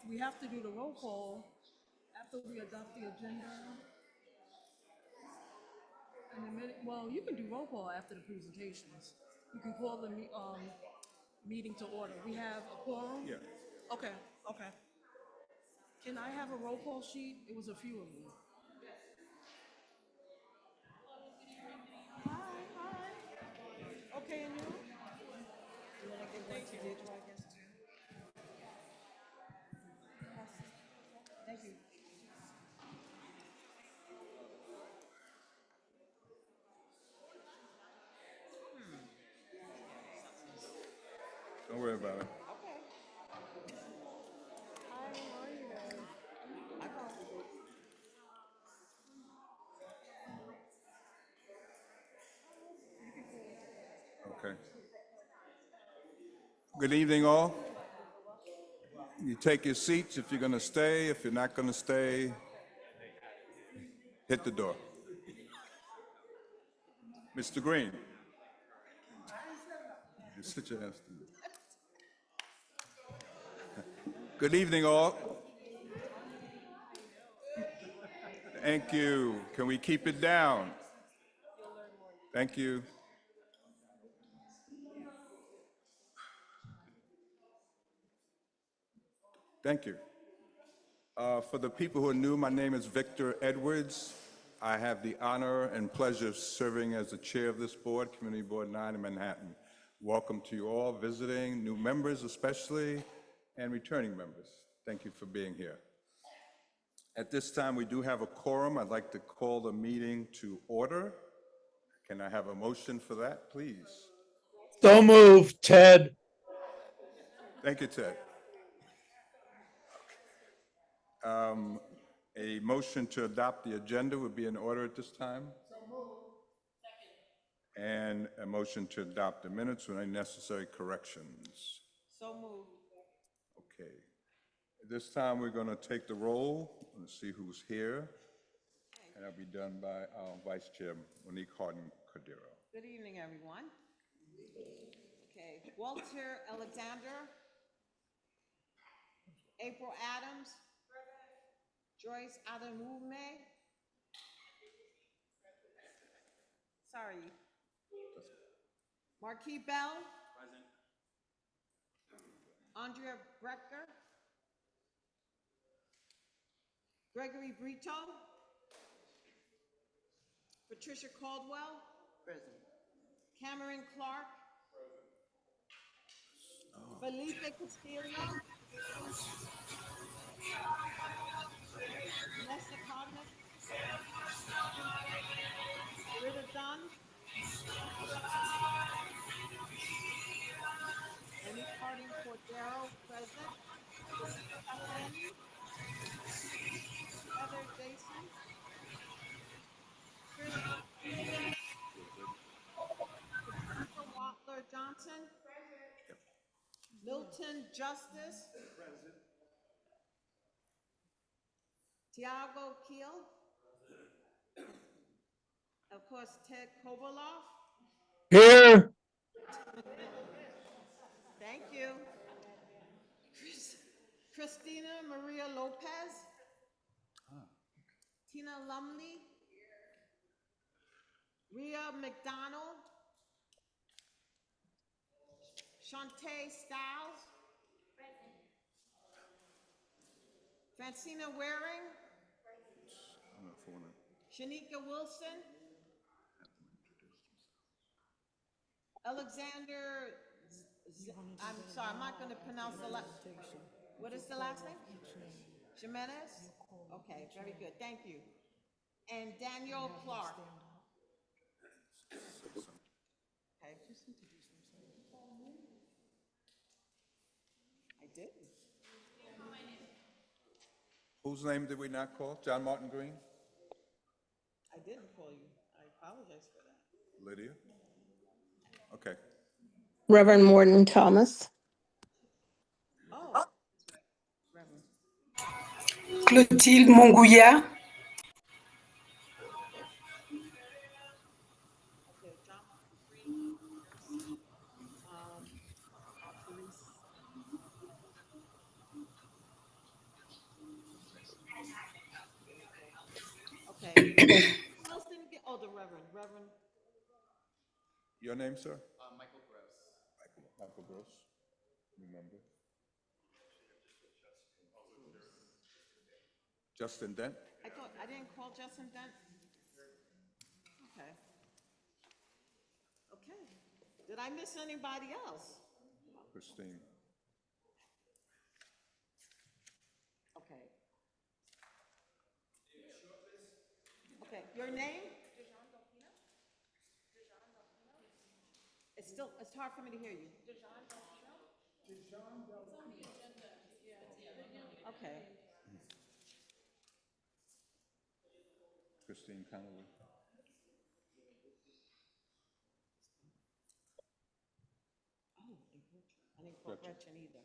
we have to do the roll call after we adopt the agenda. In a minute, well, you can do roll call after the presentations. You can call the meeting to order. We have a quorum? Yeah. Okay, okay. Can I have a roll call sheet? It was a few of you. Hi, hi. Okay, and you? You want to give one to Deidre, I guess? Thank you. Don't worry about it. Okay. Hi, how are you guys? I go. Okay. Good evening, all. You take your seats if you're going to stay. If you're not going to stay, hit the door. Mr. Green. You sit your ass down. Good evening, all. Thank you. Can we keep it down? Thank you. Thank you. For the people who are new, my name is Victor Edwards. I have the honor and pleasure of serving as the chair of this board, Community Board 9 in Manhattan. Welcome to you all visiting, new members especially, and returning members. Thank you for being here. At this time, we do have a quorum. I'd like to call the meeting to order. Can I have a motion for that, please? So moved, Ted. Thank you, Ted. A motion to adopt the agenda would be in order at this time. And a motion to adopt the minutes with any necessary corrections. So moved. Okay. At this time, we're going to take the roll and see who's here. And that'll be done by our Vice Chair, Monique Harden-Cordero. Good evening, everyone. Okay, Walter Alexander. April Adams. Joyce Adamume. Sorry. Marquis Bell. Present. Andrea Brecker. Gregory Brito. Patricia Caldwell. Present. Cameron Clark. Present. Felipe Castillo. Vanessa Cogniz. Rita Dunn. Monique Harding Cordero, present. Kathleen. Heather Jason. Christopher Watler Johnson. Present. Milton Justice. Present. Tiago Keel. Present. Of course, Ted Kovaloff. Here. Thank you. Christina Maria Lopez. Tina Lumley. Rhea McDonald. Shantae Stiles. Present. Francina Waring. Present. Shanika Wilson. Alexander, I'm sorry, I'm not going to pronounce the last. What is the last name? Jimenez? Okay, very good, thank you. And Daniel Clark. Okay. I did. Whose name did we not call? John Martin Green? I didn't call you. I apologize for that. Lydia? Okay. Reverend Morton Thomas. Oh, Reverend. Clotilde Mongouya. Okay, John Martin Green. Therese. Who else didn't get, oh, the Reverend. Your name, sir? Michael Gross. Michael Gross, remember? Justin Dent? I didn't call Justin Dent? Okay. Okay. Did I miss anybody else? Christine. Okay. Okay, your name? It's hard for me to hear you. Okay. Christine Connolly. I didn't call Gretchen either.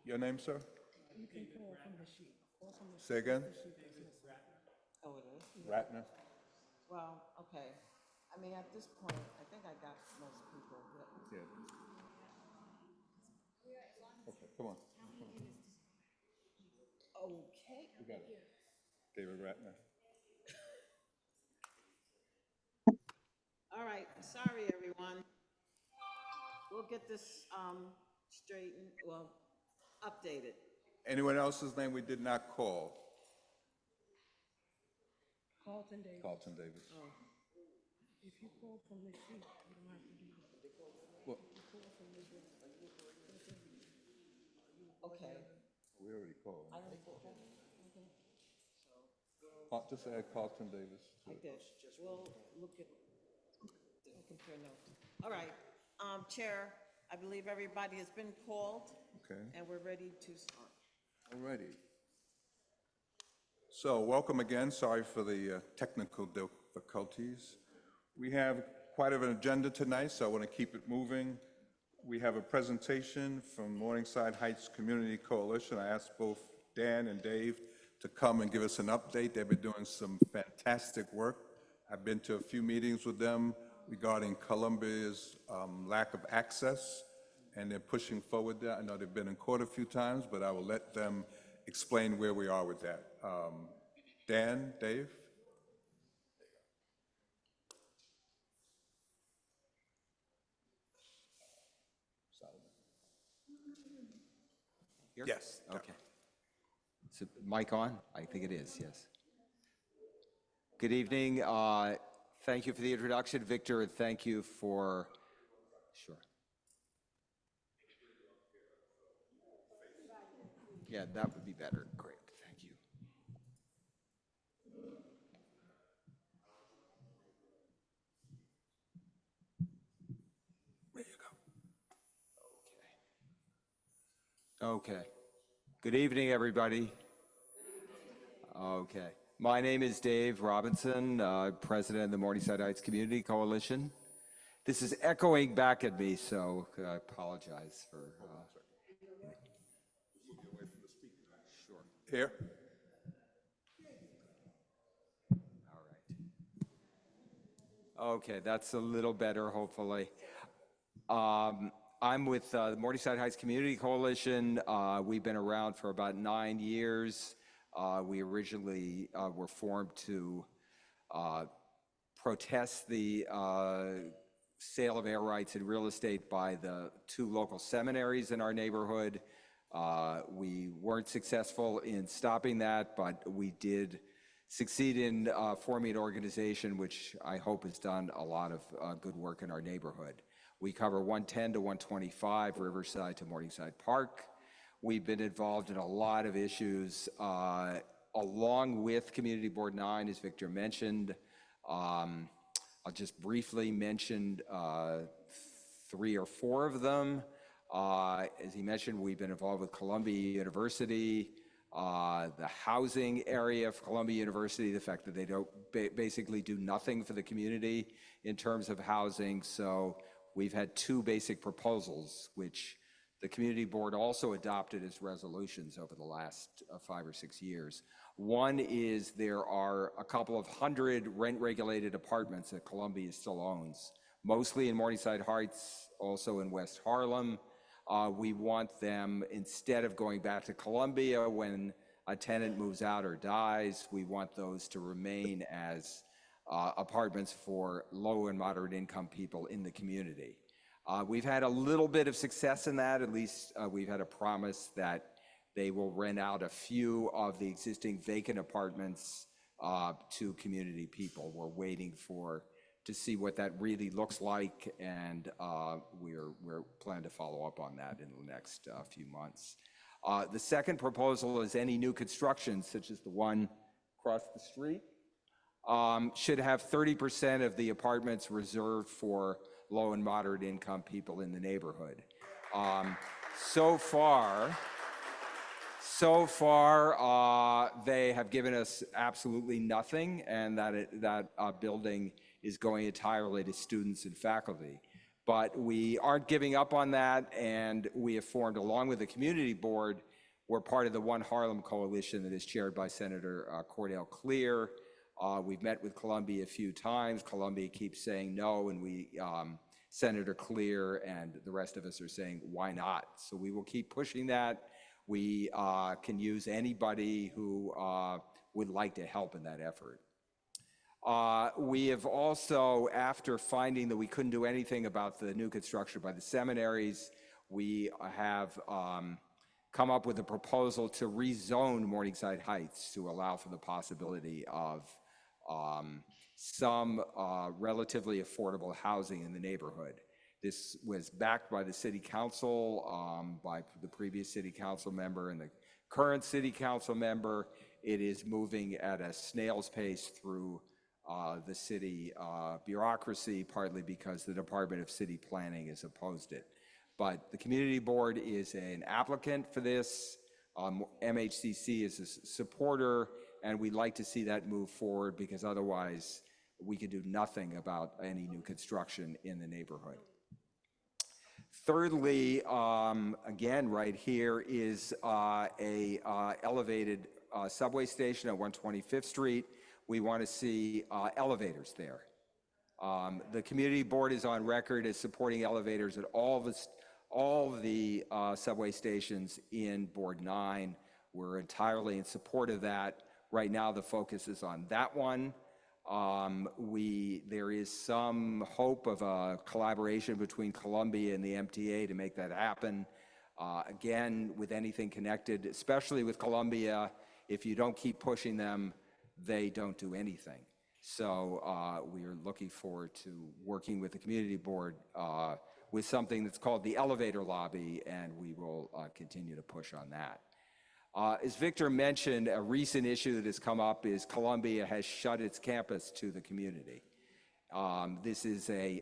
Your name, sir? You can call from the sheet. Call from the Say again? sheet that's missing. Oh, it is? Ratner? Well, okay. I mean, at this point, I think I got most people. Yeah. Okay, come on. Okay. We got it. David Ratner. All right, sorry, everyone. We'll get this straightened, well, updated. Anyone else's name we did not call? Carlton Davis. Carlton Davis. If you call from the sheet, you don't have to do that. Well, Okay. we already called. I didn't call. Just add Carlton Davis to I it. did. We'll look at, compare notes. All right, Chair, I believe everybody has been called Okay, and we're ready to start. all righty. So welcome again. Sorry for the technical difficulties. We have quite of an agenda tonight, so I want to keep it moving. We have a presentation from Morningside Heights Community Coalition. I asked both Dan and Dave to come and give us an update. They've been doing some fantastic work. I've been to a few meetings with them regarding Columbia's lack of access, and they're pushing forward that. I know they've been in court a few times, but I will let them explain where we are with that. Dan, Dave? Here? Yes. Okay. Is it mic on? I think it is, yes. Good evening. Thank you for the introduction, Victor, and thank you for, sure. Yeah, that would be better. Great, thank you. There you go. Okay. Good evening, everybody. Okay. My name is Dave Robinson, President of the Morningside Heights Community Coalition. This is echoing back at me, so I apologize for... Sure. Here? All right. Okay, that's a little better, hopefully. I'm with the Morningside Heights Community Coalition. We've been around for about 9 years. We originally were formed to protest the sale of air rights and real estate by the 2 local seminaries in our neighborhood. We weren't successful in stopping that, but we did succeed in forming an organization which I hope has done a lot of good work in our neighborhood. We cover 110 to 125, Riverside to Morningside Park. We've been involved in a lot of issues along with Community Board 9, as Victor mentioned. I'll just briefly mention 3 or 4 of them. As he mentioned, we've been involved with Columbia University, the housing area of Columbia University, the fact that they don't basically do nothing for the community in terms of housing. So we've had 2 basic proposals, which the community board also adopted as resolutions over the last 5 or 6 years. One is there are a couple of hundred rent-regulated apartments that Columbia still owns, mostly in Morningside Heights, also in West Harlem. We want them, instead of going back to Columbia when a tenant moves out or dies, we want those to remain as apartments for low and moderate income people in the community. We've had a little bit of success in that. At least we've had a promise that they will rent out a few of the existing vacant apartments to community people. We're waiting to see what that really looks like, and we're planning to follow up on that in the next few months. The second proposal is any new construction, such as the one across the street, should have 30% of the apartments reserved for low and moderate income people in the neighborhood. So far, they have given us absolutely nothing, and that building is going entirely to students and faculty. But we aren't giving up on that, and we have formed, along with the community board, we're part of the One Harlem Coalition that is chaired by Senator Cordell Clear. We've met with Columbia a few times. Columbia keeps saying no, and Senator Clear and the rest of us are saying, why not? So we will keep pushing that. We can use anybody who would like to help in that effort. We have also, after finding that we couldn't do anything about the new construction by the seminaries, we have come up with a proposal to rezone Morningside Heights to allow for the possibility of some relatively affordable housing in the neighborhood. This was backed by the city council, by the previous city council member and the current city council member. It is moving at a snail's pace through the city bureaucracy, partly because the Department of City Planning has opposed it. But the community board is an applicant for this. MHCC is a supporter, and we'd like to see that move forward because otherwise we could do nothing about any new construction in the neighborhood. Thirdly, again, right here is a elevated subway station at 125th Street. We want to see elevators there. The community board is on record as supporting elevators at all the subway stations in Board 9. We're entirely in support of that. Right now, the focus is on that one. There is some hope of a collaboration between Columbia and the MTA to make that happen. Again, with anything connected, especially with Columbia, if you don't keep pushing them, they don't do anything. So we are looking forward to working with the community board with something that's called the elevator lobby, and we will continue to push on that. As Victor mentioned, a recent issue that has come up is Columbia has shut its campus to the community. This is a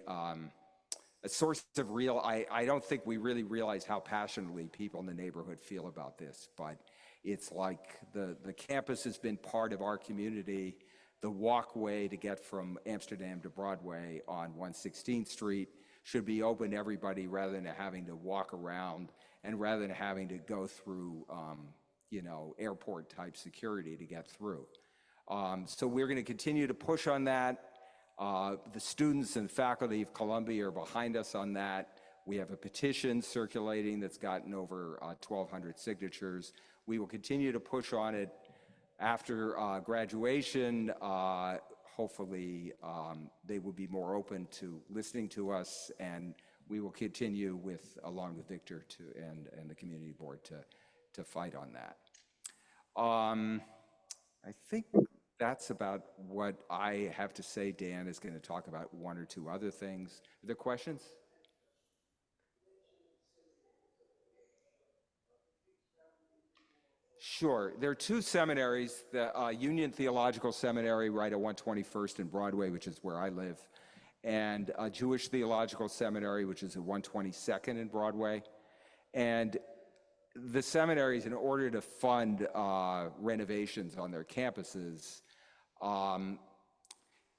source of real, I don't think we really realize how passionately people in the neighborhood feel about this, but it's like the campus has been part of our community. The walkway to get from Amsterdam to Broadway on 116th Street should be open to everybody rather than having to walk around and rather than having to go through airport type security to get through. So we're going to continue to push on that. The students and faculty of Columbia are behind us on that. We have a petition circulating that's gotten over 1,200 signatures. We will continue to push on it. After graduation, hopefully they will be more open to listening to us, and we will continue along with Victor and the community board to fight on that. I think that's about what I have to say. Dan is going to talk about one or two other things. Are there questions? Sure. There are two seminaries, the Union Theological Seminary right at 121st and Broadway, which is where I live, and a Jewish Theological Seminary, which is at 122nd and Broadway. And the seminaries, in order to fund renovations on their campuses,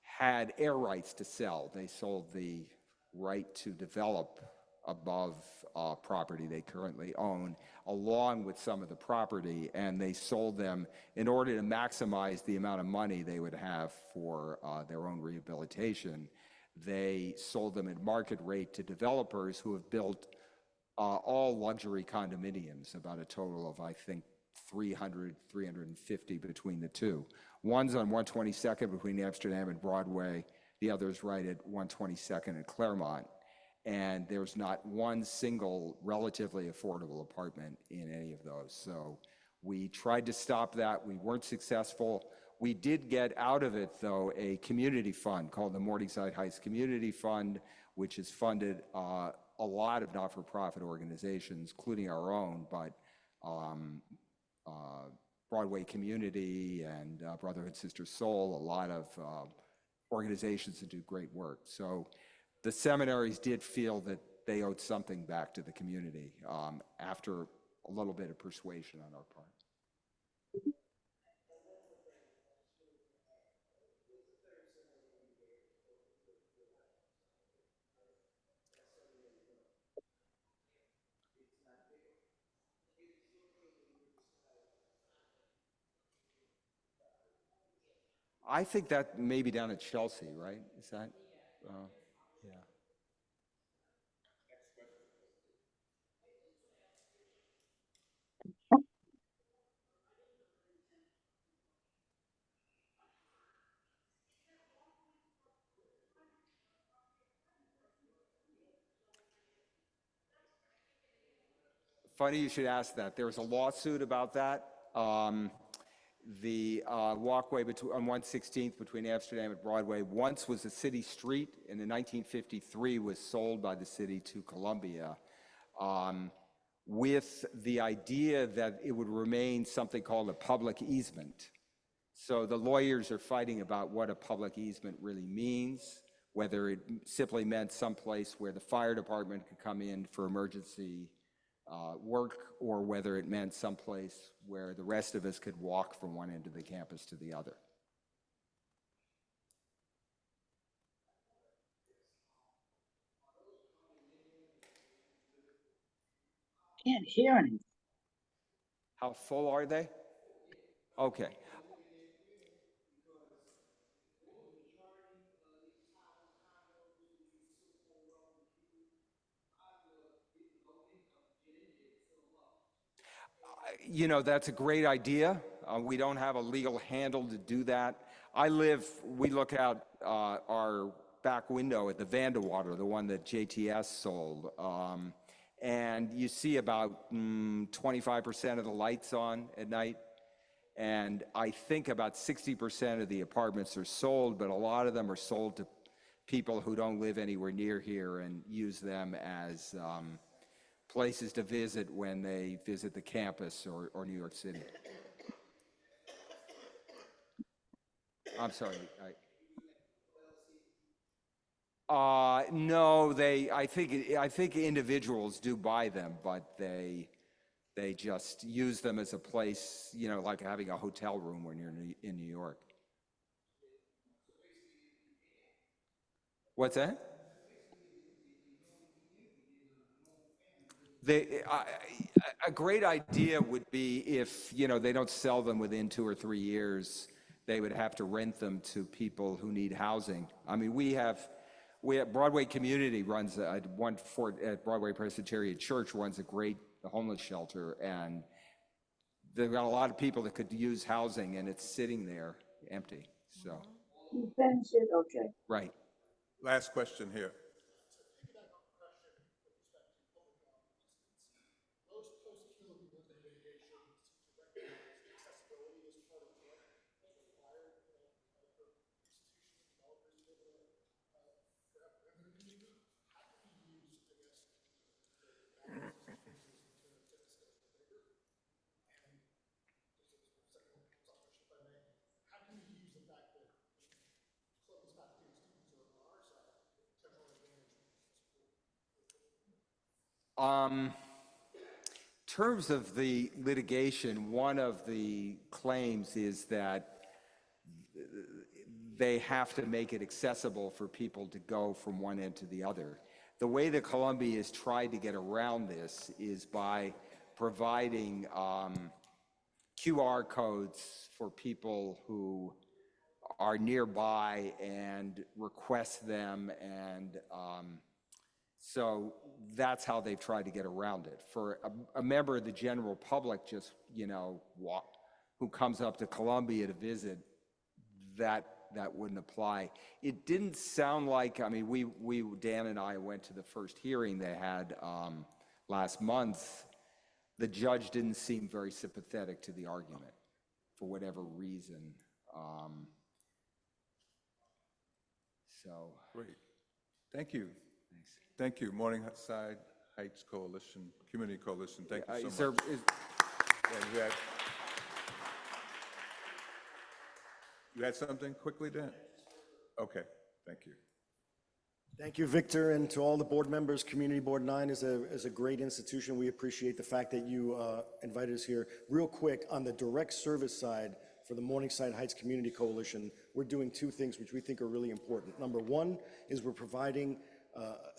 had air rights to sell. They sold the right to develop above property they currently own, along with some of the property, and they sold them in order to maximize the amount of money they would have for their own rehabilitation. They sold them at market rate to developers who have built all luxury condominiums, about a total of, I think, 300, 350 between the two. One's on 122nd between Amsterdam and Broadway. The other's right at 122nd and Claremont. And there's not one single relatively affordable apartment in any of those. So we tried to stop that. We weren't successful. We did get out of it, though, a community fund called the Morningside Heights Community Fund, which has funded a lot of not-for-profit organizations, including our own, but Broadway Community and Brotherhood Sister Soul, a lot of organizations that do great work. So the seminaries did feel that they owed something back to the community after a little bit of persuasion on our part. I think that may be down at Chelsea, right? Is that? Yeah. Funny you should ask that. There was a lawsuit about that. The walkway on 116th between Amsterdam and Broadway once was a city street, and in 1953 was sold by the city to Columbia with the idea that it would remain something called a public easement. So the lawyers are fighting about what a public easement really means, whether it simply meant someplace where the fire department could come in for emergency work, or whether it meant someplace where the rest of us could walk from one end of the campus to the other. Can't hear anything. How full are they? Okay. You know, that's a great idea. We don't have a legal handle to do that. We look out our back window at the Vandewater, the one that JTS sold. And you see about 25% of the lights on at night. And I think about 60% of the apartments are sold, but a lot of them are sold to people who don't live anywhere near here and use them as places to visit when they visit the campus or New York City. I'm sorry. No, I think individuals do buy them, but they just use them as a place, you know, like having a hotel room when you're in New York. What's that? A great idea would be if, you know, they don't sell them within 2 or 3 years, they would have to rent them to people who need housing. I mean, we have Broadway Community runs at Broadway Presbyterian Church runs a great homeless shelter, and they've got a lot of people that could use housing, and it's sitting there empty. So. You finished it? Okay. Right. Last question here. In terms of the litigation, one of the claims is that they have to make it accessible for people to go from one end to the other. The way that Columbia has tried to get around this is by providing QR codes for people who are nearby and request them, and So that's how they've tried to get around it. For a member of the general public, just, who comes up to Columbia to visit, that wouldn't apply. It didn't sound like, Dan and I went to the first hearing they had last month. The judge didn't seem very sympathetic to the argument for whatever reason. Great. Thank you. Thank you. Morningside Heights Coalition, Community Coalition, thank you so much. Yeah, you had something quickly, Dan? Okay, thank you. Thank you, Victor, and to all the board members. Community Board 9 is a great institution. We appreciate the fact that you invited us here. Real quick, on the direct service side for the Morningside Heights Community Coalition, we're doing two things which we think are really important. Number one is we're providing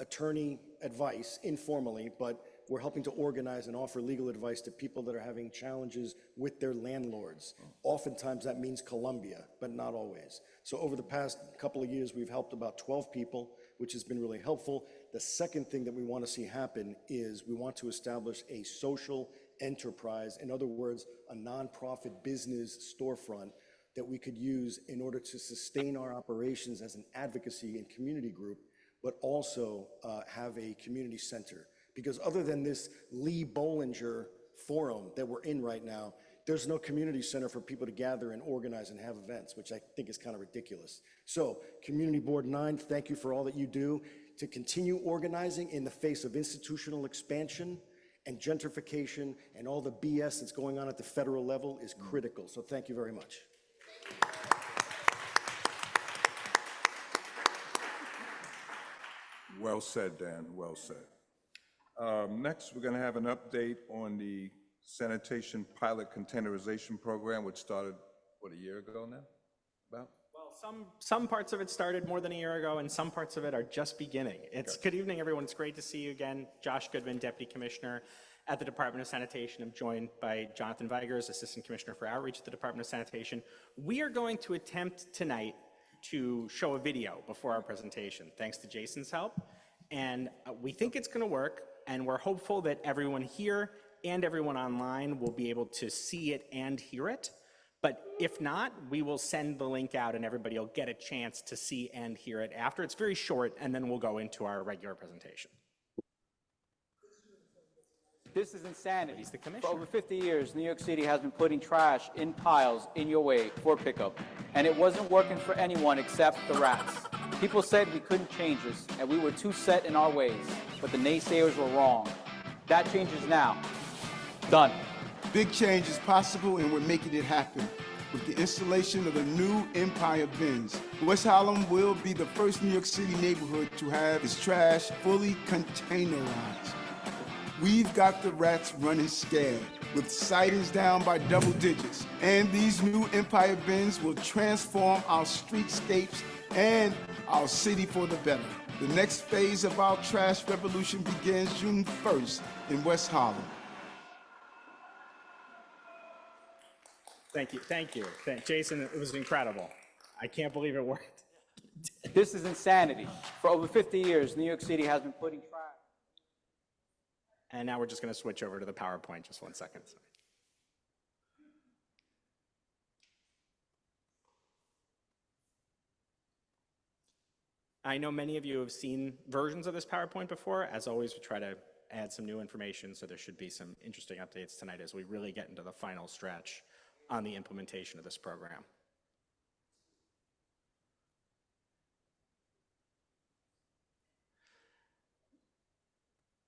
attorney advice informally, but we're helping to organize and offer legal advice to people that are having challenges with their landlords. Oftentimes that means Columbia, but not always. So over the past couple of years, we've helped about 12 people, which has been really helpful. The second thing that we want to see happen is we want to establish a social enterprise, in other words, a nonprofit business storefront that we could use in order to sustain our operations as an advocacy and community group, but also have a community center. Because other than this Lee Bollinger forum that we're in right now, there's no community center for people to gather and organize and have events, which I think is kind of ridiculous. So Community Board 9, thank you for all that you do to continue organizing in the face of institutional expansion and gentrification, and all the BS that's going on at the federal level is critical. So thank you very much. Well said, Dan, well said. Next, we're going to have an update on the sanitation pilot containerization program, which started, a year ago now? About? Well, some parts of it started more than a year ago, and some parts of it are just beginning. Good evening, everyone. It's great to see you again. Josh Goodman, Deputy Commissioner at the Department of Sanitation. I'm joined by Jonathan Vigers, Assistant Commissioner for Outreach at the Department of Sanitation. We are going to attempt tonight to show a video before our presentation, thanks to Jason's help. And we think it's going to work, and we're hopeful that everyone here and everyone online will be able to see it and hear it. But if not, we will send the link out and everybody will get a chance to see and hear it after. It's very short, and then we'll go into our regular presentation. This is insanity. He's the commissioner. For over 50 years, New York City has been putting trash in piles in your way for pickup, and it wasn't working for anyone except the rats. People said we couldn't change this, and we were too set in our ways, but the naysayers were wrong. That changes now. Done. Big change is possible, and we're making it happen. With the installation of the new Empire bins, West Harlem will be the first New York City neighborhood to have its trash fully containerized. We've got the rats running scared, with sightings down by double digits. And these new Empire bins will transform our streetscapes and our city for the better. The next phase of our trash revolution begins June 1st in West Harlem. Thank you. Jason, it was incredible. I can't believe it worked. This is insanity. For over 50 years, New York City has been putting trash. And now we're just going to switch over to the PowerPoint. Just 1 second. Sorry. I know many of you have seen versions of this PowerPoint before. As always, we try to add some new information, so there should be some interesting updates tonight as we really get into the final stretch on the implementation of this program.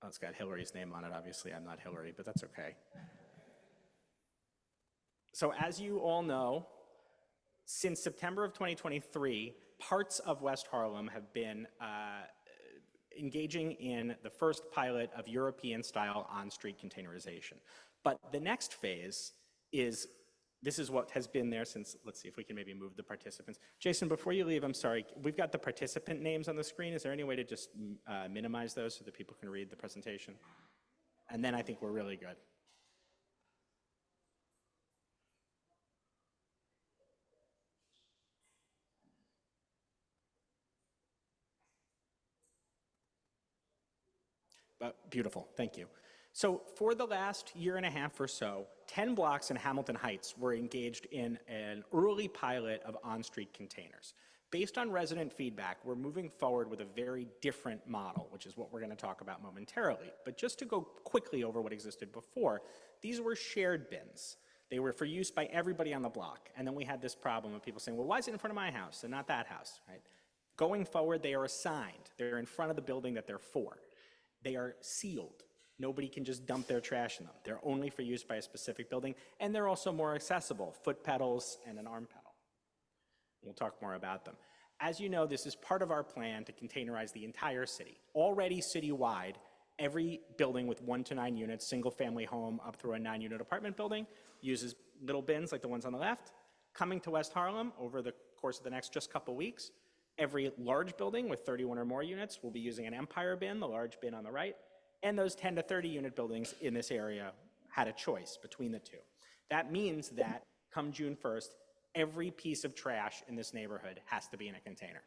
Oh, it's got Hillary's name on it. Obviously, I'm not Hillary, but that's okay. So as you all know, since September of 2023, parts of West Harlem have been engaging in the first pilot of European-style on-street containerization. But the next phase is, this is what has been there since, let's see if we can maybe move the participants. Jason, before you leave, I'm sorry, we've got the participant names on the screen. Is there any way to just minimize those so that people can read the presentation? And then I think we're really good. Beautiful, thank you. So for the last year and a half or so, 10 blocks in Hamilton Heights were engaged in an early pilot of on-street containers. Based on resident feedback, we're moving forward with a very different model, which is what we're going to talk about momentarily. But just to go quickly over what existed before, these were shared bins. They were for use by everybody on the block. And then we had this problem of people saying, well, why is it in front of my house and not that house, right? Going forward, they are assigned. They're in front of the building that they're for. They are sealed. Nobody can just dump their trash in them. They're only for use by a specific building, and they're also more accessible, foot pedals and an arm pedal. We'll talk more about them. As you know, this is part of our plan to containerize the entire city. Already citywide, every building with 1 to 9 units, single-family home up through a 9-unit apartment building, uses little bins like the ones on the left. Coming to West Harlem over the course of the next just couple weeks, every large building with 31 or more units will be using an Empire bin, the large bin on the right, and those 10 to 30 unit buildings in this area had a choice between the two. That means that come June 1st, every piece of trash in this neighborhood has to be in a container.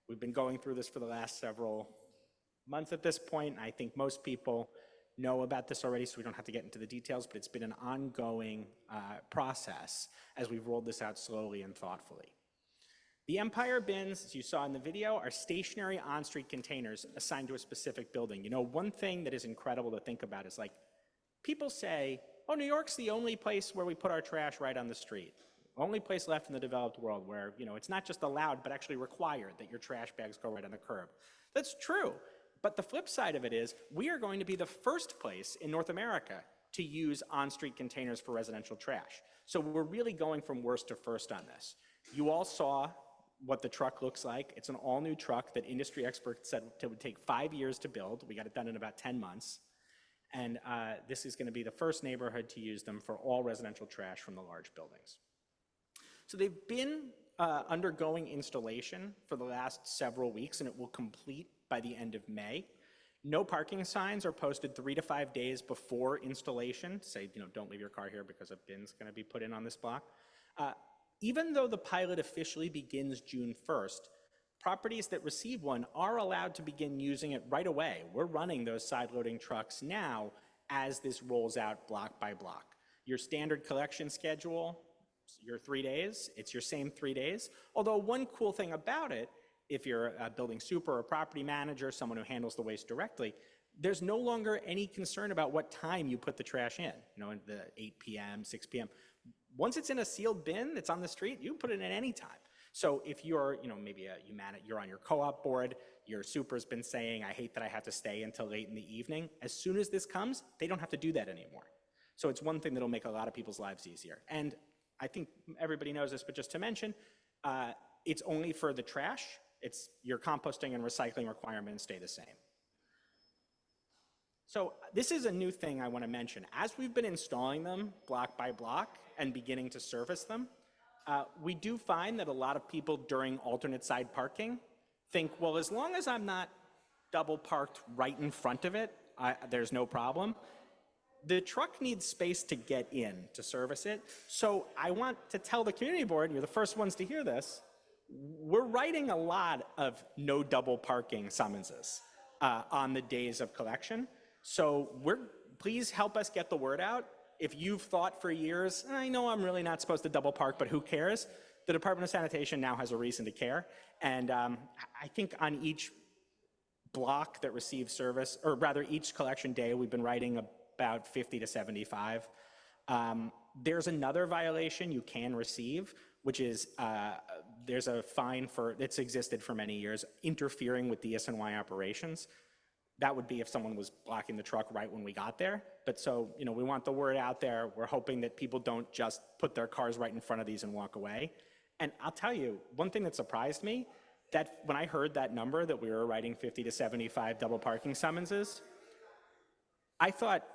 We've been going through this for the last several months at this point. I think most people know about this already, so we don't have to get into the details, but it's been an ongoing process as we've rolled this out slowly and thoughtfully. The Empire bins, as you saw in the video, are stationary on-street containers assigned to a specific building. You know, one thing that is incredible to think about is like, people say, oh, New York's the only place where we put our trash right on the street. Only place left in the developed world where, you know, it's not just allowed, but actually required that your trash bags go right on the curb. That's true. But the flip side of it is, we are going to be the first place in North America to use on-street containers for residential trash. So we're really going from worst to first on this. You all saw what the truck looks like. It's an all-new truck that industry experts said it would take 5 years to build. We got it done in about 10 months. And this is going to be the first neighborhood to use them for all residential trash from the large buildings. So they've been undergoing installation for the last several weeks, and it will complete by the end of May. No parking signs are posted 3 to 5 days before installation to say, you know, don't leave your car here because a bin's going to be put in on this block. Even though the pilot officially begins June 1st, properties that receive one are allowed to begin using it right away. We're running those side-loading trucks now as this rolls out block by block. Your standard collection schedule, your 3 days, it's your same 3 days. Although one cool thing about it, if you're a building super or property manager, someone who handles the waste directly, there's no longer any concern about what time you put the trash in, you know, in the 8 p.m., 6 p.m. Once it's in a sealed bin that's on the street, you can put it in any time. So if you're, you know, maybe you're on your co-op board, your super's been saying, I hate that I have to stay until late in the evening. As soon as this comes, they don't have to do that anymore. So it's one thing that'll make a lot of people's lives easier. And I think everybody knows this, but just to mention, it's only for the trash. It's your composting and recycling requirements stay the same. So this is a new thing I want to mention. As we've been installing them block by block and beginning to service them, we do find that a lot of people during alternate side parking think, well, as long as I'm not double parked right in front of it, there's no problem. The truck needs space to get in to service it. So I want to tell the community board, you're the first ones to hear this, we're writing a lot of no double parking summonses on the days of collection. So please help us get the word out. If you've thought for years, I know I'm really not supposed to double park, but who cares? The Department of Sanitation now has a reason to care. And I think on each block that receives service, or rather each collection day, we've been writing about 50 to 75. There's another violation you can receive, which is there's a fine it's existed for many years, interfering with DSNY operations. That would be if someone was blocking the truck right when we got there. But so, you know, we want the word out there. We're hoping that people don't just put their cars right in front of these and walk away. And I'll tell you, one thing that surprised me, that when I heard that number, that we were writing 50 to 75 double parking summonses, I thought,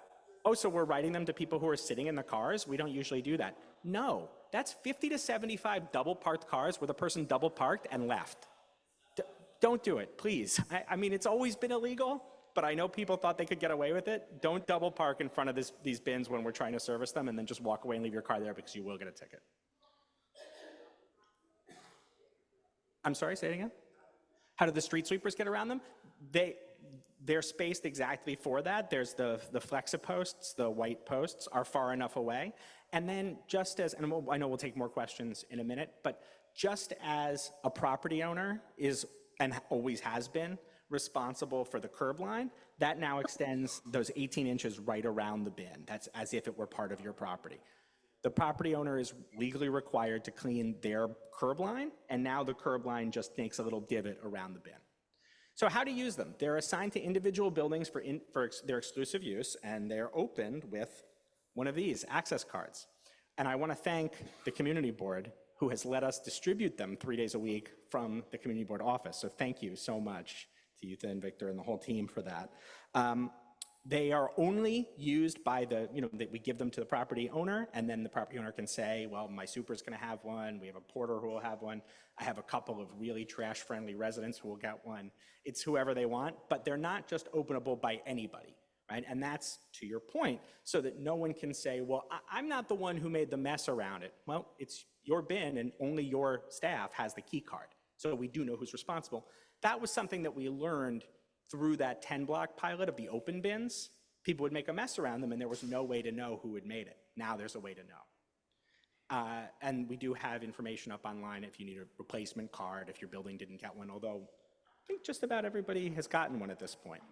oh, so we're writing them to people who are sitting in the cars? We don't usually do that. No, that's 50 to 75 double parked cars where the person double parked and left. Don't do it, please. I mean, it's always been illegal, but I know people thought they could get away with it. Don't double park in front of these bins when we're trying to service them and then just walk away and leave your car there because you will get a ticket. I'm sorry, say it again? How do the street sweepers get around them? they're spaced exactly for that. There's the flexi-posts, the white posts are far enough away. And then just as, and I know we'll take more questions in a minute, but just as a property owner is, and always has been, responsible for the curb line, that now extends those 18 inches right around the bin. That's as if it were part of your property. The property owner is legally required to clean their curb line, and now the curb line just makes a little divot around the bin. So how to use them? They're assigned to individual buildings for their exclusive use, and they're opened with one of these access cards. And I want to thank the community board who has let us distribute them 3 days a week from the community board office. So thank you so much to Yutha and Victor and the whole team for that. They are only used by we give them to the property owner, and then the property owner can say, well, my super's gonna have one, we have a porter who will have one, I have a couple of really trash-friendly residents who will get one. It's whoever they want, but they're not just openable by anybody, right? And that's to your point, so that no one can say, well, I'm not the one who made the mess around it. Well, it's your bin and only your staff has the key card. So we do know who's responsible. That was something that we learned through that 10-block pilot of the open bins. People would make a mess around them and there was no way to know who had made it. Now there's a way to know. And we do have information up online if you need a replacement card, if your building didn't get one, although I think just about everybody has gotten one at this point.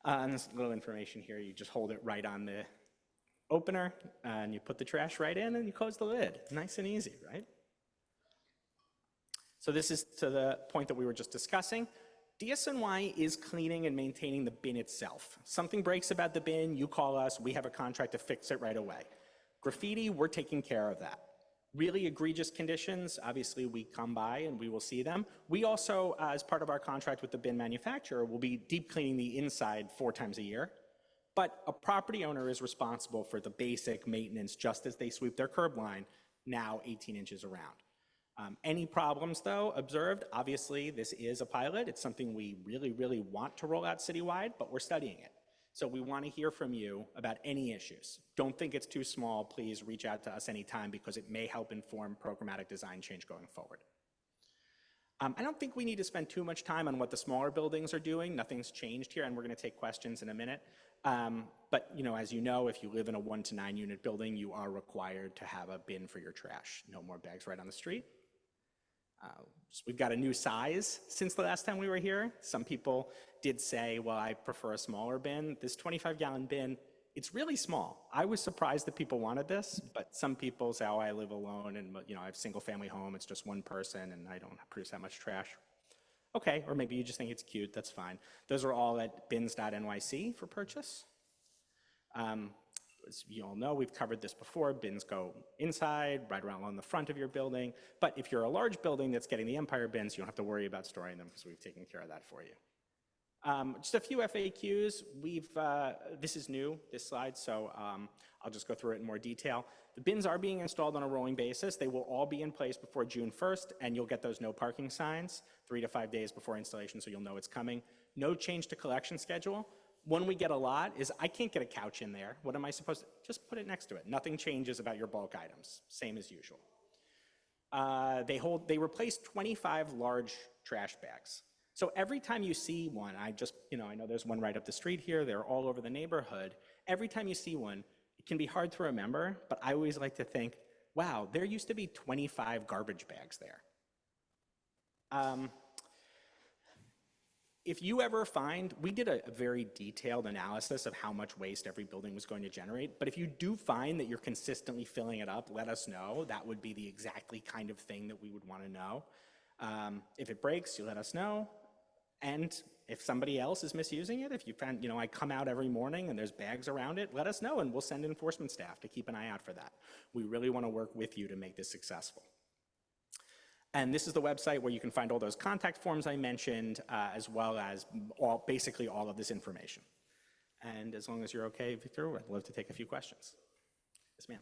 And this little information here, you just hold it right on the opener and you put the trash right in and you close the lid. Nice and easy, right? So this is to the point that we were just discussing. DSNY is cleaning and maintaining the bin itself. Something breaks about the bin, you call us, we have a contract to fix it right away. Graffiti, we're taking care of that. Really egregious conditions, obviously we come by and we will see them. We also, as part of our contract with the bin manufacturer, will be deep cleaning the inside 4 times a year. But a property owner is responsible for the basic maintenance just as they sweep their curb line, now 18 inches around. Any problems, though, observed? Obviously, this is a pilot. It's something we really, really want to roll out citywide, but we're studying it. So we want to hear from you about any issues. Don't think it's too small. Please reach out to us anytime because it may help inform programmatic design change going forward. I don't think we need to spend too much time on what the smaller buildings are doing. Nothing's changed here, and we're going to take questions in a minute. But as you know, if you live in a 1 to 9 unit building, you are required to have a bin for your trash. No more bags right on the street. So we've got a new size since the last time we were here. Some people did say, well, I prefer a smaller bin. This 25-gallon bin, it's really small. I was surprised that people wanted this, but some people say, oh, I live alone and I have a single family home, it's just one person and I don't produce that much trash. Okay, or maybe you just think it's cute, that's fine. Those are all at bins.nyc for purchase. As you all know, we've covered this before. Bins go inside, right around on the front of your building. But if you're a large building that's getting the Empire bins, you don't have to worry about storing them because we've taken care of that for you. Just a few FAQs. This is new, this slide, so I'll just go through it in more detail. The bins are being installed on a rolling basis. They will all be in place before June 1st, and you'll get those no parking signs 3 to 5 days before installation, so you'll know it's coming. No change to collection schedule. One we get a lot is, I can't get a couch in there. What am I supposed to, just put it next to it. Nothing changes about your bulk items, same as usual. They replace 25 large trash bags. So every time you see one, I know there's one right up the street here, they're all over the neighborhood. Every time you see one, it can be hard to remember, but I always like to think, wow, there used to be 25 garbage bags there. If you ever find, we did a very detailed analysis of how much waste every building was going to generate, but if you do find that you're consistently filling it up, let us know. That would be the exactly kind of thing that we would want to know. If it breaks, you let us know. And if somebody else is misusing it, if you find, I come out every morning and there's bags around it, let us know and we'll send enforcement staff to keep an eye out for that. We really want to work with you to make this successful. And this is the website where you can find all those contact forms I mentioned, as well as basically all of this information. And as long as you're okay, Victor, I'd love to take a few questions. Yes, ma'am.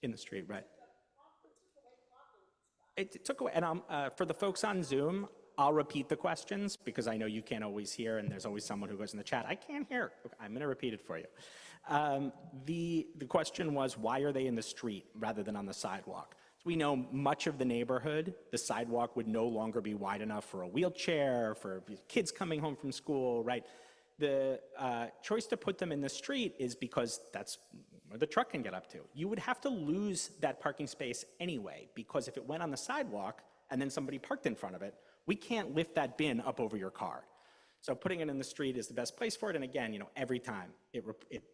In the street, right. It took away, and for the folks on Zoom, I'll repeat the questions because I know you can't always hear, and there's always someone who goes in the chat, I can't hear. Okay, I'm going to repeat it for you. The question was, why are they in the street rather than on the sidewalk? So we know much of the neighborhood, the sidewalk would no longer be wide enough for a wheelchair, for kids coming home from school, right? The choice to put them in the street is because that's where the truck can get up to. You would have to lose that parking space anyway, because if it went on the sidewalk and then somebody parked in front of it, we can't lift that bin up over your car. So putting it in the street is the best place for it. And again, every time it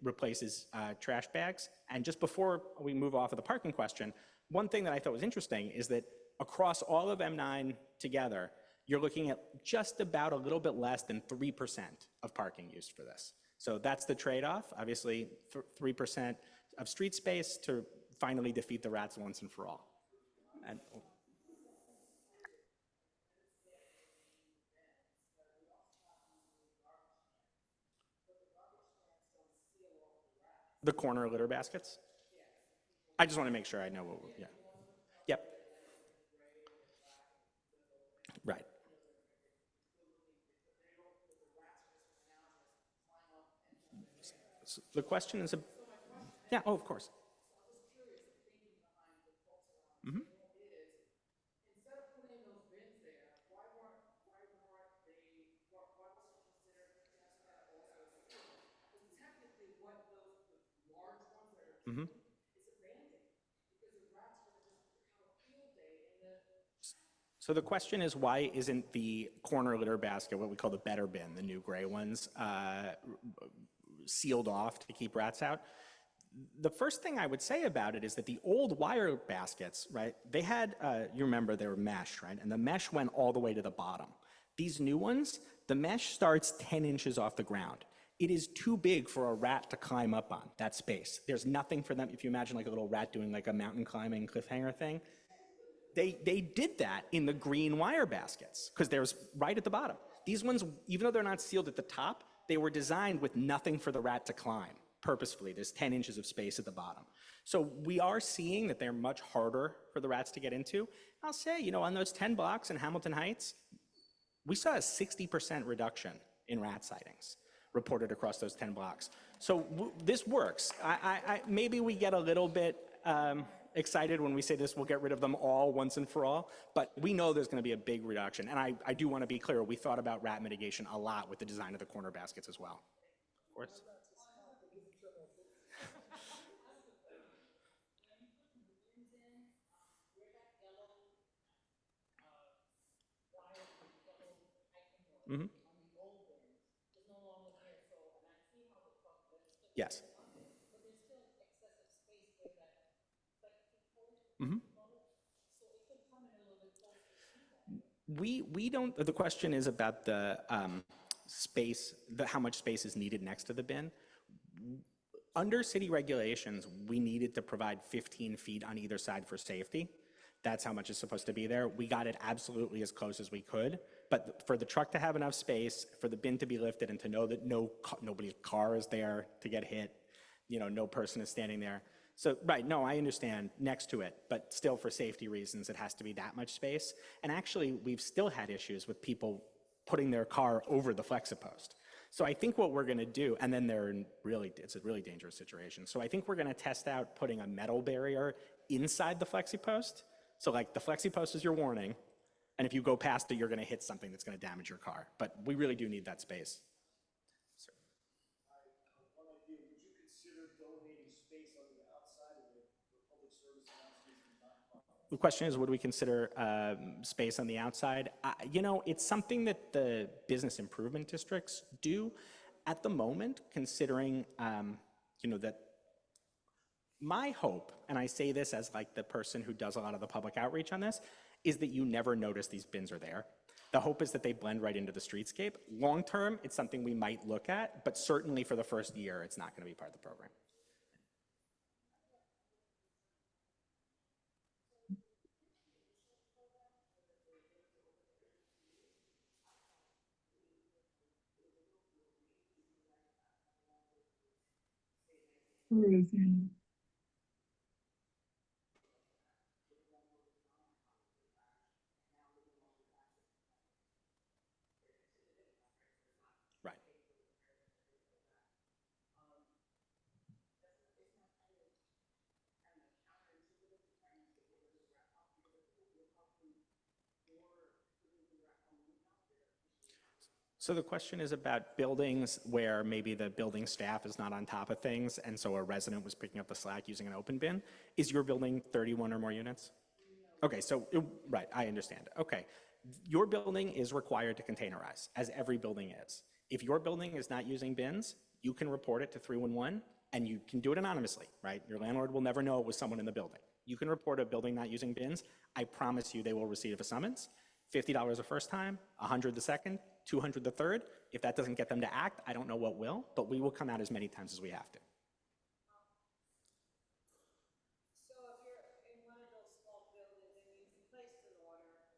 replaces trash bags. And just before we move off of the parking question, one thing that I thought was interesting is that across all of M9 together, you're looking at just about a little bit less than 3% of parking used for this. So that's the trade-off, obviously 3% of street space to finally defeat the rats once and for all. And, the corner litter baskets? I just want to make sure I know what we're, yeah. Yep. Right. So the question is, yeah, oh, of course. Mm-hmm. Mm-hmm. So the question is, why isn't the corner litter basket, what we call the better bin, the new gray ones, sealed off to keep rats out? The first thing I would say about it is that the old wire baskets, right, they had, you remember they were mesh, right? And the mesh went all the way to the bottom. These new ones, the mesh starts 10 inches off the ground. It is too big for a rat to climb up on, that space. There's nothing for them, if you imagine like a little rat doing like a mountain climbing cliffhanger thing. They did that in the green wire baskets because there's right at the bottom. These ones, even though they're not sealed at the top, they were designed with nothing for the rat to climb purposefully. There's 10 inches of space at the bottom. So we are seeing that they're much harder for the rats to get into. I'll say, on those 10 blocks in Hamilton Heights, we saw a 60% reduction in rat sightings reported across those 10 blocks. So this works. Maybe we get a little bit excited when we say this will get rid of them all once and for all, but we know there's going to be a big reduction. And I do want to be clear, we thought about rat mitigation a lot with the design of the corner baskets as well. Of course. Mm-hmm. Yes. Mm-hmm. We don't, the question is about the space, how much space is needed next to the bin. Under city regulations, we needed to provide 15 feet on either side for safety. That's how much is supposed to be there. We got it absolutely as close as we could, but for the truck to have enough space, for the bin to be lifted and to know that nobody's car is there to get hit, no person is standing there. So, right, no, I understand next to it, but still for safety reasons, it has to be that much space. And actually, we've still had issues with people putting their car over the Flexipost. So I think what we're gonna do, and then it's a really dangerous situation. So I think we're gonna test out putting a metal barrier inside the Flexipost. So like the Flexipost is your warning, and if you go past it, you're gonna hit something that's gonna damage your car. But we really do need that space. One idea, would you consider donating space on the outside of it for public service announcements? The question is, would we consider space on the outside? It's something that the business improvement districts do at the moment, considering, that my hope, and I say this as like the person who does a lot of the public outreach on this, is that you never notice these bins are there. The hope is that they blend right into the streetscape. Long term, it's something we might look at, but certainly for the first year, it's not going to be part of the program. So the question is about buildings where maybe the building staff is not on top of things, and so a resident was picking up the slack using an open bin. Is your building 31 or more units? Okay, so, right, I understand. Okay. Your building is required to containerize, as every building is. If your building is not using bins, you can report it to 311, and you can do it anonymously, right? Your landlord will never know it was someone in the building. You can report a building not using bins. I promise you they will receive a summons. $50 the first time, $100 the second, $200 the third. If that doesn't get them to act, I don't know what will, but we will come out as many times as we have to. So if you're in one of those small buildings and you placed an order,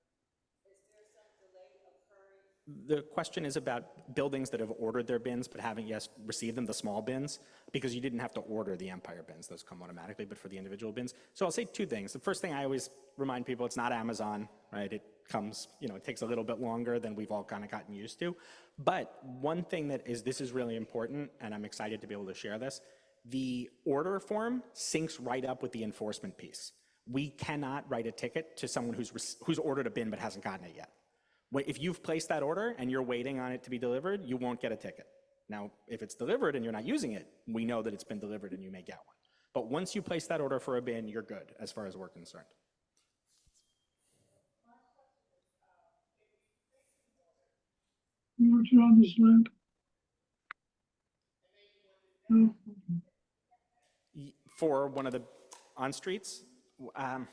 is there some delay occurring? The question is about buildings that have ordered their bins but haven't yet received them, the small bins, because you didn't have to order the Empire bins. Those come automatically, but for the individual bins. So I'll say two things. The first thing I always remind people, it's not Amazon, right? It comes, it takes a little bit longer than we've all kind of gotten used to. But one thing this is really important, and I'm excited to be able to share this, the order form syncs right up with the enforcement piece. We cannot write a ticket to someone who's ordered a bin but hasn't gotten it yet. If you've placed that order and you're waiting on it to be delivered, you won't get a ticket. Now, if it's delivered and you're not using it, we know that it's been delivered and you may get one. But once you place that order for a bin, you're good as far as we're concerned. Aren't you on this link? No. For one of the on-streets, oh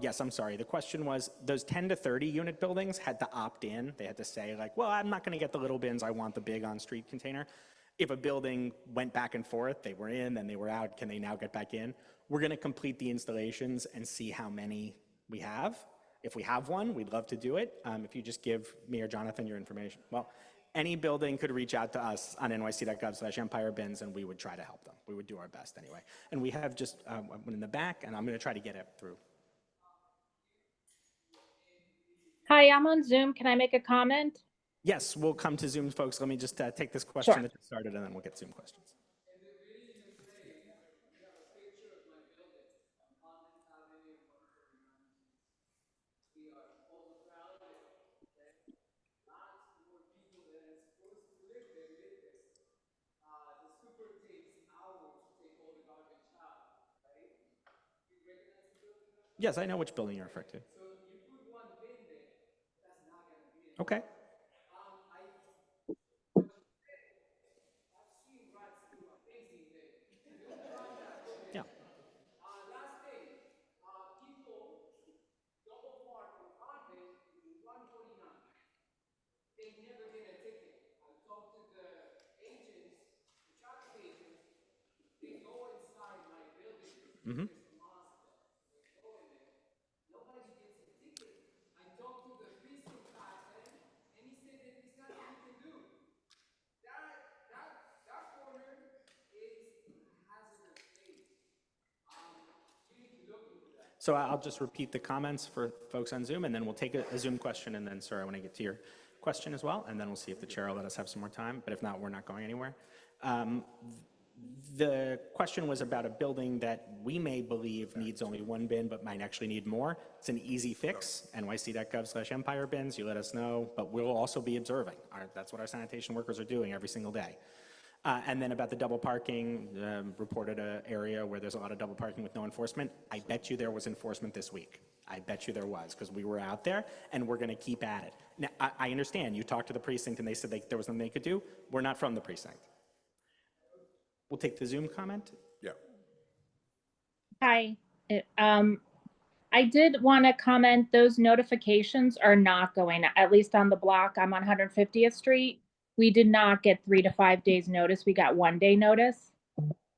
yes, I'm sorry. The question was, those 10 to 30 unit buildings had to opt in. They had to say like, well, I'm not gonna get the little bins, I want the big on-street container. If a building went back and forth, they were in, then they were out, can they now get back in? We're gonna complete the installations and see how many we have. If we have one, we'd love to do it. If you just give me or Jonathan your information. Well, any building could reach out to us on nyc.gov/Empire bins and we would try to help them. We would do our best anyway. And we have just one in the back and I'm gonna try to get it through. Hi, I'm on Zoom. Can I make a comment? Yes, we'll come to Zoom, folks. Let me just take this question that just started, and then we'll get Zoom questions. Yes, I know which building you're referring to. Okay. Yeah. Last day, people double park on Convent in 149. They never get a ticket. I talked to the agents, the traffic agents. They go inside my building. There's a mosque there. They go in there. Nobody gets a ticket. I talked to the precinct captain, and he said that there's nothing he can do. That corner is hazardous space. You need to look into that. So I'll just repeat the comments for folks on Zoom, and then we'll take a Zoom question, and then, sir, I want to get to your question as well, and then we'll see if the chair will let us have some more time, but if not, we're not going anywhere. The question was about a building that we may believe needs only one bin, but might actually need more. It's an easy fix, nyc.gov/Empire bins, you let us know, but we'll also be observing. That's what our sanitation workers are doing every single day. And then about the double parking, reported an area where there's a lot of double parking with no enforcement. I bet you there was enforcement this week. I bet you there was, because we were out there, and we're gonna keep at it. Now, I understand, you talked to the precinct and they said there was nothing they could do. We're not from the precinct. We'll take the Zoom comment. Yeah. Hi. I did want to comment, those notifications are not going, at least on the block. I'm on 150th Street. We did not get 3 to 5 days notice. We got 1 day notice.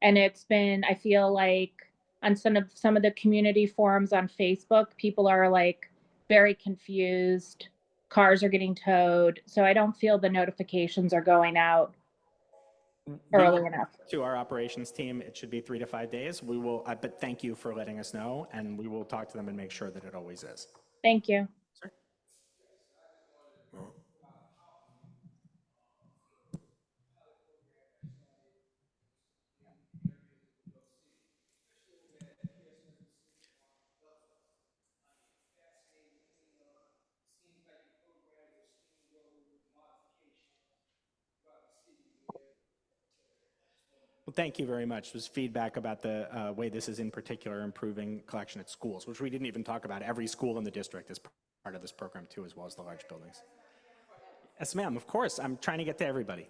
And it's been, I feel like on some of the community forums on Facebook, people are like very confused. Cars are getting towed. So I don't feel the notifications are going out early enough. To our operations team, it should be 3 to 5 days. We will, but thank you for letting us know, and we will talk to them and make sure that it always is. Thank you. Sir? Thank you very much. It was feedback about the way this is in particular improving collection at schools, which we didn't even talk about. Every school in the district is part of this program too, as well as the large buildings. Yes, ma'am, of course. I'm trying to get to everybody.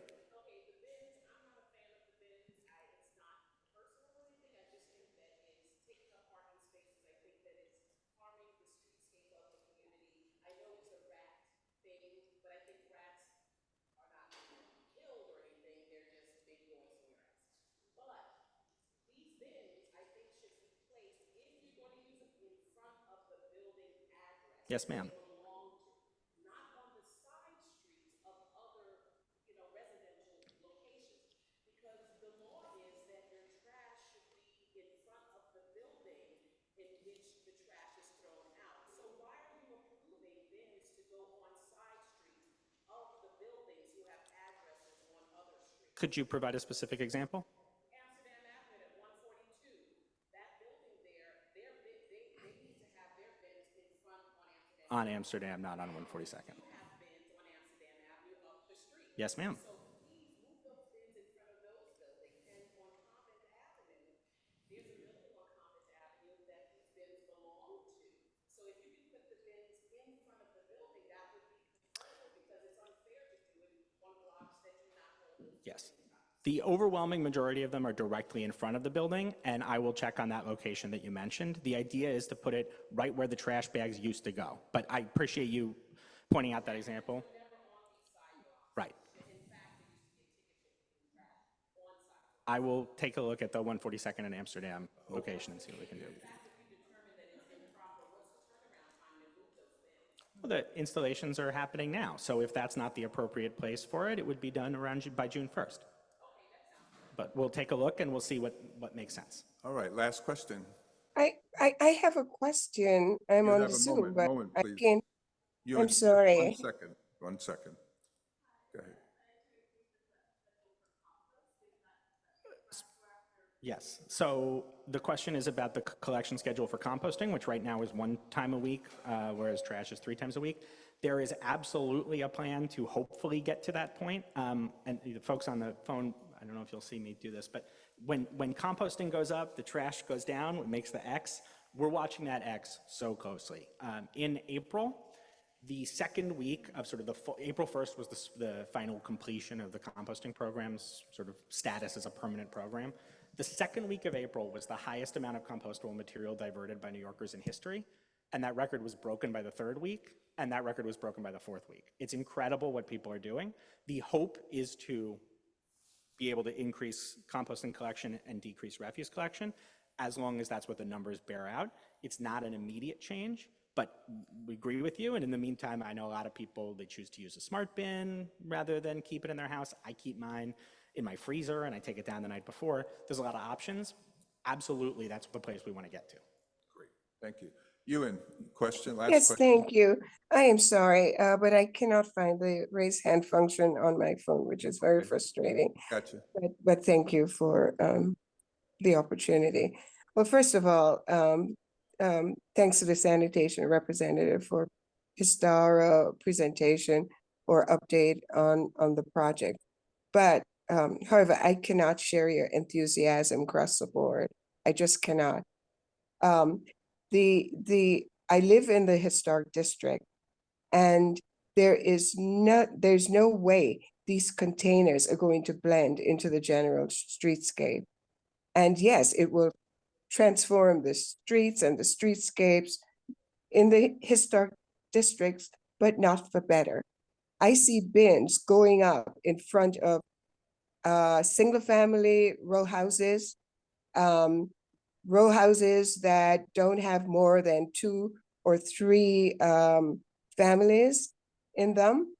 Yes, ma'am. Could you provide a specific example? On Amsterdam, not on 142nd. Yes, ma'am. Yes. The overwhelming majority of them are directly in front of the building, and I will check on that location that you mentioned. The idea is to put it right where the trash bags used to go, but I appreciate you pointing out that example. Right. I will take a look at the 142nd and Amsterdam location and see what we can do. Well, the installations are happening now, so if that's not the appropriate place for it, it would be done around by June 1st. But we'll take a look and we'll see what makes sense. All right, last question. I have a question. I'm You on have the a Zoom, but moment, I please. can't. You I'm just sorry. 1 second, 1 second. Go ahead. Yes. So the question is about the collection schedule for composting, which right now is 1 time a week, whereas trash is 3 times a week. There is absolutely a plan to hopefully get to that point. And the folks on the phone, I don't know if you'll see me do this, but when composting goes up, the trash goes down, it makes the X. We're watching that X so closely. In April, the second week of sort of April 1st was the final completion of the composting program's sort of status as a permanent program. The second week of April was the highest amount of compostable material diverted by New Yorkers in history, and that record was broken by the third week, and that record was broken by the fourth week. It's incredible what people are doing. The hope is to be able to increase composting collection and decrease refuse collection, as long as that's what the numbers bear out. It's not an immediate change, but we agree with you. And in the meantime, I know a lot of people, they choose to use a smart bin rather than keep it in their house. I keep mine in my freezer and I take it down the night before. There's a lot of options. Absolutely, that's the place we want to get to. Great, thank you. Ewan, question, last Yes, question. thank you. I am sorry, but I cannot find the raise hand function on my phone, which is very frustrating. Gotcha. But thank you for the opportunity. Well, first of all, thanks to the sanitation representative for his thorough presentation or update on the project. But however, I cannot share your enthusiasm across the board. I just cannot. I live in the historic district, and there's no way these containers are going to blend into the general streetscape. And yes, it will transform the streets and the streetscapes in the historic districts, but not for better. I see bins going up in front of single family row houses that don't have more than 2 or 3 families in them.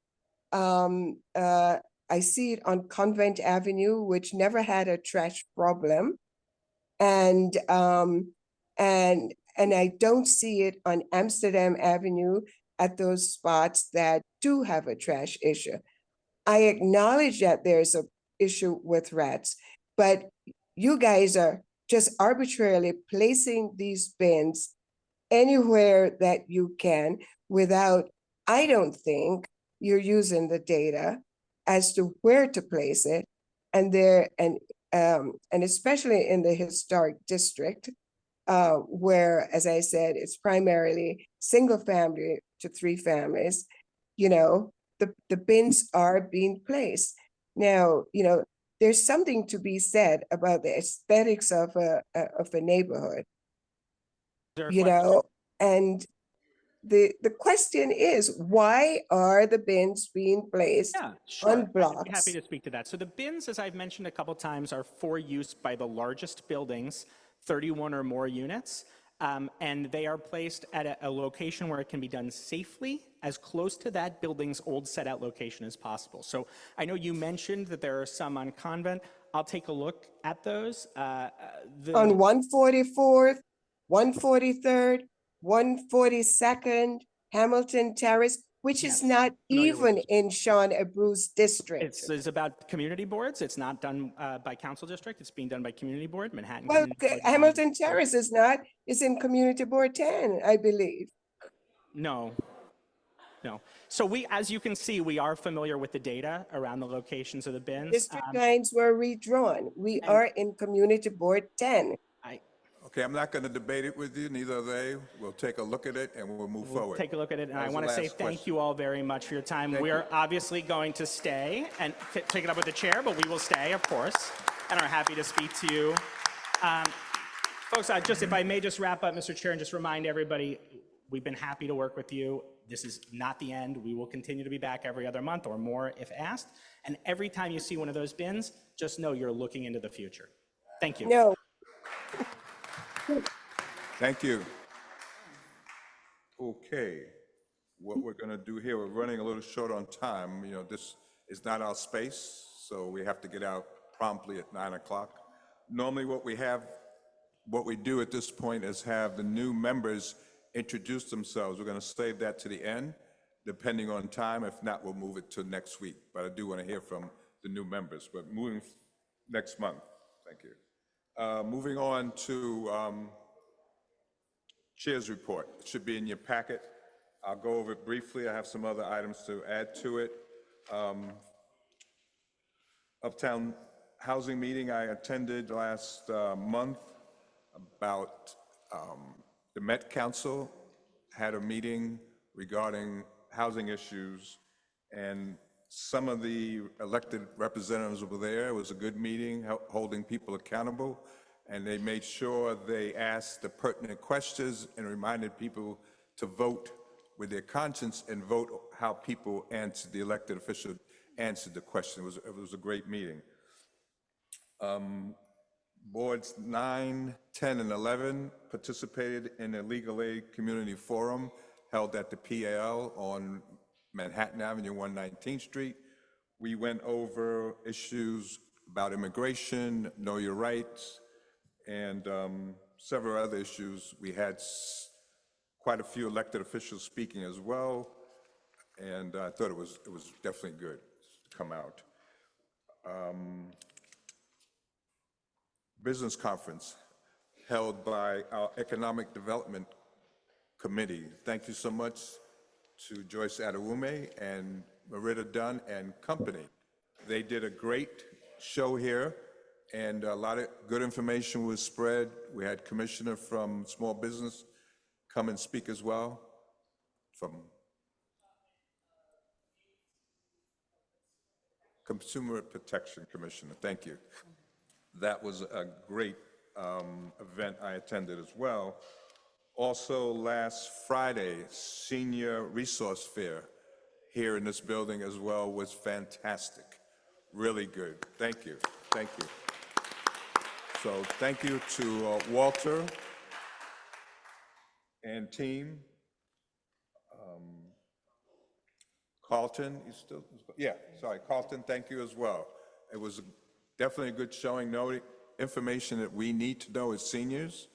I see it on Convent Avenue, which never had a trash problem. And I don't see it on Amsterdam Avenue at those spots that do have a trash issue. I acknowledge that there's an issue with rats, but you guys are just arbitrarily placing these bins anywhere that you can without, I don't think you're using the data as to where to place it. And and especially in the historic district, where, as I said, it's primarily single family to 3 families, you know, the bins are being placed. Now, you know, there's something to be said about the aesthetics of a neighborhood, There a you question? know, and the question is, why are the bins being placed Yeah, sure. on I'd be happy blocks? to speak to that. So the bins, as I've mentioned a couple times, are for use by the largest buildings, 31 or more units. And they are placed at a location where it can be done safely, as close to that building's old set-out location as possible. So I know you mentioned that there are some on Convent. I'll take a look at those. On 144th, 143rd, 142nd, Hamilton Terrace, which is Yes, not familiar with even those. in Sean Abreu's district. It's about community boards. It's not done by council district. It's being done by community board, Manhattan Well, Community Board 9. Hamilton Terrace is not, it's in Community Board 10, I believe. No, no. So we, as you can see, we are familiar with the data around the locations of the bins. District lines were redrawn. We are in Community Board 10. Okay, I'm not going to debate it with you, neither are they. We'll take a look at it and we'll move forward. Take a look at it, and That I was want the to say last thank question. you all very much for your time. Thank We you. are obviously going to stay and take it up with the chair, but we will stay, of course, and are happy to speak to you. Folks, just if I may just wrap up, Mr. Chair, and just remind everybody, we've been happy to work with you. This is not the end. We will continue to be back every other month or more if asked. And every time you see one of those bins, just know you're looking into the future. Thank you. No. Thank you. Okay, what we're going to do here, we're running a little short on time. You know, this is not our space, so we have to get out promptly at 9 o'clock. Normally what we do at this point is have the new members introduce themselves. We're going to save that to the end, depending on time. If not, we'll move it to next week. But I do want to hear from the new members, but moving next month. Thank you. Moving on to Chair's report. It should be in your packet. I'll go over it briefly. I have some other items to add to it. Uptown Housing meeting I attended last month about the Met Council had a meeting regarding housing issues, and some of the elected representatives were there. It was a good meeting, holding people accountable, and they made sure they asked the pertinent questions and reminded people to vote with their conscience and vote how people answered, the elected official answered the question. It was a great meeting. Boards 9, 10, and 11 participated in a legal aid community forum held at the PAL on Manhattan Avenue, 119th Street. We went over issues about immigration, know your rights, and several other issues. We had quite a few elected officials speaking as well, and I thought it was definitely good to come out. Business conference held by our Economic Development Committee. Thank you so much to Joyce Adewume and Merida Dunn and company. They did a great show here, and a lot of good information was spread. We had Commissioner from Small Business come and speak as well. From Consumer Protection Commissioner, thank you. That was a great event I attended as well. Also, last Friday, Senior Resource Fair here in this building as well was fantastic. Really good. Thank you. Thank you. So thank you to Walter and team. Carlton, you still? Yeah, sorry, Carlton, thank you as well. It was definitely a good showing, knowing information that we need to know as seniors.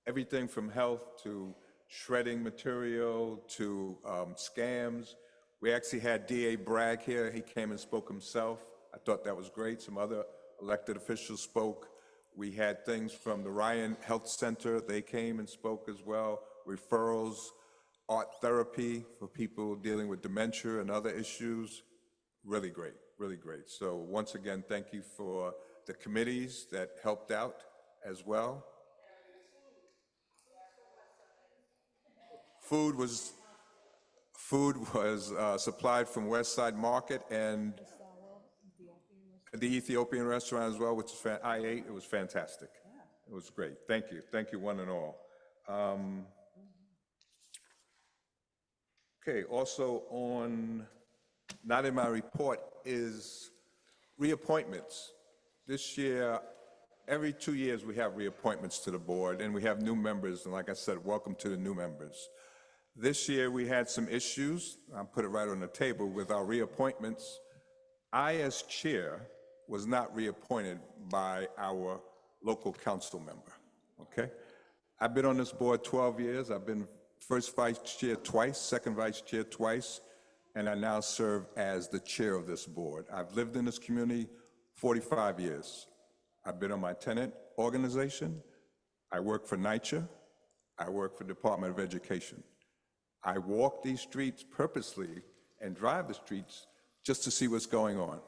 Everything from health to shredding material to scams. We actually had DA Bragg here. He came and spoke himself. I thought that was great. Some other elected officials spoke. We had things from the Ryan Health Center. They came and spoke as well. Referrals, art therapy for people dealing with dementia and other issues. Really great, really great. So once again, thank you for the committees that helped out as well. Food was supplied from West Side Market and the Ethiopian restaurant as well, which is I ate. It was fantastic. It was great. Thank you, one and all. Okay, also not in my report is reappointments. This year, every 2 years, we have reappointments to the board, and we have new members, and like I said, welcome to the new members. This year, we had some issues. I'll put it right on the table with our reappointments. I, as chair, was not reappointed by our local council member, okay? I've been on this board 12 years. I've been first vice chair twice, second vice chair twice, and I now serve as the chair of this board. I've lived in this community 45 years. I've been on my tenant organization. I work for NYCHA. I work for the Department of Education. I walk these streets purposely and drive the streets just to see what's going on.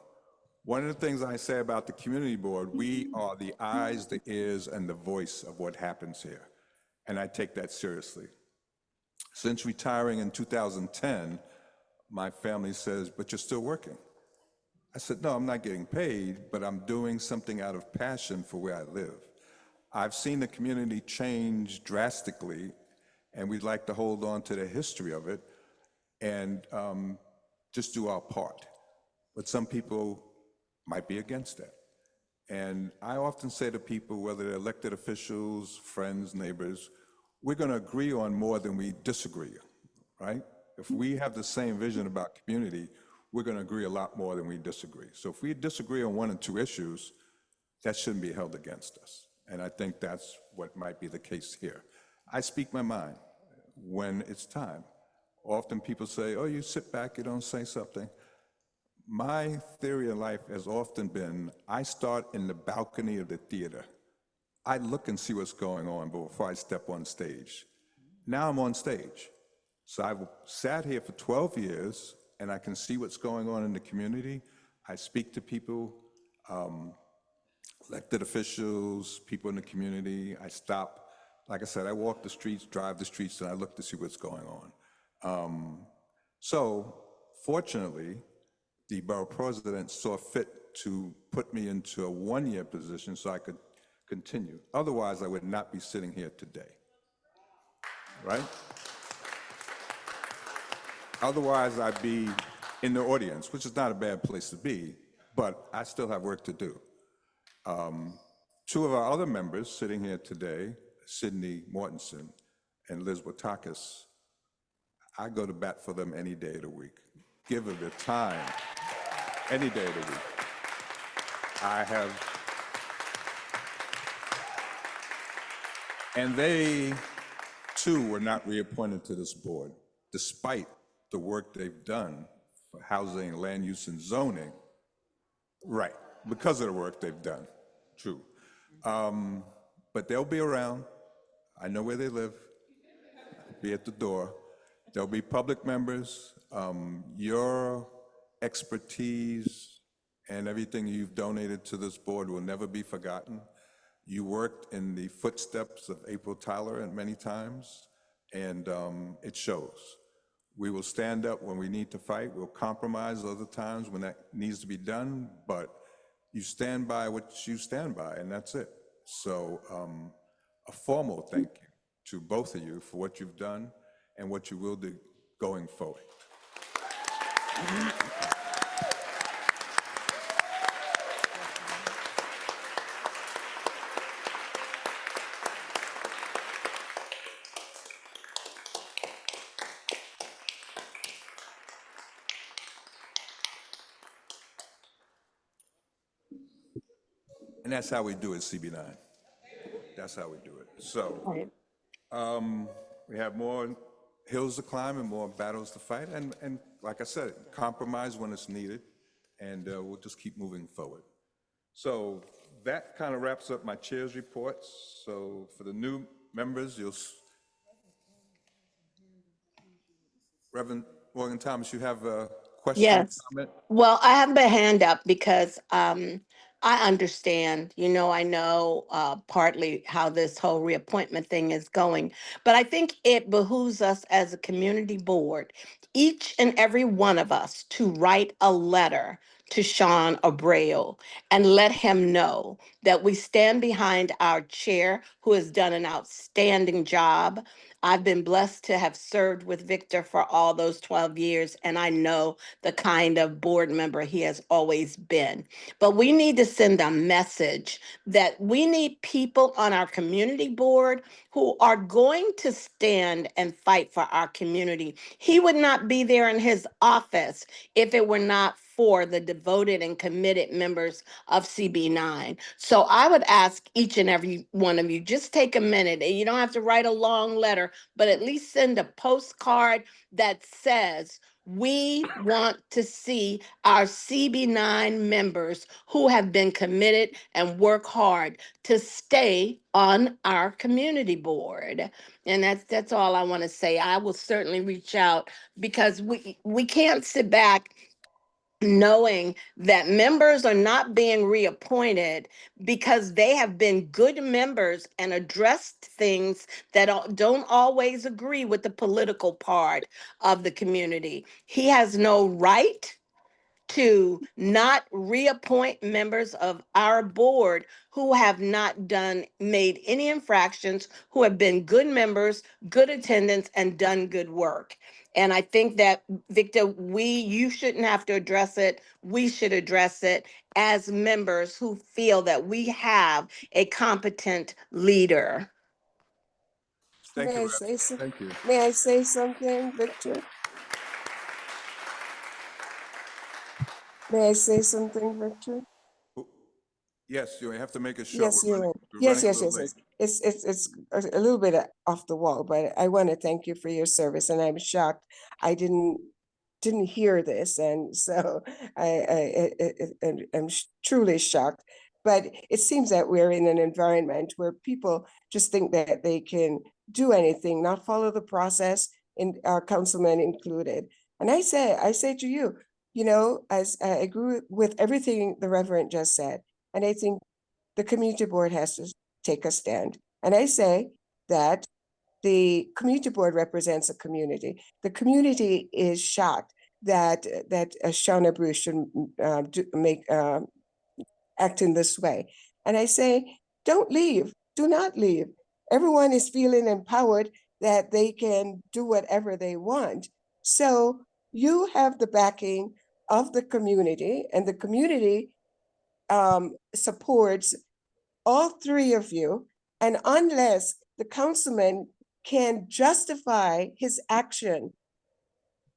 One of the things I say about the community board, we are the eyes, the ears, and the voice of what happens here. And I take that seriously. Since retiring in 2010, my family says, but you're still working. I said, no, I'm not getting paid, but I'm doing something out of passion for where I live. I've seen the community change drastically, and we'd like to hold on to the history of it and just do our part. But some people might be against that. And I often say to people, whether they're elected officials, friends, neighbors, we're going to agree on more than we disagree, right? If we have the same vision about community, we're going to agree a lot more than we disagree. So if we disagree on 1 and 2 issues, that shouldn't be held against us. And I think that's what might be the case here. I speak my mind when it's time. Often people say, oh, you sit back, you don't say something. My theory in life has often been, I start in the balcony of the theater. I look and see what's going on before I step on stage. Now I'm on stage. So I've sat here for 12 years, and I can see what's going on in the community. I speak to people, elected officials, people in the community. I stop. Like I said, I walk the streets, drive the streets, and I look to see what's going on. So fortunately, the borough president saw fit to put me into a 1-year position so I could continue. Otherwise, I would not be sitting here today, right? Otherwise, I'd be in the audience, which is not a bad place to be, but I still have work to do. 2 of our other members sitting here today, Sydney Mortensen and Liz Watakis, I go to bat for them any day of the week. Give them the time, any day of the week. And they, too, were not reappointed to this board, despite the work they've done for housing, land use, and zoning. Right, because of the work they've done, true. But they'll be around. I know where they live. I'll be at the door. There'll be public members. Your expertise and everything you've donated to this board will never be forgotten. You worked in the footsteps of April Tyler and many times, and it shows. We will stand up when we need to fight. We'll compromise other times when that needs to be done, but you stand by what you stand by, and that's it. So a formal thank you to both of you for what you've done and what you will do going forward. And that's how we do it, CB9. That's how we do it. So we have more hills to climb and more battles to fight. And like I said, compromise when it's needed, and we'll just keep moving forward. So that kind of wraps up my chair's reports. So for the new members, Reverend Morgan Thomas, you have a question, Yes. comment? Well, I have a hand up because I understand. I know partly how this whole reappointment thing is going, but I think it behooves us as a community board, each and every one of us, to write a letter to Sean Abreu and let him know that we stand behind our chair, who has done an outstanding job. I've been blessed to have served with Victor for all those 12 years, and I know the kind of board member he has always been. But we need to send a message that we need people on our community board who are going to stand and fight for our community. He would not be there in his office if it were not for the devoted and committed members of CB9. So I would ask each and every one of you, just take a minute. And you don't have to write a long letter, but at least send a postcard that says, we want to see our CB9 members who have been committed and work hard to stay on our community board. And that's all I want to say. I will certainly reach out, because we can't sit back knowing that members are not being reappointed because they have been good members and addressed things that don't always agree with the political part of the community. He has no right to not reappoint members of our board who have not made any infractions, who have been good members, good attendance, and done good work. And I think that, Victor, you shouldn't have to address it. We should address it as members who feel that we have a competent leader. Thank you, May I Rev. say so? Thank you. May I say something, Victor? May I say something, Victor? Yes, you have to make it short. Yes, you're in. We're Yes, running a yes, little yes, late. yes. It's a little bit off the wall, but I want to thank you for your service, and I'm shocked I didn't hear this, and so I'm truly shocked. But it seems that we're in an environment where people just think that they can do anything, not follow the process, and our councilman included. And I say to you, as I agree with everything the Reverend just said, and I think the community board has to take a stand. And I say that the community board represents a community. The community is shocked that Sean Abreu should act in this way. And I say, don't leave. Do not leave. Everyone is feeling empowered that they can do whatever they want. So you have the backing of the community, and the community supports all three of you. And unless the councilman can justify his action,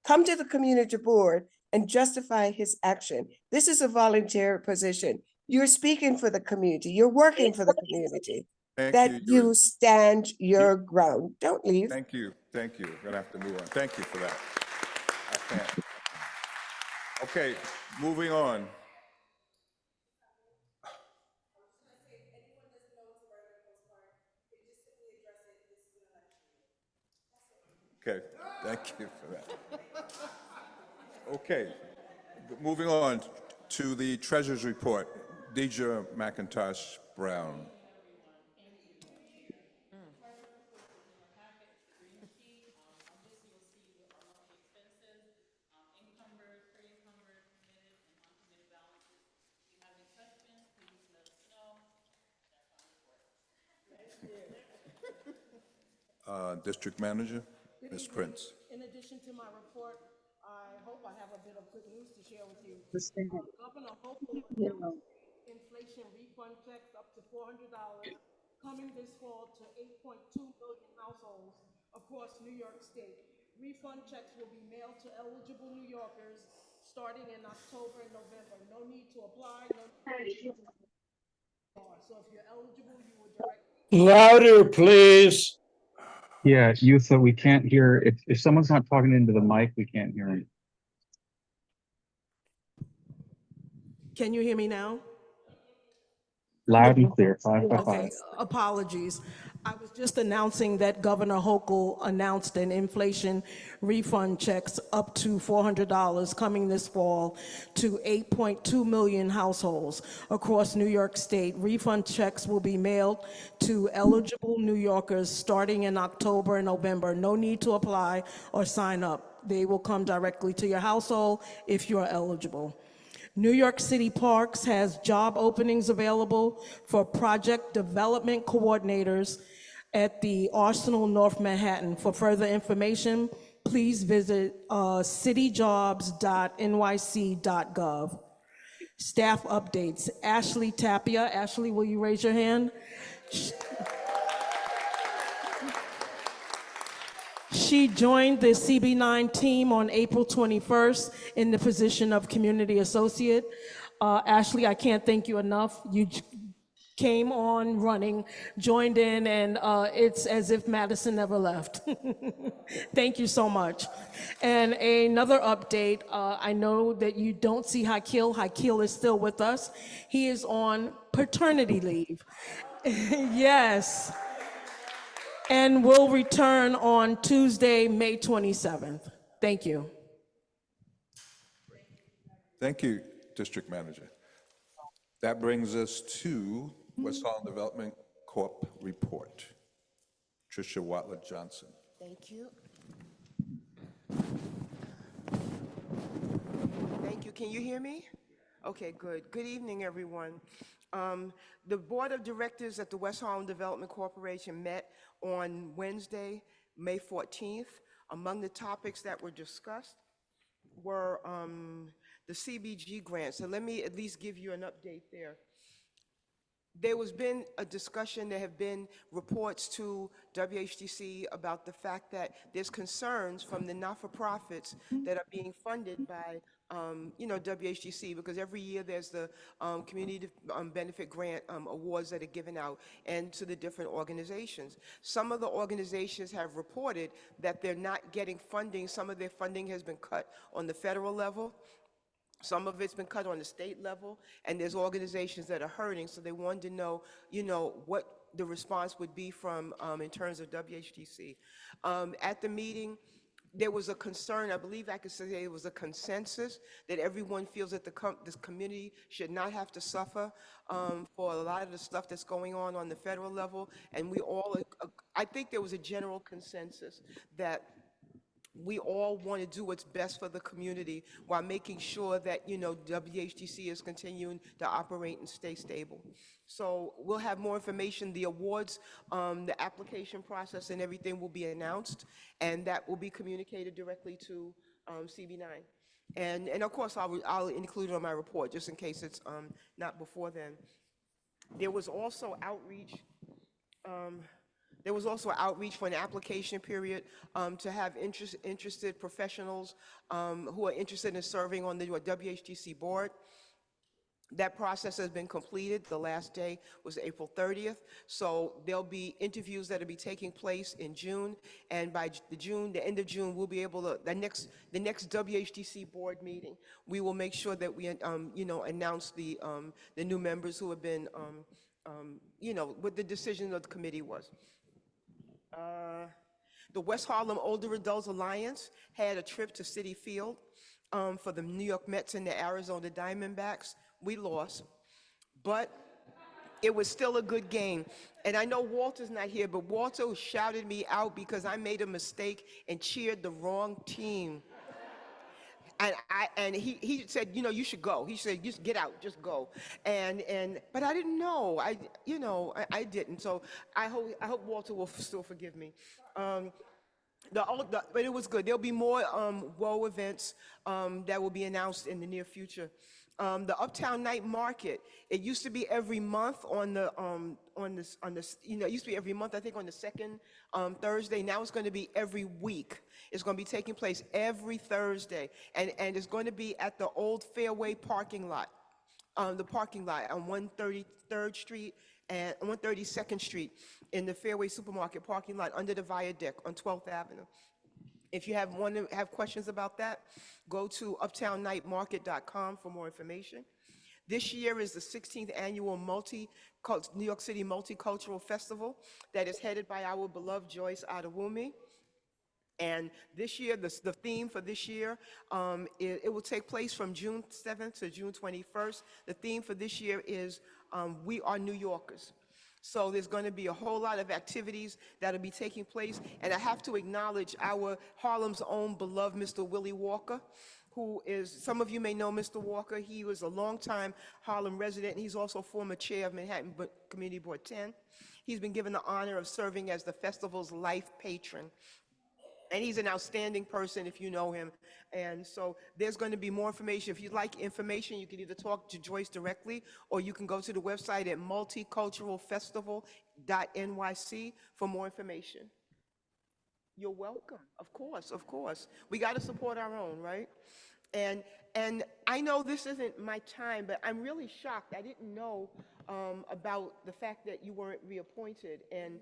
come to the community board and justify his action. This is a volunteer position. You're speaking for the community. You're working for the community. Thank That you. you stand your ground. Don't leave. Thank you. Thank you. We're gonna have to move on. Thank you for that. I can't. Okay, moving on. Okay, thank you for that. Okay, moving on to the treasurer's report. Deidre McIntosh Brown. District Manager, Ms. Prince. In addition to my report, I hope I have a bit of good news to share with you. Understand. Governor Hope will You announce know, inflation refund checks up to $400 coming this fall to 8.2 million households across New York State. Refund checks will be mailed to eligible New Yorkers starting in October and November. No need to apply, no need to so if you're eligible, you will directly. Louder, please. Yeah, Yutha, we can't hear. If someone's not talking into the mic, we can't hear him. Can you hear me now? Loud and clear, 5 by 5. Okay, apologies. I was just announcing that Governor Hochul announced an inflation refund checks up to $400 coming this fall to 8.2 million households across New York State. Refund checks will be mailed to eligible New Yorkers starting in October and November. No need to apply or sign up. They will come directly to your household if you are eligible. New York City Parks has job openings available for project development coordinators at the Arsenal North Manhattan. For further information, please visit cityjobs.nyc.gov. Staff updates. Ashley Tapia. Ashley, will you raise your hand? She joined the CB9 team on April 21st in the position of Community Associate. Ashley, I can't thank you enough. You came on running, joined in, and it's as if Madison never left. Thank you so much. And another update, I know that you don't see Hakil. Hakil is still with us. He is on paternity leave. Yes. And will return on Tuesday, May 27th. Thank you. Thank you, District Manager. That brings us to West Harlem Development Corp. report. Tricia Watler Johnson. Thank you. Thank you. Can you hear me? Okay, good. Good evening, everyone. The Board of Directors at the West Harlem Development Corporation met on Wednesday, May 14th. Among the topics that were discussed were the CBG grant. So let me at least give you an update there. There has been a discussion, there have been reports to WHDC about the fact that there's concerns from the not-for-profits that are being funded by WHDC, because every year there's the community benefit grant awards that are given out and to the different organizations. Some of the organizations have reported that they're not getting funding. Some of their funding has been cut on the federal level. Some of it's been cut on the state level, and there's organizations that are hurting, so they wanted to know, what the response would be from, in terms of WHDC. At the meeting, there was a concern, I believe I could say it was a consensus, that everyone feels that this community should not have to suffer for a lot of the stuff that's going on the federal level, and we all, I think there was a general consensus that we all want to do what's best for the community while making sure that, WHDC is continuing to operate and stay stable. So we'll have more information. The awards, the application process and everything will be announced, and that will be communicated directly to CB9. And of course, I'll include it on my report, just in case it's not before then. There was also outreach. There was also outreach for an application period to have interested professionals who are interested in serving on the WHDC board. That process has been completed. The last day was April 30th. So there'll be interviews that'll be taking place in June, and by the end of June, we'll be able to, the next WHDC board meeting, we will make sure that we announce the new members who have been what the decision of the committee was. The West Harlem Older Adults Alliance had a trip to Citi Field for the New York Mets and the Arizona Diamondbacks. We lost, but it was still a good game. And I know Walter's not here, but Walter shouted me out because I made a mistake and cheered the wrong team. And he said, you should go. He said, just get out, just go. But I didn't know. I didn't. So I hope Walter will still forgive me. But it was good. There'll be more WOA events that will be announced in the near future. The Uptown Night Market. It used to be every month it used to be every month, I think, on the second Thursday. Now it's going to be every week. It's going to be taking place every Thursday, and it's going to be at the old Fairway parking lot, the parking lot on 133rd Street and 132nd Street in the Fairway Supermarket parking lot under the viaduct on 12th Avenue. If you have questions about that, go to uptownnightmarket.com for more information. This year is the 16th annual New York City Multicultural Festival that is headed by our beloved Joyce Adewumi. And this year, the theme for this year, it will take place from June 7th to June 21st. The theme for this year is We Are New Yorkers. So there's going to be a whole lot of activities that'll be taking place. And I have to acknowledge our Harlem's own beloved Mr. Willie Walker, who is, some of you may know Mr. Walker. He was a longtime Harlem resident, and he's also former chair of Manhattan Community Board 10. He's been given the honor of serving as the festival's life patron. And he's an outstanding person if you know him. And so there's going to be more information. If you'd like information, you can either talk to Joyce directly, or you can go to the website at multiculturalfestival.nyc for more information. You're welcome. Of course, of course. We got to support our own, right? And I know this isn't my time, but I'm really shocked. I didn't know about the fact that you weren't reappointed. And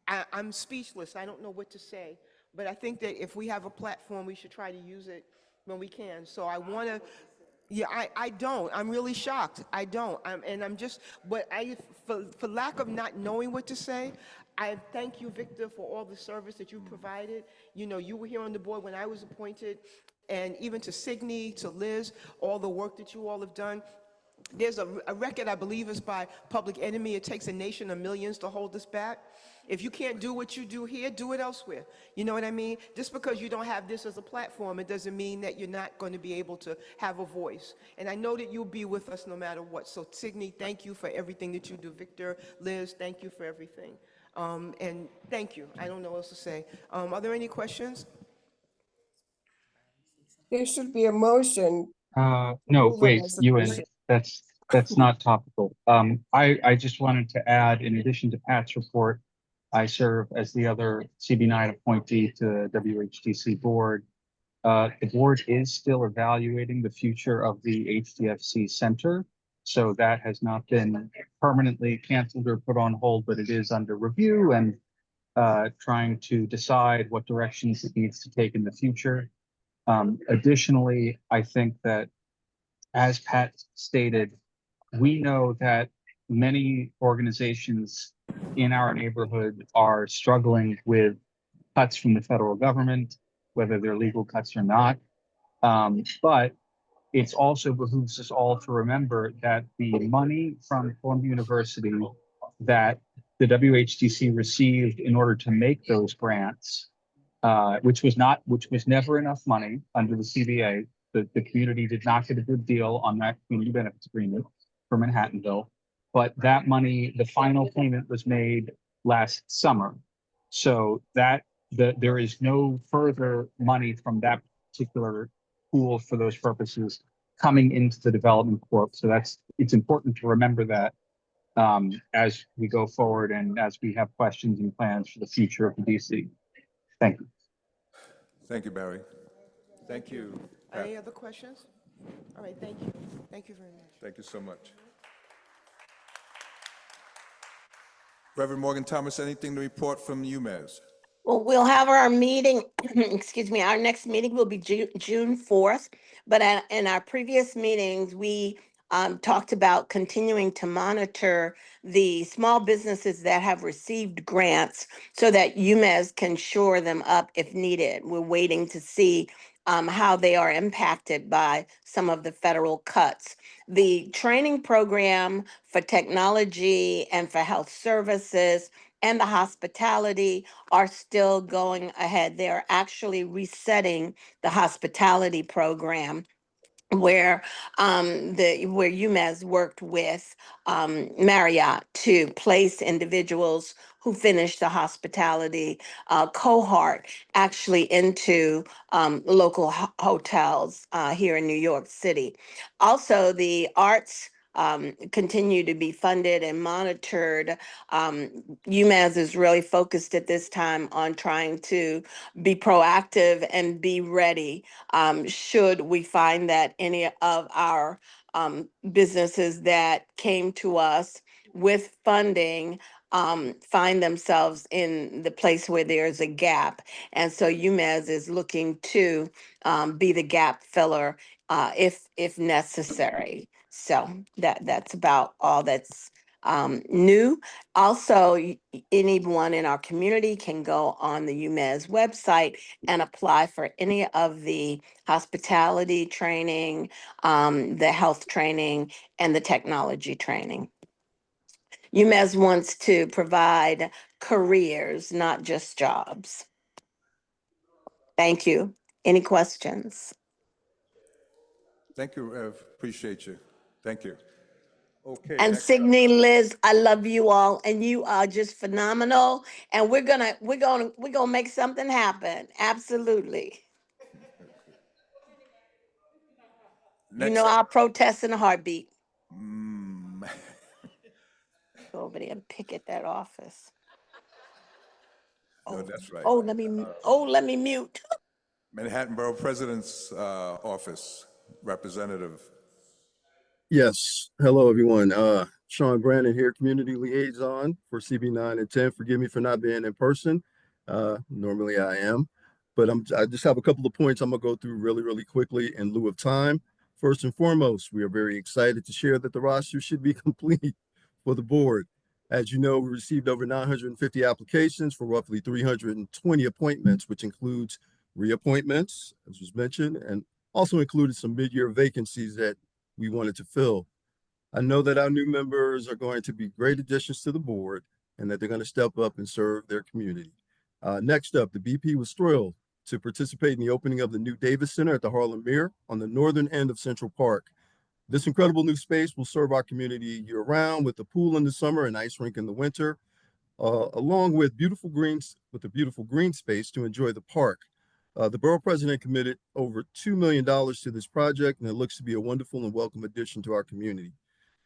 I'm speechless. I don't know what to say. But I think that if we have a platform, we should try to use it when we can. So I want to, yeah, I don't. I'm really shocked. I don't. But for lack of not knowing what to say, I thank you, Victor, for all the service that you provided. You know, you were here on the board when I was appointed, and even to Signe, to Liz, all the work that you all have done. There's a record, I believe, is by Public Enemy. It takes a nation of millions to hold us back. If you can't do what you do here, do it elsewhere. You know what I mean? Just because you don't have this as a platform, it doesn't mean that you're not going to be able to have a voice. And I know that you'll be with us no matter what. So Signe, thank you for everything that you do. Victor, Liz, thank you for everything. And thank you. I don't know what else to say. Are there any questions? There should be a motion. No, Move a wait, Ewan, resolution. that's not topical. I just wanted to add, in addition to Pat's report, I serve as the other CB9 appointee to the WHTC board. The board is still evaluating the future of the HDFC Center. So that has not been permanently canceled or put on hold, but it is under review and trying to decide what directions it needs to take in the future. Additionally, I think that, as Pat stated, we know that many organizations in our neighborhood are struggling with cuts from the federal government, whether they're legal cuts or not. But it's also behooves us all to remember that the money from Columbia University that the WHTC received in order to make those grants, which was never enough money under the CBA. The community did not get a good deal on that community benefits agreement for Manhattanville, but that money, the final payment was made last summer. So there is no further money from that particular pool for those purposes coming into the development corp. So it's important to remember that as we go forward and as we have questions and plans for the future of the DC. Thank you. Thank you, Barry. Thank you, Pat. Any other questions? All right, thank you. Thank you very much. Thank you so much. Reverend Morgan Thomas, anything to report from UMass? Well, we'll have our meeting, excuse me, our next meeting will be June 4th. But in our previous meetings, we talked about continuing to monitor the small businesses that have received grants so that UMass can shore them up if needed. We're waiting to see how they are impacted by some of the federal cuts. The training program for technology and for health services and the hospitality are still going ahead. They're actually resetting the hospitality program where where UMass worked with Marriott to place individuals who finished the hospitality cohort actually into local hotels here in New York City. Also, the arts continue to be funded and monitored. UMass is really focused at this time on trying to be proactive and be ready should we find that any of our businesses that came to us with funding find themselves in the place where there's a gap. And so UMass is looking to be the gap filler if necessary. So that's about all that's new. Also, anyone in our community can go on the UMass website and apply for any of the hospitality training, the health training, and the technology training. UMass wants to provide careers, not just jobs. Thank you. Any questions? Thank you, Rev. Appreciate you. Thank you. Okay, And next up. Signe, Liz, I love you all, and you are just phenomenal. And we're gonna make something happen. Absolutely. You Next know, up. I'll protest in a heartbeat. Mm, Go over there and pick at that office. no, that's right. Oh, let me mute. Manhattan Borough President's Office, Representative. Yes. Hello, everyone. Sean Brandon here, Community Liaison for CB9 and 10. Forgive me for not being in person. Normally I am, but I just have a couple of points I'm gonna go through really quickly in lieu of time. First and foremost, we are very excited to share that the roster should be complete for the board. As you know, we received over 950 applications for roughly 320 appointments, which includes reappointments, as was mentioned, and also included some mid-year vacancies that we wanted to fill. I know that our new members are going to be great additions to the board and that they're going to step up and serve their community. Next up, the BP was thrilled to participate in the opening of the new Davis Center at the Harlem Mirror on the northern end of Central Park. This incredible new space will serve our community year round with a pool in the summer and ice rink in the winter, along with a beautiful green space to enjoy the park. The borough president committed over $2 million to this project, and it looks to be a wonderful and welcome addition to our community.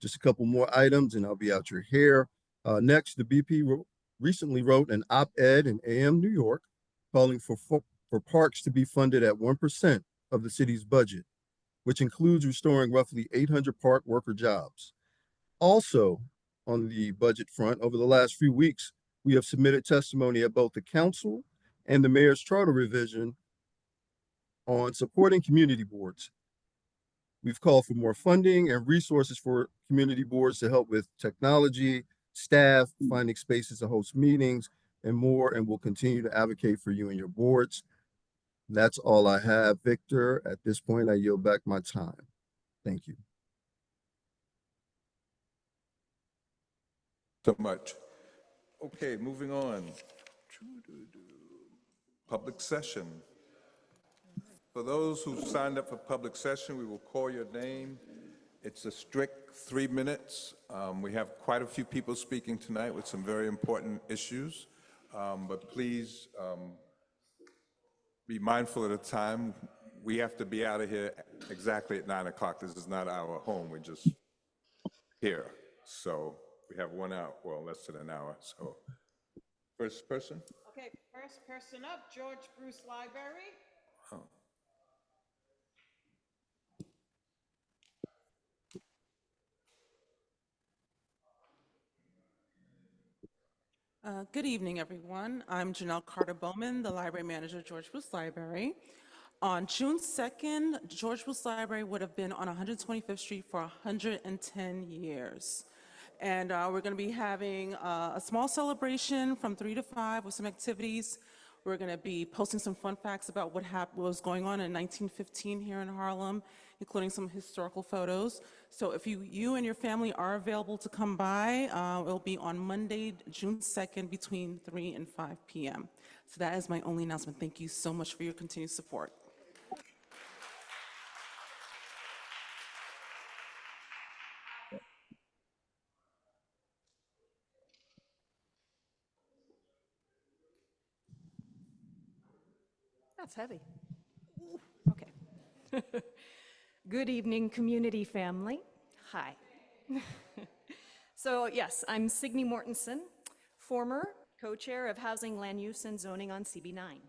Just a couple more items, and I'll be out your hair. Next, the BP recently wrote an op-ed in AM New York calling for parks to be funded at 1% of the city's budget, which includes restoring roughly 800 park worker jobs. Also, on the budget front, over the last few weeks, we have submitted testimony at both the council and the mayor's charter revision on supporting community boards. We've called for more funding and resources for community boards to help with technology, staff, finding spaces to host meetings, and more, and we'll continue to advocate for you and your boards. That's all I have, Victor. At this point, I yield back my time. Thank you. So much. Okay, moving on. Public session. For those who signed up for public session, we will call your name. It's a strict 3 minutes. We have quite a few people speaking tonight with some very important issues, but please be mindful of the time. We have to be out of here exactly at 9 o'clock. This is not our home, we're just here. So we have 1 hour, well, less than an hour, so. First person? Okay, first person up, George Bruce Library. Oh. Good evening, everyone. I'm Janelle Carter-Bowman, the library manager at George Bruce Library. On June 2nd, George Bruce Library would have been on 125th Street for 110 years. And we're going to be having a small celebration from 3 to 5 with some activities. We're going to be posting some fun facts about what was going on in 1915 here in Harlem, including some historical photos. So if you and your family are available to come by, it'll be on Monday, June 2nd, between 3 and 5 p.m. So that is my only announcement. Thank you so much for your continued support. That's heavy. Okay. Good evening, community family. Hi. So yes, I'm Signe Mortensen, former co-chair of Housing, Land Use, and Zoning on CB9.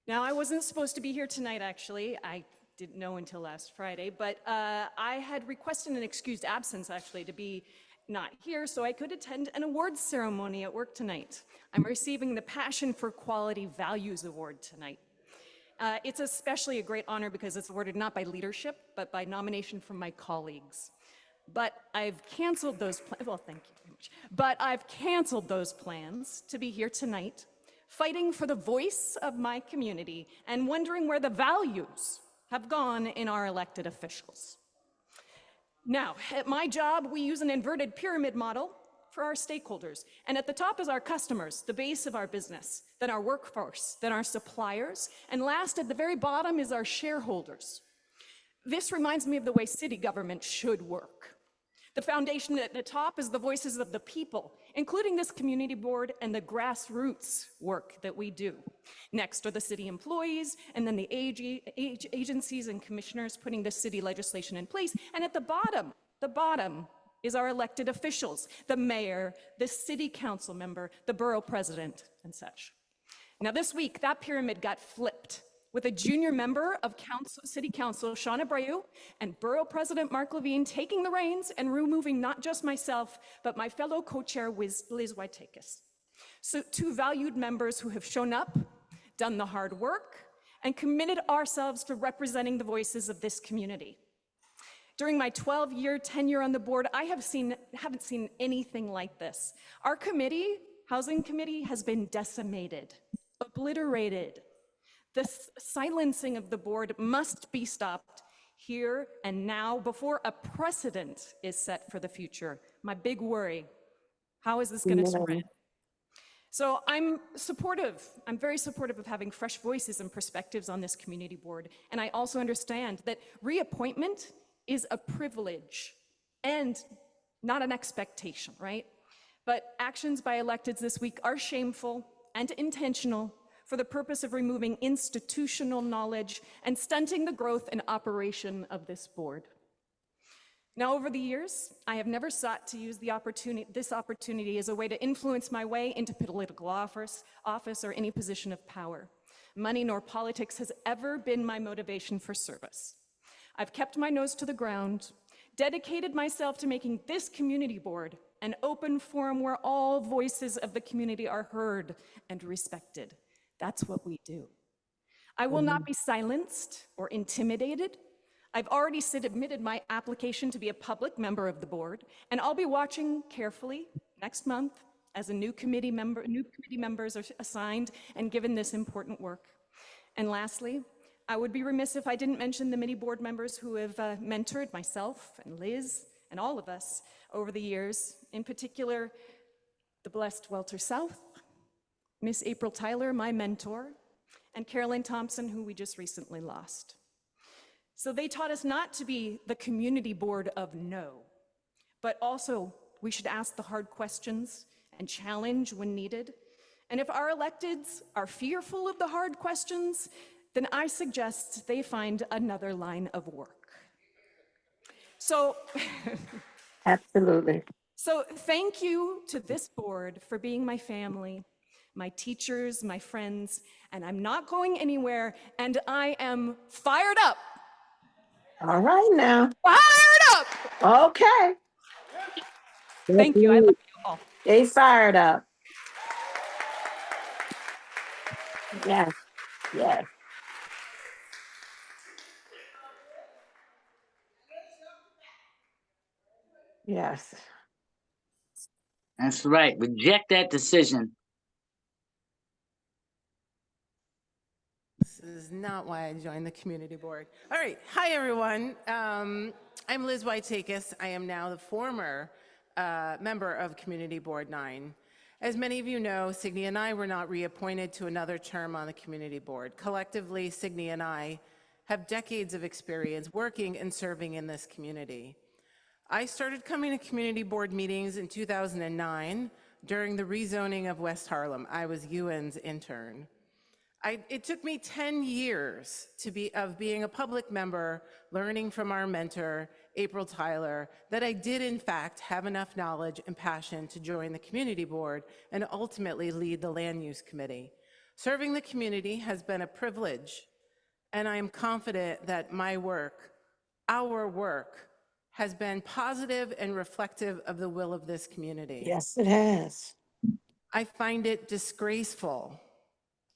Now, I wasn't supposed to be here tonight, actually. I didn't know until last Friday, but I had requested an excused absence, actually, to be not here so I could attend an awards ceremony at work tonight. I'm receiving the Passion for Quality Values Award tonight. It's especially a great honor because it's awarded not by leadership, but by nomination from my colleagues. But I've canceled those plans. Well, thank you very much. But I've canceled those plans to be here tonight, fighting for the voice of my community and wondering where the values have gone in our elected officials. Now, at my job, we use an inverted pyramid model for our stakeholders. And at the top is our customers, the base of our business, then our workforce, then our suppliers, and last at the very bottom is our shareholders. This reminds me of the way city government should work. The foundation at the top is the voices of the people, including this community board and the grassroots work that we do. Next are the city employees, and then the agencies and commissioners putting the city legislation in place. And at the bottom is our elected officials, the mayor, the city council member, the borough president, and such. Now this week, that pyramid got flipped, with a junior member of City Council, Sean Abreu, and Borough President Mark Levine taking the reins and removing not just myself, but my fellow co-chair Liz Waitakis. So two valued members who have shown up, done the hard work, and committed ourselves to representing the voices of this community. During my 12-year tenure on the board, I haven't seen anything like this. Our committee, Housing Committee, has been decimated, obliterated. The silencing of the board must be stopped here and now before a precedent is set for the future. My big worry, how is this going to spread? So I'm very supportive of having fresh voices and perspectives on this community board. And I also understand that reappointment is a privilege and not an expectation, right? But actions by electeds this week are shameful and intentional for the purpose of removing institutional knowledge and stunting the growth and operation of this board. Now, over the years, I have never sought to use this opportunity as a way to influence my way into political office or any position of power. Money nor politics has ever been my motivation for service. I've kept my nose to the ground, dedicated myself to making this community board an open forum where all voices of the community are heard and respected. That's what we do. I will not be silenced or intimidated. I've already submitted my application to be a public member of the board, and I'll be watching carefully next month as new committee members are assigned and given this important work. And lastly, I would be remiss if I didn't mention the many board members who have mentored myself and Liz and all of us over the years, in particular, the blessed Welter South, Miss April Tyler, my mentor, and Carolyn Thompson, who we just recently lost. So they taught us not to be the community board of no, but also we should ask the hard questions and challenge when needed. And if our electeds are fearful of the hard questions, then I suggest they find another line of work. So, Absolutely. So thank you to this board for being my family, my teachers, my friends, and I'm not going anywhere, and I am fired up. All right now. Fired up! Okay. Thank you, I love you all. Stay fired up. Yes, yes. Yes. That's right. Reject that decision. This is not why I joined the community board. All right. Hi, everyone. I'm Liz Waitakis. I am now the former member of Community Board 9. As many of you know, Signy and I were not reappointed to another term on the community board. Collectively, Signy and I have decades of experience working and serving in this community. I started coming to community board meetings in 2009 during the rezoning of West Harlem. I was UN's intern. It took me 10 years of being a public member, learning from our mentor, April Tyler, that I did in fact have enough knowledge and passion to join the community board and ultimately lead the land use committee. Serving the community has been a privilege, and I am confident that my work, our work, has been positive and reflective of the will of this community. Yes, it has. I find it disgraceful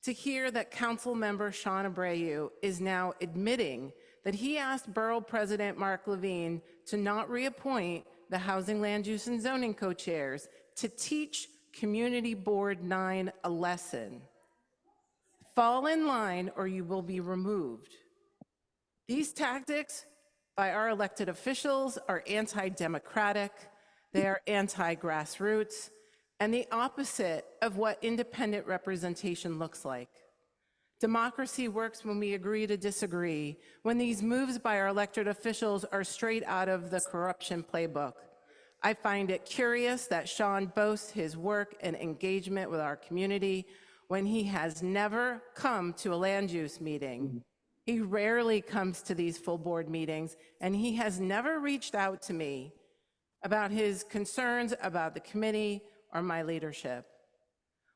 To hear that Council Member Sean Abreu is now admitting that he asked Borough President Mark Levine to not reappoint the Housing, Land Use, and Zoning co-chairs to teach Community Board 9 a lesson. Fall in line or you will be removed. These tactics by our elected officials are anti-democratic, they are anti-grassroots, and the opposite of what independent representation looks like. Democracy works when we agree to disagree, when these moves by our elected officials are straight out of the corruption playbook. I find it curious that Sean boasts his work and engagement with our community when he has never come to a land use meeting. He rarely comes to these full board meetings, and he has never reached out to me about his concerns about the committee or my leadership.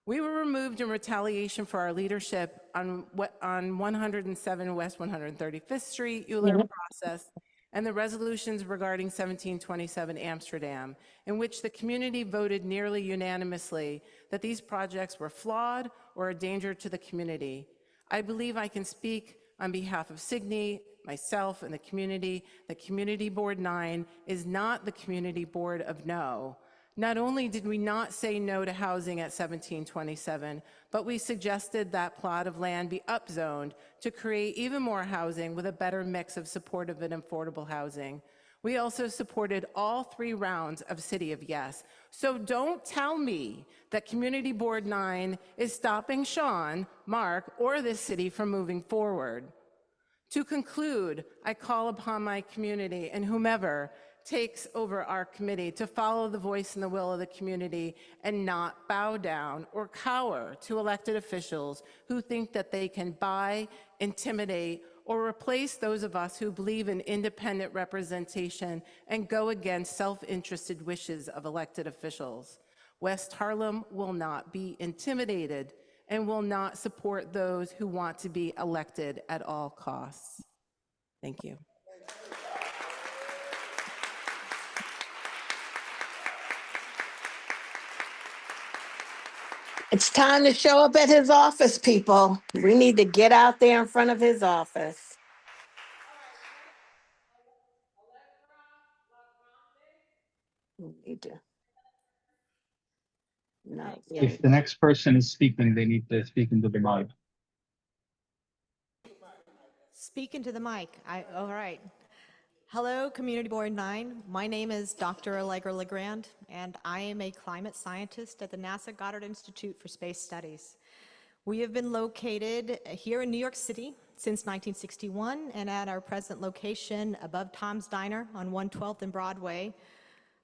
We were removed in retaliation for our leadership on 107 West 135th Street, Euler process, and the resolutions regarding 1727 Amsterdam, in which the community voted nearly unanimously that these projects were flawed or a danger to the community. I believe I can speak on behalf of Signe, myself, and the community that Community Board 9 is not the community board of no. Not only did we not say no to housing at 1727, but we suggested that plot of land be upzoned to create even more housing with a better mix of supportive and affordable housing. We also supported all 3 rounds of City of Yes. So don't tell me that Community Board 9 is stopping Sean, Mark, or this city from moving forward. To conclude, I call upon my community and whomever takes over our committee to follow the voice and the will of the community and not bow down or cower to elected officials who think that they can buy, intimidate, or replace those of us who believe in independent representation and go against self-interested wishes of elected officials. West Harlem will not be intimidated and will not support those who want to be elected at all costs. Thank you. It's time to show up at his office, people. We need to get out there in front of his office. We need to. No. If the next person is speaking, they need to speak into the mic. Speak into the mic. All right. Hello, Community Board 9. My name is Dr. Allegra Legrand, and I am a climate scientist at the NASA Goddard Institute for Space Studies. We have been located here in New York City since 1961 and at our present location above Tom's Diner on 112th and Broadway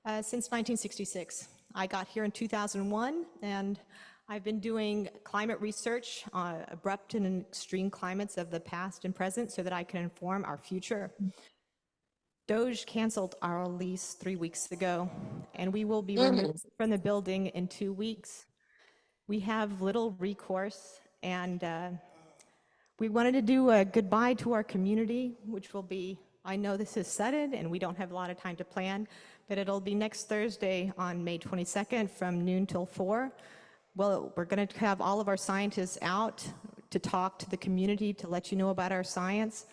since 1966. I got here in 2001, and I've been doing climate research on abrupt and extreme climates of the past and present so that I can inform our future. DOGE canceled our lease 3 weeks ago, and we will be removed from the building in 2 weeks. We have little recourse, and we wanted to do a goodbye to our community, which will be, I know this is sudden, and we don't have a lot of time to plan, but it'll be next Thursday on May 22nd from noon till 4. Well, we're going to have all of our scientists out to talk to the community, to let you know about our science.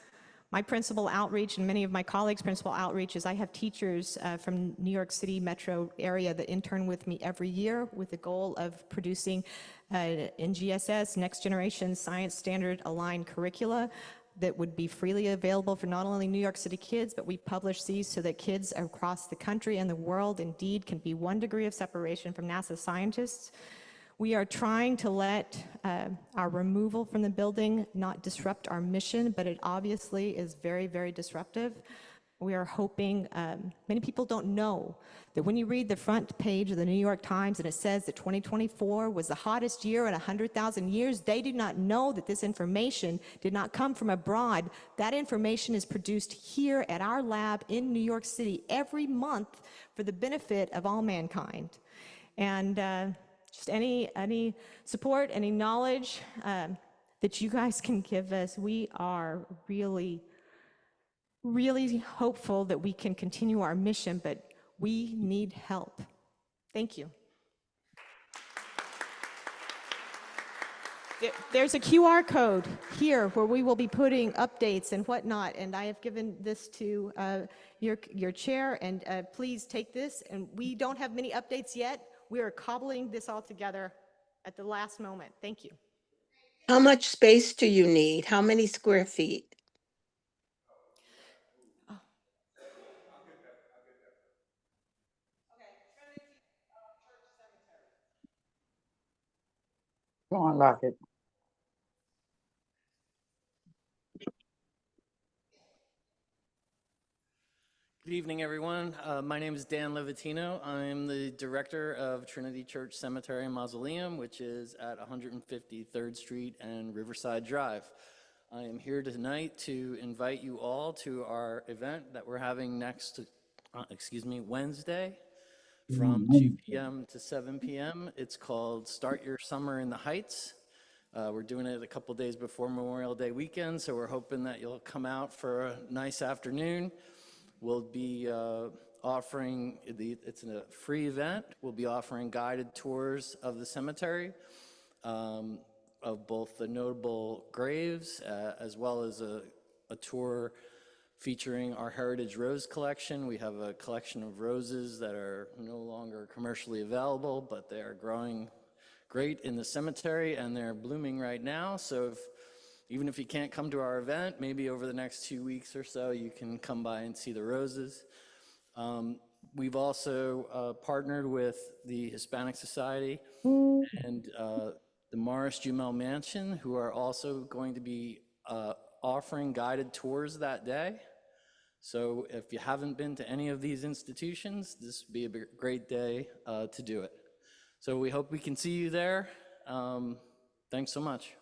My principal outreach, and many of my colleagues' principal outreach, is I have teachers from New York City metro area that intern with me every year with the goal of producing NGSS, Next Generation Science Standard Aligned Curricula that would be freely available for not only New York City kids, but we publish these so that kids across the country and the world indeed can be 1 degree of separation from NASA scientists. We are trying to let our removal from the building not disrupt our mission, but it obviously is very, very disruptive. We are hoping, many people don't know that when you read the front page of the New York Times and it says that 2024 was the hottest year in 100,000 years, they do not know that this information did not come from abroad. That information is produced here at our lab in New York City every month for the benefit of all mankind. And just any support, any knowledge that you guys can give us, we are really, really hopeful that we can continue our mission, but we need help. Thank you. There's a QR code here where we will be putting updates and whatnot, and I have given this to your chair, and please take this. And we don't have many updates yet. We are cobbling this all together at the last moment. Thank you. How much space do you need? How many square feet? Go on, lock it. Good evening, everyone. My name is Dan Levitino. I'm the director of Trinity Church Cemetery and Mausoleum, which is at 153rd Street and Riverside Drive. I am here tonight to invite you all to our event that we're having Wednesday from 2 p.m. to 7 p.m. It's called Start Your Summer in the Heights. We're doing it a couple days before Memorial Day weekend, so we're hoping that you'll come out for a nice afternoon. We'll be offering, it's a free event, we'll be offering guided tours of the cemetery, of both the notable graves, as well as a tour featuring our Heritage Rose collection. We have a collection of roses that are no longer commercially available, but they are growing great in the cemetery and they're blooming right now. So even if you can't come to our event, maybe over the next 2 weeks or so, you can come by and see the roses. We've also partnered with the Hispanic Society and the Morris Jumel Mansion, who are also going to be offering guided tours that day. So if you haven't been to any of these institutions, this would be a great day to do it. So we hope we can see you there. Thanks so much.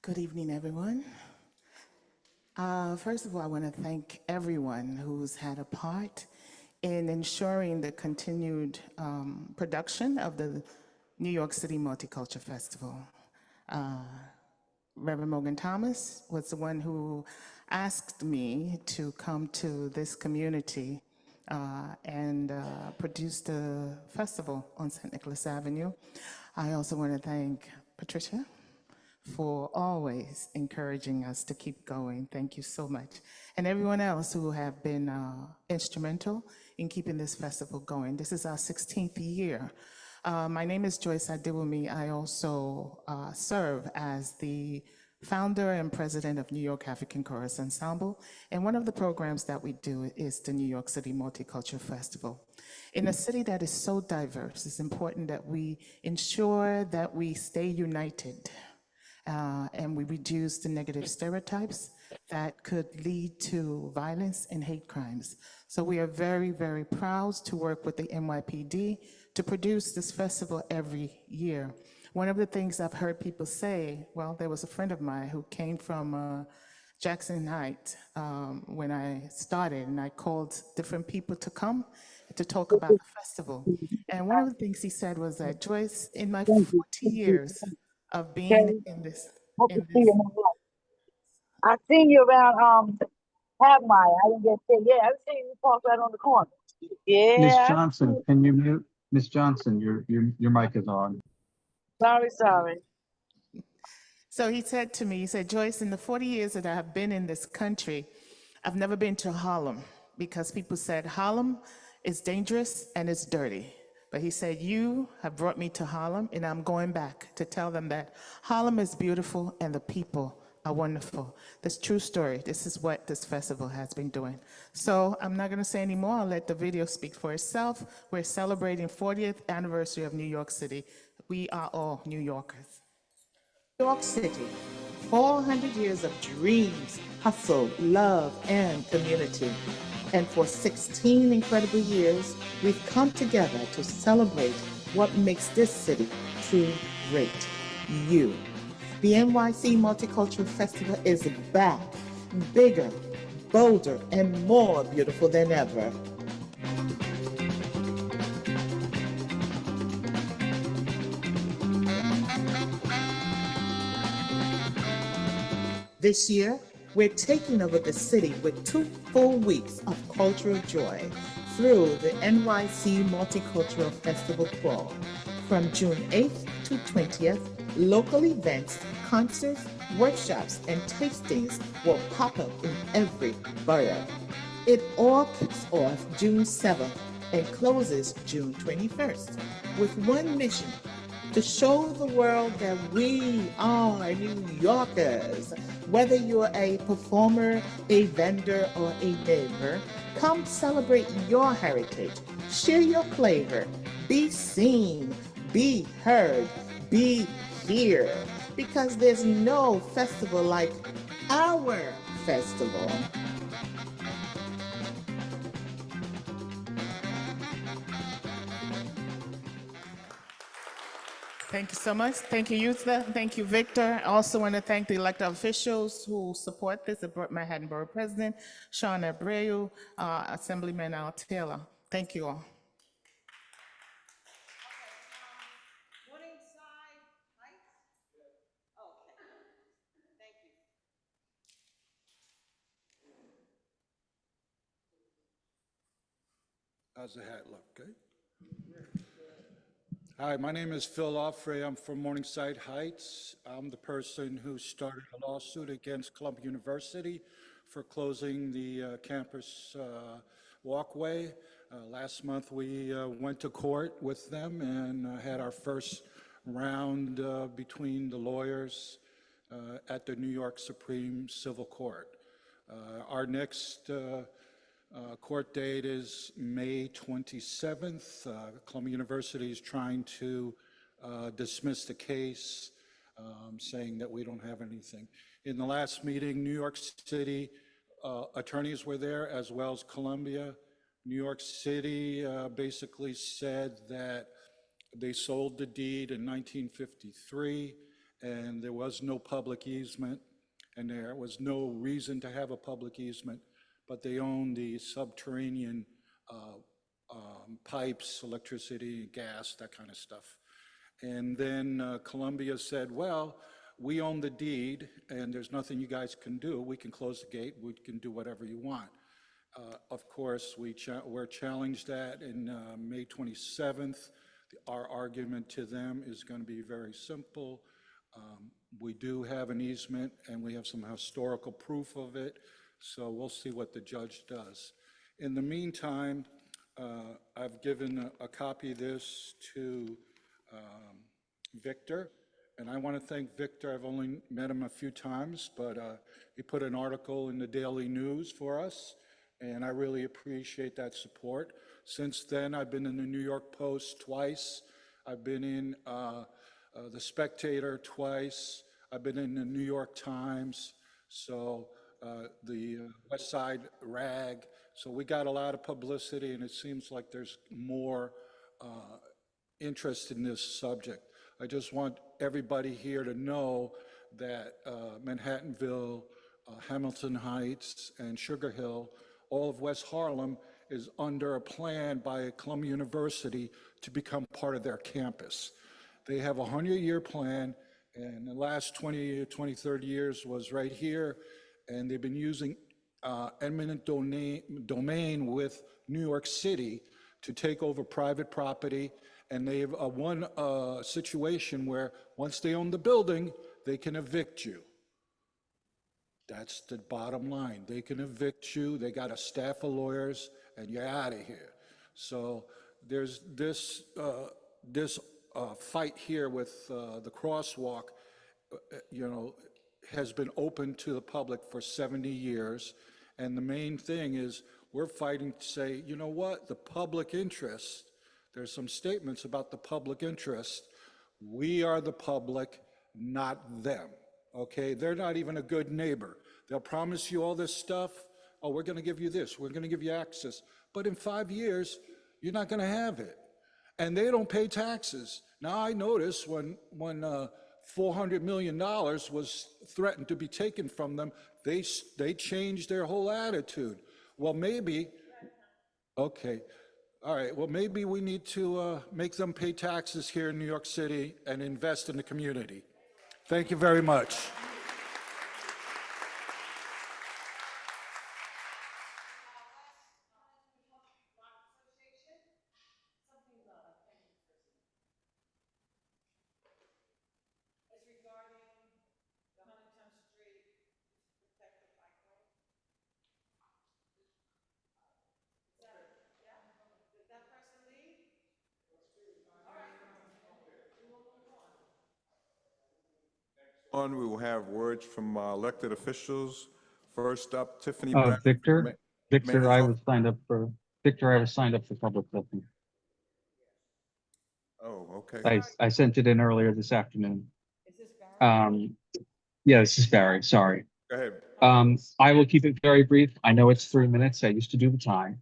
Good evening, everyone. First of all, I want to thank everyone who's had a part in ensuring the continued production of the New York City Multicultural Festival. Reverend Morgan Thomas was the one who asked me to come to this community and produce the festival on St. Nicholas Avenue. I also want to thank Patricia for always encouraging us to keep going. Thank you so much. And everyone else who have been instrumental in keeping this festival going. This is our 16th year. My name is Joyce Adewumi. I also serve as the founder and president of New York African Chorus Ensemble. And one of the programs that we do is the New York City Multicultural Festival. In a city that is so diverse, it's important that we ensure that we stay united and we reduce the negative stereotypes that could lead to violence and hate crimes. So we are very, very proud to work with the NYPD to produce this festival every year. One of the things I've heard people say, well, there was a friend of mine who came from Jackson Heights when I started, and I called different people to come to talk about the festival. And one of the things he said was that, Joyce, in my 40 years of being in this. I seen you around Half Mile. I didn't get there. Yeah, I seen you park right on the corner. Yeah. Ms. Johnson, can you mute? Ms. Johnson, your mic is on. Sorry. So he said to me, he said, Joyce, in the 40 years that I have been in this country, I've never been to Harlem because people said Harlem is dangerous and it's dirty. But he said, you have brought me to Harlem, and I'm going back to tell them that Harlem is beautiful and the people are wonderful. This true story. This is what this festival has been doing. So I'm not going to say any more. I'll let the video speak for itself. We're celebrating 40th anniversary of New York City. We are all New Yorkers. New York City, 400 years of dreams, hustle, love, and community. And for 16 incredible years, we've come together to celebrate what makes this city truly great, you. The NYC Multicultural Festival is back, bigger, bolder, and more beautiful than ever. This year, we're taking over the city with 2 full weeks of cultural joy through the NYC Multicultural Festival Crawl. From June 8th to 20th, local events, concerts, workshops, and tastings will pop up in every borough. It all kicks off June 7th and closes June 21st with one mission: to show the world that we are New Yorkers. Whether you're a performer, a vendor, or a neighbor, come celebrate your heritage, share your flavor, be seen, be heard, be here, because there's no festival like our festival. Thank you so much. Thank you, Yutha. Thank you, Victor. I also want to thank the elected officials who support this, the Manhattan Borough President, Sean Abreu, Assemblyman Al Taylor. Thank you all. How's the hat look? Good? Hi, my name is Phil Offray. I'm from Morningside Heights. I'm the person who started a lawsuit against Columbia University for closing the campus walkway. Last month, we went to court with them and had our first round between the lawyers at the New York Supreme Civil Court. Our next court date is May 27th. Columbia University is trying to dismiss the case, saying that we don't have anything. In the last meeting, New York City attorneys were there, as well as Columbia. New York City basically said that they sold the deed in 1953, and there was no public easement, and there was no reason to have a public easement, but they own the subterranean pipes, electricity, gas, that kind of stuff. And then Columbia said, well, we own the deed and there's nothing you guys can do. We can close the gate, we can do whatever you want. Of course, we're challenged that in May 27th. Our argument to them is going to be very simple. We do have an easement and we have some historical proof of it. So we'll see what the judge does. In the meantime, I've given a copy of this to Victor, and I want to thank Victor. I've only met him a few times, but he put an article in the Daily News for us, and I really appreciate that support. Since then, I've been in the New York Post twice. I've been in the Spectator twice. I've been in the New York Times. So the West Side Rag. So we got a lot of publicity, and it seems like there's more interest in this subject. I just want everybody here to know that Manhattanville, Hamilton Heights, and Sugar Hill, all of West Harlem is under a plan by Columbia University to become part of their campus. They have a 100-year plan, and the last 20, 30 years was right here. And they've been using eminent domain with New York City to take over private property. And they've one situation where once they own the building, they can evict you. That's the bottom line. They can evict you. They got a staff of lawyers, and you're out of here. So there's this fight here with the crosswalk, has been open to the public for 70 years. And the main thing is we're fighting to say, you know what, the public interest, there's some statements about the public interest. We are the public, not them, okay? They're not even a good neighbor. They'll promise you all this stuff. Oh, we're gonna give you this, we're gonna give you access. But in 5 years, you're not gonna have it. And they don't pay taxes. Now I notice when $400 million was threatened to be taken from them, they changed their whole attitude. Well, maybe, okay, all right, well, maybe we need to make them pay taxes here in New York City and invest in the community. Thank you very much. On, we will have words from elected officials. First up, Tiffany Brown. Victor, Mayor's I Office. was signed up for, Victor, I was signed up for public session. Oh, okay. I sent it in earlier this afternoon. Yeah, this is Barry, sorry. Go ahead. I will keep it very brief. I know it's 3 minutes. I used to do the time.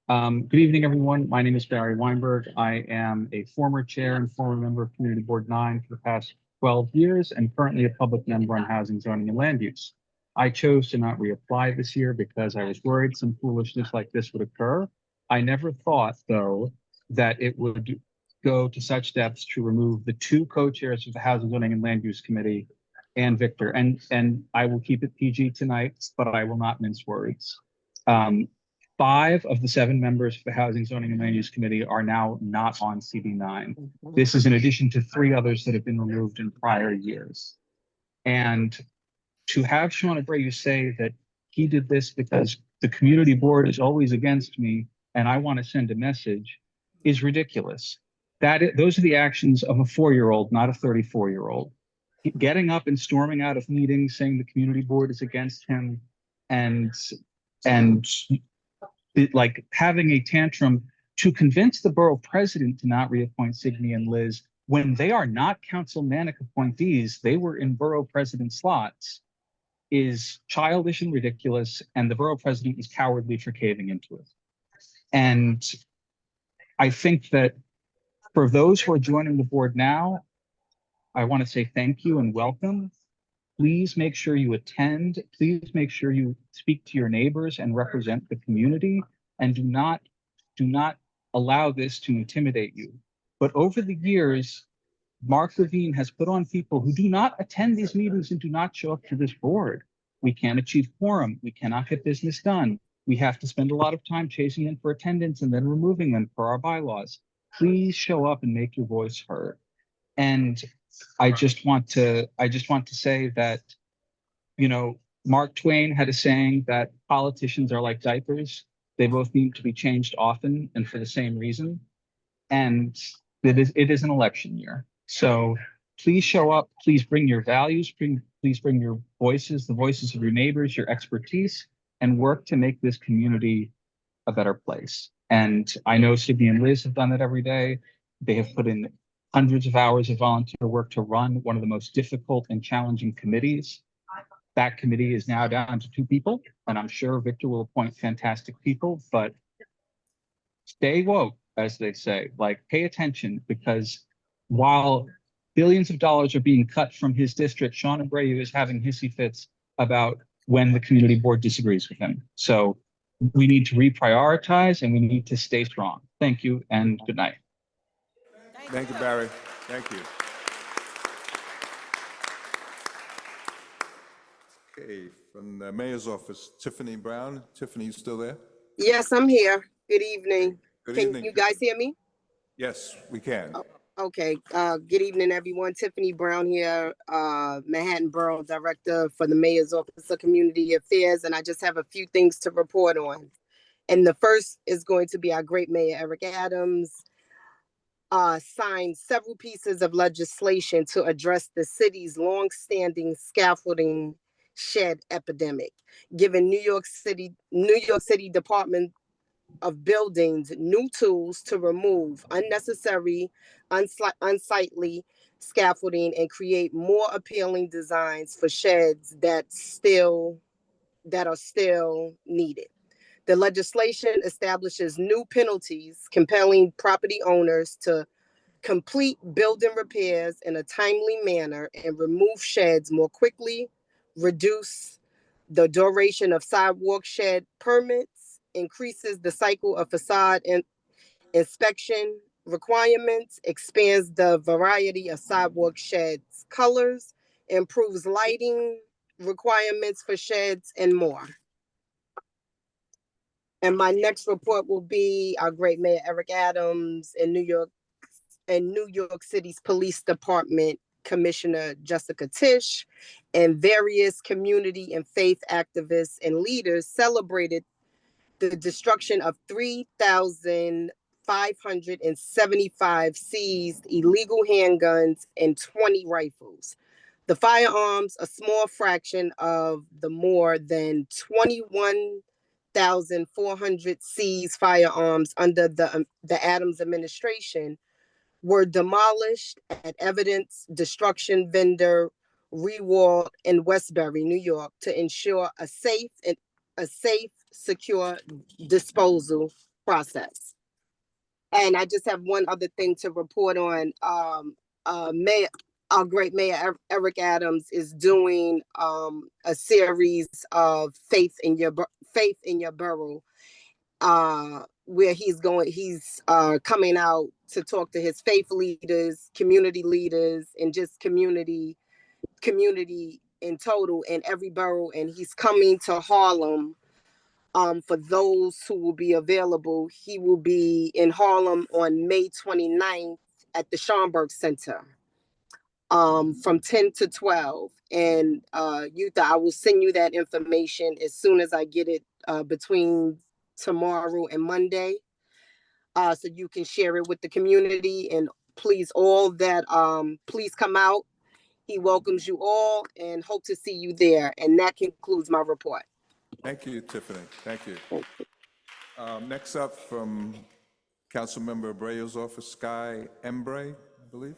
Good evening, everyone. My name is Barry Weinberg. I am a former chair and former member of Community Board 9 for the past 12 years and currently a public member on housing, zoning, and land use. I chose to not reapply this year because I was worried some foolishness like this would occur. I never thought, though, that it would go to such depths to remove the two co-chairs of the Housing, Zoning, and Land Use Committee and Victor. And I will keep it PG tonight, but I will not mince words. 5 of the 7 members of the Housing, Zoning, and Land Use Committee are now not on CB9. This is in addition to 3 others that have been removed in prior years. And to have Sean Abreu say that he did this because the community board is always against me and I want to send a message is ridiculous. Those are the actions of a 4-year-old, not a 34-year-old. Getting up and storming out of meetings saying the community board is against him and like having a tantrum to convince the borough president to not reappoint Signy and Liz when they are not councilmanic appointees, they were in borough president slots, is childish and ridiculous, and the borough president is cowardly for caving into it. And I think that for those who are joining the board now, I want to say thank you and welcome. Please make sure you attend. Please make sure you speak to your neighbors and represent the community, and do not allow this to intimidate you. But over the years, Mark Levine has put on people who do not attend these meetings and do not show up to this board. We can't achieve quorum. We cannot get business done. We have to spend a lot of time chasing them for attendance and then removing them for our bylaws. Please show up and make your voice heard. And I just want to say that, you know, Mark Twain had a saying that politicians are like diapers. They both need to be changed often and for the same reason. And it is an election year. So please show up, please bring your values, please bring your voices, the voices of your neighbors, your expertise, and work to make this community a better place. And I know Sydney and Liz have done that every day. They have put in hundreds of hours of volunteer work to run one of the most difficult and challenging committees. That committee is now down to 2 people, and I'm sure Victor will appoint fantastic people, but stay woke, as they say, like pay attention, because while billions of dollars are being cut from his district, Sean Abreu is having hissy fits about when the community board disagrees with him. So we need to reprioritize and we need to stay strong. Thank you and good night. Thank you, Barry. Thank you. Okay, from the mayor's office, Tiffany Brown. Tiffany, you still there? Yes, I'm here. Good evening. Good Can evening. you guys hear me? Yes, we can. Okay. Good evening, everyone. Tiffany Brown here, Manhattan Borough Director for the Mayor's Office of Community Affairs, and I just have a few things to report on. And the first is going to be our great Mayor Eric Adams signed several pieces of legislation to address the city's longstanding scaffolding shed epidemic, giving New York City Department of Buildings new tools to remove unnecessary, unsightly scaffolding and create more appealing designs for sheds that are still needed. The legislation establishes new penalties, compelling property owners to complete building repairs in a timely manner and remove sheds more quickly, reduce the duration of sidewalk shed permits, increases the cycle of facade inspection requirements, expands the variety of sidewalk sheds colors, improves lighting requirements for sheds, and more. And my next report will be our great Mayor Eric Adams in New York City's Police Department Commissioner Jessica Tisch, and various community and faith activists and leaders celebrated the destruction of 3,575 seized illegal handguns and 20 rifles. The firearms, a small fraction of the more than 21,400 seized firearms under the Adams administration, were demolished at evidence destruction vendor Rewald in Westbury, New York, to ensure a safe, secure disposal process. And I just have one other thing to report on. Mayor, our great Mayor Eric Adams is doing a series of Faith in Your Borough, where he's coming out to talk to his faith leaders, community leaders, and just community in total in every borough. And he's coming to Harlem. For those who will be available, he will be in Harlem on May 29th at the Schomburg Center, from 10 to 12. And Yutha, I will send you that information as soon as I get it, between tomorrow and Monday, so you can share it with the community. And please, please come out. He welcomes you all and hope to see you there. And that concludes my report. Thank you, Tiffany. Thank you. Next up, from Councilmember Abreo's office, Sky Embre, I believe.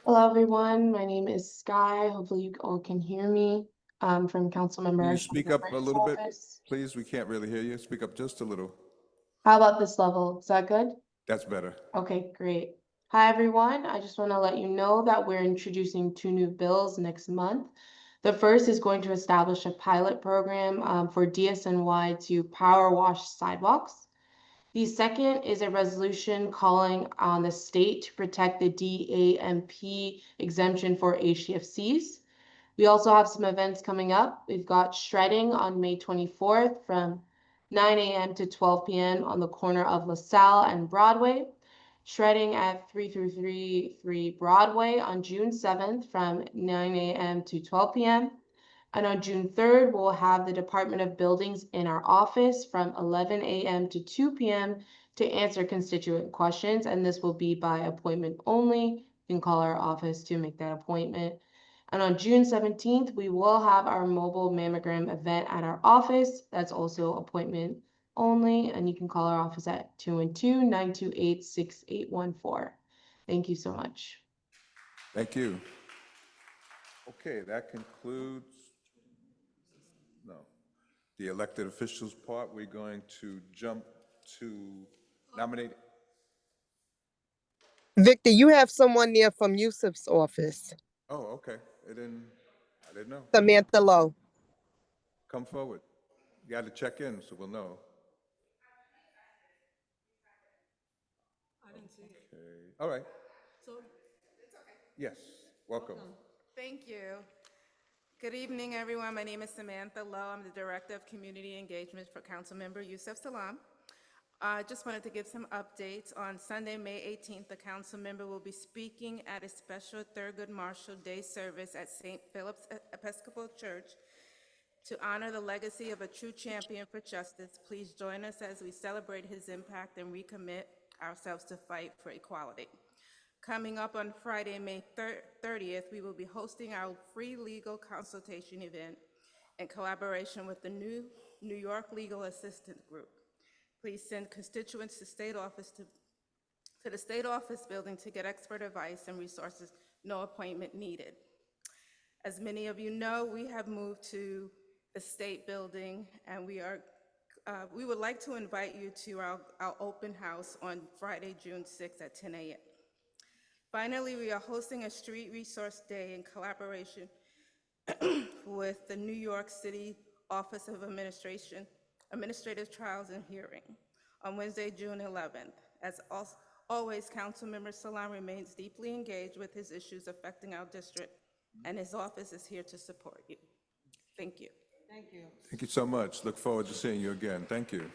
Hello, everyone. My name is Sky. Hopefully you all can hear me. I'm from Councilmember. Can you speak up a Abreo's little bit, office. please? We can't really hear you. Speak up just a little. How about this level? Is that good? That's better. Okay, great. Hi, everyone. I just want to let you know that we're introducing 2 new bills next month. The first is going to establish a pilot program for DSNY to power wash sidewalks. The second is a resolution calling on the state to protect the DAMP exemption for HCFCs. We also have some events coming up. We've got shredding on May 24th from 9 a.m. to 12 p.m. on the corner of LaSalle and Broadway. Shredding at 3333 Broadway on June 7th from 9 a.m. to 12 p.m. And on June 3rd, we'll have the Department of Buildings in our office from 11 a.m. to 2 p.m. to answer constituent questions. And this will be by appointment only. You can call our office to make that appointment. And on June 17th, we will have our mobile mammogram event at our office. That's also appointment only. And you can call our office at 212-928-6814. Thank you so much. Thank you. Okay, that concludes the elected officials part. We're going to jump to nominate. Victor, you have someone there from Yusuf's office. Oh, okay. I didn't know. Samantha Lowe. Come forward. You got to check in so we'll know. I didn't see it. Okay. All right. So, Yes. Welcome. Thank you. Good evening, everyone. My name is Samantha Lowe. I'm the Director of Community Engagement for Councilmember Yusuf Salam. I just wanted to give some updates. On Sunday, May 18th, the council member will be speaking at a special Thurgood Marshall Day service at St. Philip's Episcopal Church to honor the legacy of a true champion for justice. Please join us as we celebrate his impact and recommit ourselves to fight for equality. Coming up on Friday, May 30th, we will be hosting our free legal consultation event in collaboration with the New York Legal Assistance Group. Please send constituents to the state office building to get expert advice and resources, no appointment needed. As many of you know, we have moved to the state building, and we would like to invite you to our open house on Friday, June 6th at 10 a.m. Finally, we are hosting a street resource day in collaboration with the New York City Office of Administrative Trials and Hearing on Wednesday, June 11th. As always, Councilmember Salam remains deeply engaged with his issues affecting our district, and his office is here to support you. Thank you. Thank you. Thank you so much. Look forward to seeing you again. Thank you.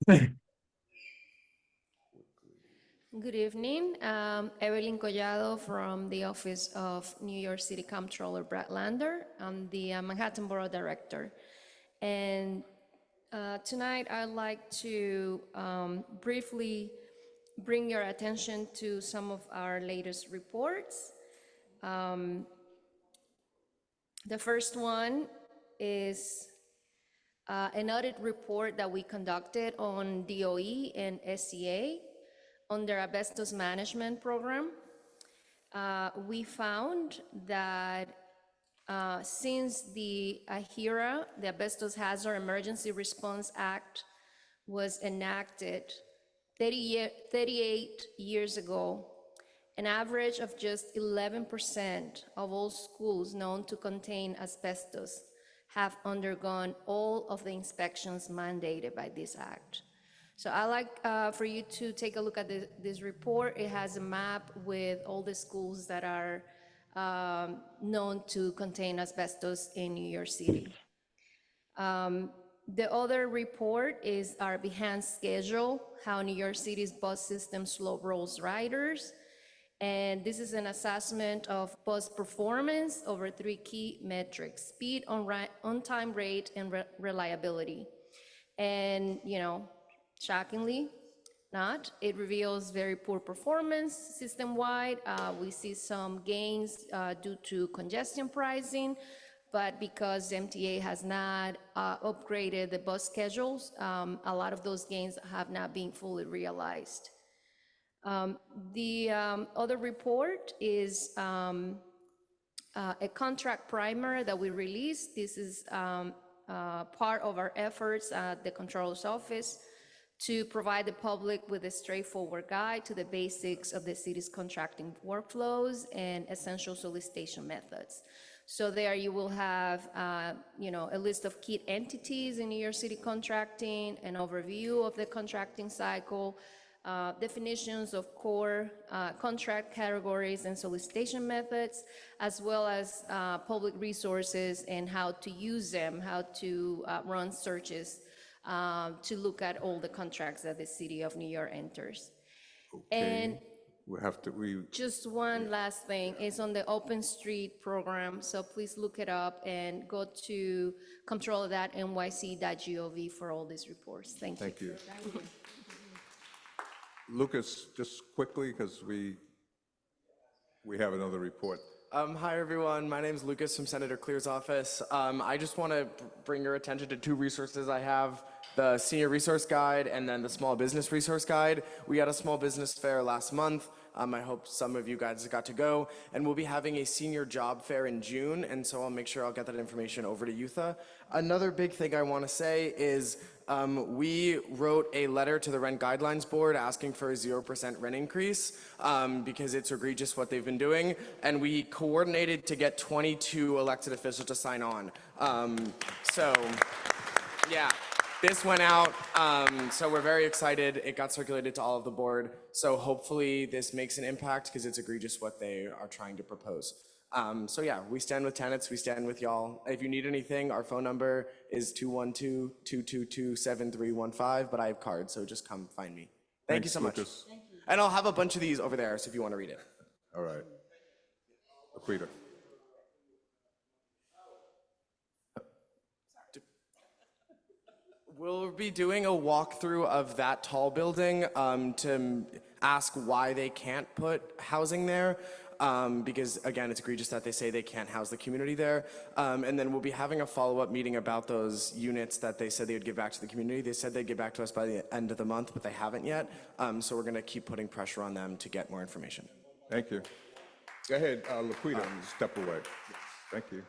Good evening. Evelyn Collado from the Office of New York City Comptroller Brad Lander. I'm the Manhattan Borough Director. And Tonight, I'd like to briefly bring your attention to some of our latest reports. The first one is an audit report that we conducted on DOE and SCA on their asbestos management program. We found that since the AHIRA, the Asbestos Hazard Emergency Response Act, was enacted 38 years ago, an average of just 11% of all schools known to contain asbestos have undergone all of the inspections mandated by this act. So I'd like for you to take a look at this report. It has a map with all the schools that are known to contain asbestos in New York City. The other report is our behind schedule, how New York City's bus system slow rolls riders. And this is an assessment of bus performance over 3 key metrics: speed, on-time rate, and reliability. And, shockingly not, it reveals very poor performance system-wide. We see some gains due to congestion pricing, but because MTA has not upgraded the bus schedules, a lot of those gains have not been fully realized. The other report is a contract primer that we released. This is part of our efforts at the Controller's Office to provide the public with a straightforward guide to the basics of the city's contracting workflows and essential solicitation methods. So there you will have, a list of key entities in New York City contracting, an overview of the contracting cycle, definitions of core contract categories and solicitation methods, as well as public resources and how to use them, how to run searches to look at all the contracts that the city of New York enters. And just one last thing is on the Open Street program, so please look it up and go to control.nyc.gov for all these reports. Thank you. Thank you. Lucas, just quickly, because we have another report. Hi, everyone. My name is Lucas from Senator Clear's office. I just want to bring your attention to 2 resources I have, the Senior Resource Guide and then the Small Business Resource Guide. We had a small business fair last month. I hope some of you guys got to go. And we'll be having a senior job fair in June, and so I'll make sure I'll get that information over to Youtha. Another big thing I want to say is we wrote a letter to the Rent Guidelines Board asking for a 0% rent increase because it's egregious what they've been doing, and we coordinated to get 22 elected officials to sign on. So, yeah. This went out, so we're very excited. It got circulated to all of the board, so hopefully this makes an impact because it's egregious what they are trying to propose. So yeah, we stand with tenants, we stand with y'all. If you need anything, our phone number is 212-222-7315, but I have cards, so just come find me. Thank you so much. Lucas. Thank you. And I'll have a bunch of these over there, so if you want to read it. All right. Laquita. We'll be doing a walkthrough of that tall building to ask why they can't put housing there. Because again, it's egregious that they say they can't house the community there. And then we'll be having a follow-up meeting about those units that they said they would give back to the community. They said they'd get back to us by the end of the month, but they haven't yet. So we're gonna keep putting pressure on them to get more information. Thank you. Go ahead, Laquita, step away. Thank you.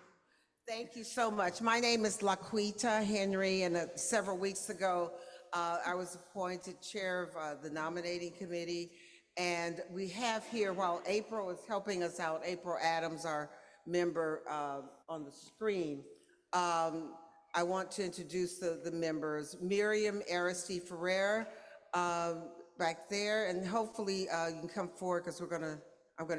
Thank you so much. My name is Laquita Henry, and several weeks ago, I was appointed chair of the nominating committee. And we have here, while April is helping us out, April Adams, our member on the screen, I want to introduce the members. Miriam Aristide Ferrer back there, and hopefully you can come forward because I'm gonna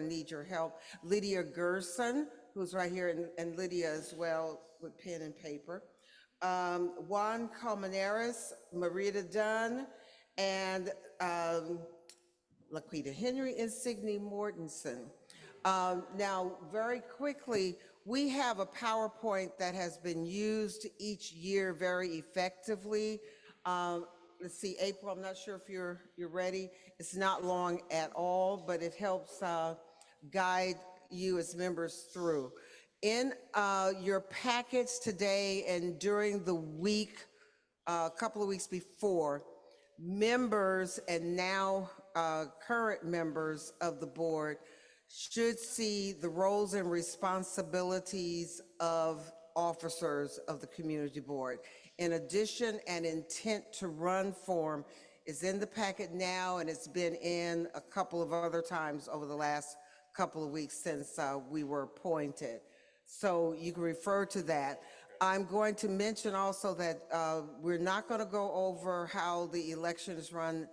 need your help. Lydia Gerson, who's right here, and Lydia as well with pen and paper. Juan Colmenares, Marita Dunn, and Laquita Henry, and Signe Mortensen. Now, very quickly, We have a PowerPoint that has been used each year very effectively. Let's see, April, I'm not sure if you're ready. It's not long at all, but it helps guide you as members through. In your packets today and during the week, a couple of weeks before, members and now current members of the board should see the roles and responsibilities of officers of the community board. In addition, an intent to run form is in the packet now, and it's been in a couple of other times over the last couple of weeks since we were appointed. So you can refer to that. I'm going to mention also that we're not going to go over how the election is run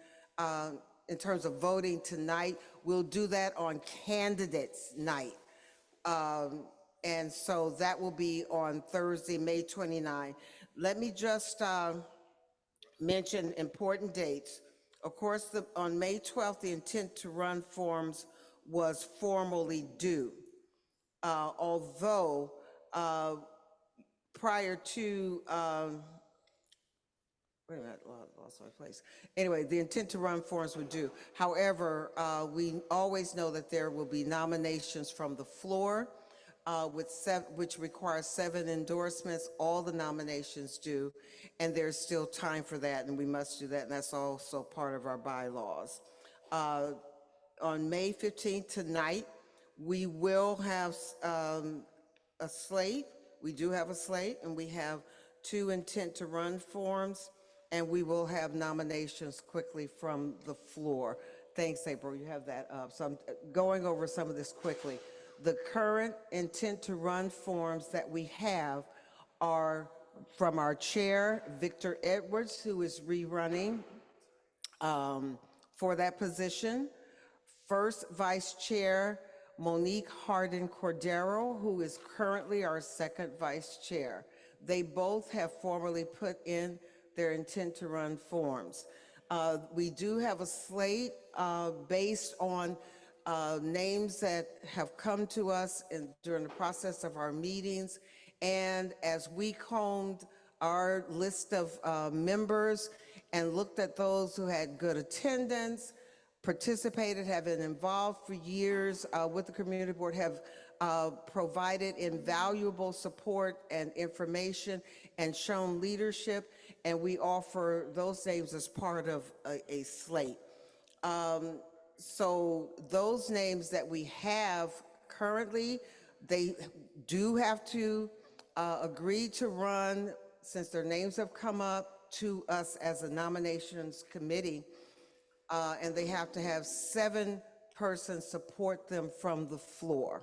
in terms of voting tonight. We'll do that on candidates night. And so that will be on Thursday, May 29. Let me just mention important dates. Of course, on May 12th, the intent to run forms was formally due. Although prior to, wait a minute, lost my place. Anyway, the intent to run forms were due. However, we always know that there will be nominations from the floor, which requires 7 endorsements. All the nominations do, and there's still time for that, and we must do that, and that's also part of our bylaws. On May 15th tonight, we will have a slate. We do have a slate, and we have 2 intent to run forms, and we will have nominations quickly from the floor. Thanks, April, you have that up. So I'm going over some of this quickly. The current intent to run forms that we have are from our chair, Victor Edwards, who is rerunning for that position. First Vice Chair, Monique Hardin Cordero, who is currently our second Vice Chair. They both have formally put in their intent to run forms. We do have a slate based on names that have come to us during the process of our meetings. And as we combed our list of members and looked at those who had good attendance, participated, have been involved for years with the community board, have provided invaluable support and information and shown leadership, and we offer those names as part of a slate. So those names that we have currently, they do have to agree to run, since their names have come up to us as a nominations committee, and they have to have 7 persons support them from the floor.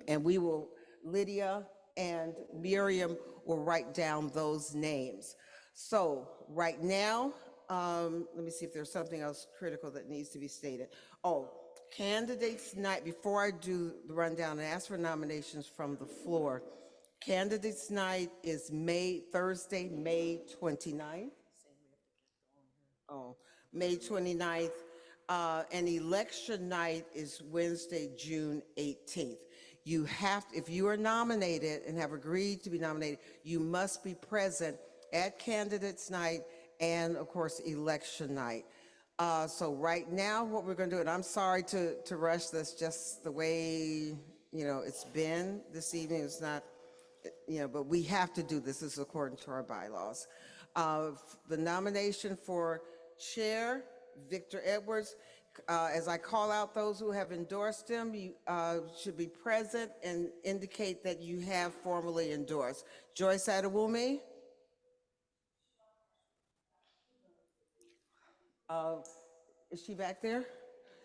And we will, Lydia and Miriam will write down those names. So right now, let me see if there's something else critical that needs to be stated. Oh, candidates night, before I do the rundown and ask for nominations from the floor, candidates night is Thursday, May 29th. Oh, May 29th. And election night is Wednesday, June 18th. You have, if you are nominated and have agreed to be nominated, you must be present at candidates night and of course election night. So right now what we're going to do, and I'm sorry to rush this, just the way it's been this evening. It's not, but we have to do this. This is according to our bylaws. The nomination for chair, Victor Edwards. As I call out those who have endorsed him, you should be present and indicate that you have formally endorsed. Joyce Adewumi. Is she back there?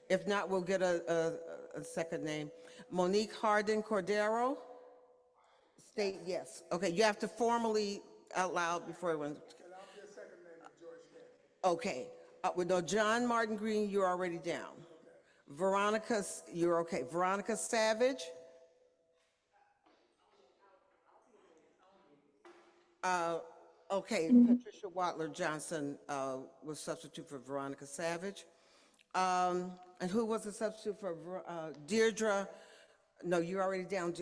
If not, we'll get a second name. Monique Hardin Cordero. State yes. Okay, you have to formally out loud before everyone. Okay. No, John Martin Green, you're already down. Veronica, you're okay. Veronica Savage. Okay, Patricia Watler Johnson was substitute for Veronica Savage. And who was the substitute for Deirdre? No, you're already down.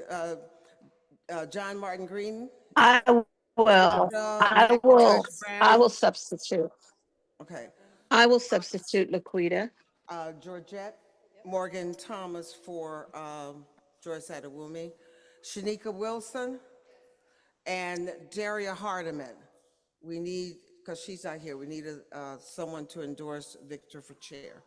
John Martin Green, I will, Laquita I will, McIntosh I Brown. will substitute. Okay. I will substitute Laquita. Georgette Morgan Thomas for Joyce Adewumi, Shanika Wilson, and Daria Hardiman. We need, because she's not here, we need someone to endorse Victor for chair.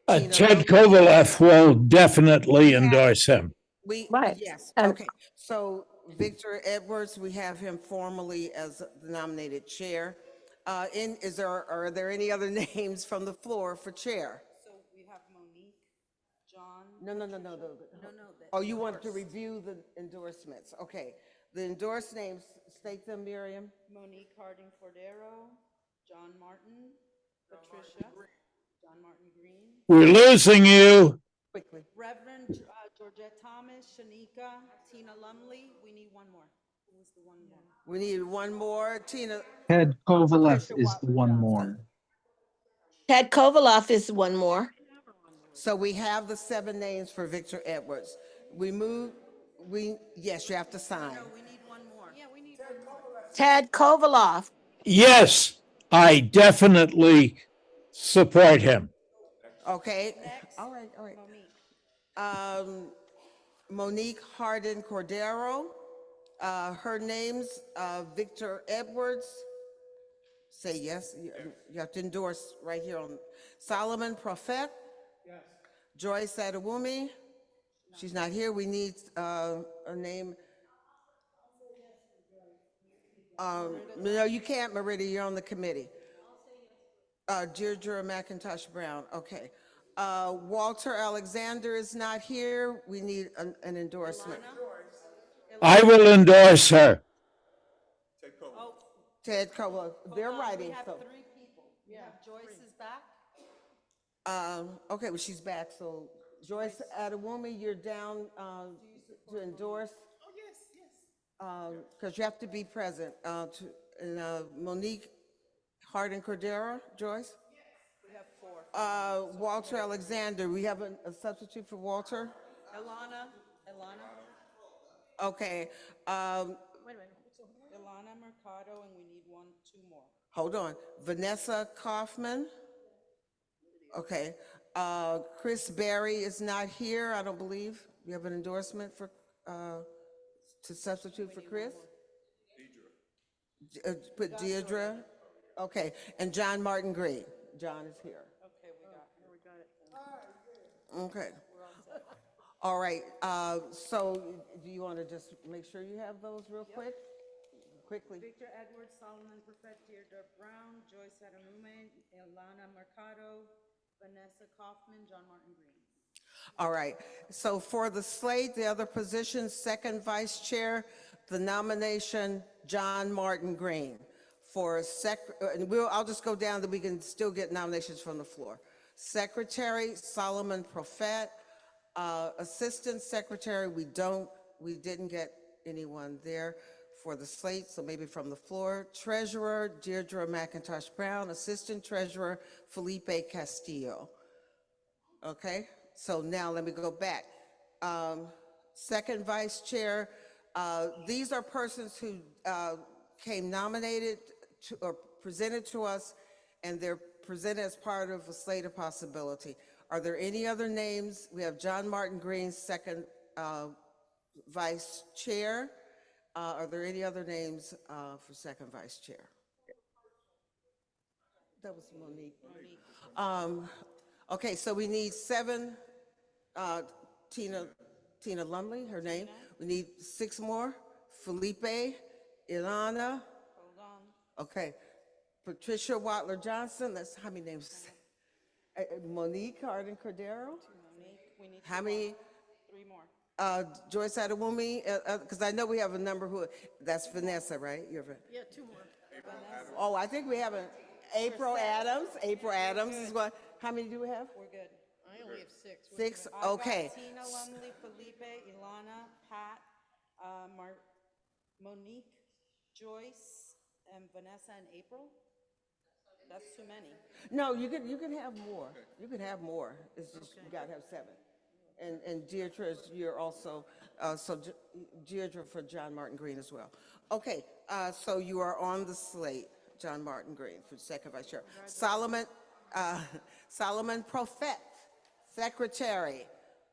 Tina Ted Lum- Kovalev will definitely endorse him. Right. Yes, And okay. So Victor Edwards, we have him formally as the nominated chair. Are there any other names from the floor for chair? So we have Monique, John. No. Oh, you want to review the endorsements? Okay. The endorsed names, state them, Miriam. Monique Harding Cordero, John Martin, Patricia, John Martin Green. We're losing you. Quickly. Reverend Georgette Thomas, Shanika, Tina Lumley. We need one more. Who was the one more? We need one more. Tina. Ted Kovalev is the one more. Ted Kovaloff is one more. So we have the 7 names for Victor Edwards. Yes, you have to sign. No, we need one more. Yeah, we need one more. Ted Kovaloff. Yes, I definitely support him. Okay. All right. Monique Hardin Cordero. Her name's Victor Edwards. Say yes. You have to endorse right here on Solomon Prophet. Yes. Joyce Adewumi. She's not here. We need a name. No, you can't, Merida. You're on the committee. Deirdre McIntosh Brown. Okay. Walter Alexander is not here. We need an endorsement. I will endorse her. Ted Cole. They're writing. We have So. 3 people. Yeah. Joyce is back. Okay, well, she's back. So Joyce Adewumi, you're down to endorse. Oh, yes. Because you have to be present. Monique Hardin Cordero, Joyce? We have 4. Walter Alexander, we have a substitute for Walter? Ilana. Okay. Wait a minute. Ilana Mercado, and we need 2 more. Hold on. Vanessa Kaufman? Okay. Chris Berry is not here, I don't believe. We have an endorsement for to substitute for Chris? Put Deirdre. Okay, and John Martin Green. John is here. Okay, we got it. Okay. All right, so do you want to just make sure you have those real quick? Quickly. Victor Edwards, Solomon Prophet, Deirdre Brown, Joyce Adewumi, Ilana Mercado, Vanessa Kaufman, John Martin Green. All right, so for the slate, the other positions, second vice chair, the nomination, John Martin Green. For I'll just go down that we can still get nominations from the floor. Secretary, Solomon Prophet. Assistant secretary, we didn't get anyone there for the slate, so maybe from the floor. Treasurer, Deirdre McIntosh Brown. Assistant treasurer, Felipe Castillo. Okay, so now let me go back. Second vice chair, these are persons who came nominated or presented to us, and they're presented as part of a slate of possibility. Are there any other names? We have John Martin Green, second vice chair. Are there any other names for second vice chair? That was Monique. Okay, so we need 7. Tina Lumley, her name. We need 6 more. Felipe, Ilana. Hold on. Okay. Patricia Watler Johnson. That's how many names? Monique Hardin Cordero. Monique, we need How many? 3 more. Joyce Adewumi, because I know we have a number who, that's Vanessa, right? Yeah, 2 more. Vanessa. Oh, I think we have April Adams. April Adams is what, how many do we have? We're good. I only have 6. 6, I've got okay. Tina Lumley, Felipe, Ilana, Pat, Monique, Joyce, and Vanessa and April. That's too many. No, you can have more. You can have more. It's just, you gotta have 7. And Deirdre, you're also, Deirdre for John Martin Green as well. Okay, so you are on the slate, John Martin Green for second vice chair. Solomon Profet, secretary,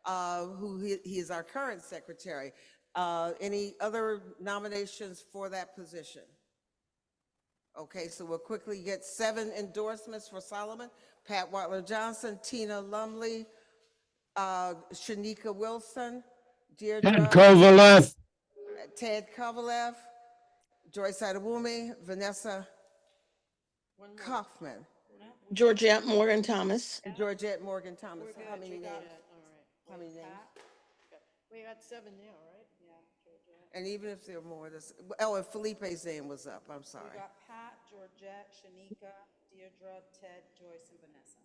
he is our current secretary. Any other nominations for that position? Okay, so we'll quickly get 7 endorsements for Solomon. Pat Watler Johnson, Tina Lumley, Shanika Wilson, Deirdre. Ted Kovalev, Ted Kovalev, Joyce Adewumi, Vanessa Kaufman, Georgette Morgan Thomas. and Georgette Morgan Thomas. How many names? How many names? We got 7 now, right? Yeah. And even if there are more, and Felipe's name was up, I'm sorry. We got Pat, Georgette, Shanika, Deirdre, Ted, Joyce, and Vanessa.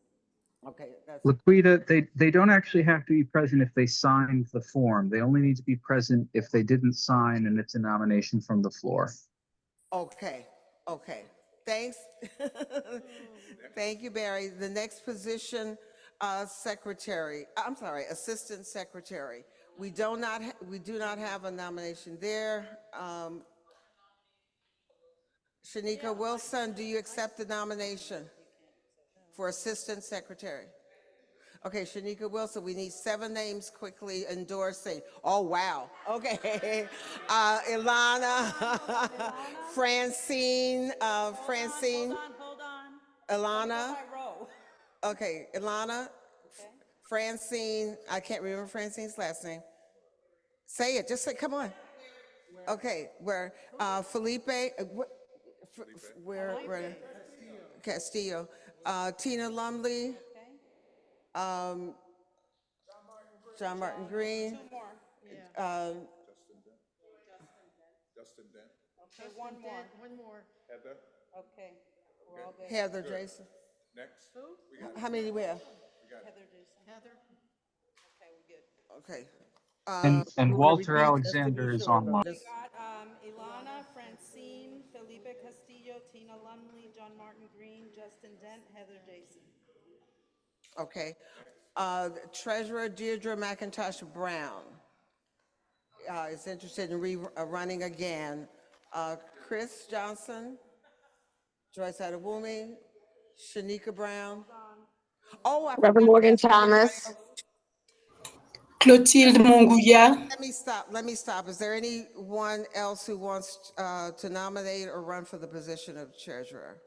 Okay, that's. Laquita, they don't actually have to be present if they signed the form. They only need to be present if they didn't sign and it's a nomination from the floor. Okay, thanks. Thank you, Barry. The next position, assistant secretary. We do not have a nomination there. Shanika Wilson, do you accept the nomination for assistant secretary? Okay, Shanika Wilson, we need 7 names quickly endorsing. Oh, wow. Okay. Ilana, Francine, Hold on. Ilana. My row. Okay, Ilana, Francine, I can't remember Francine's last name. Say it, just say, come on. Okay, where, Felipe, where, Castillo, Tina Lumley, John Martin Green. 2 more. Justin Dent. Okay, one more. Heather. Okay, we're all good. Heather Jason. Next. How many do we have? Heather, Jason. Heather. Okay, we're good. Okay. And Walter Alexander is online. We got Ilana, Francine, Felipe Castillo, Tina Lumley, John Martin Green, Justin Dent, Heather Jason. Okay. Treasurer Deirdre McIntosh Brown is interested in running again. Chris Johnson, Joyce Adewumi, Shanika Brown. Oh, I Reverend forgot Morgan to ask everybody Thomas. else. Clotilde Monguia. Let me stop. Is there anyone else who wants to nominate or run for the position of treasurer?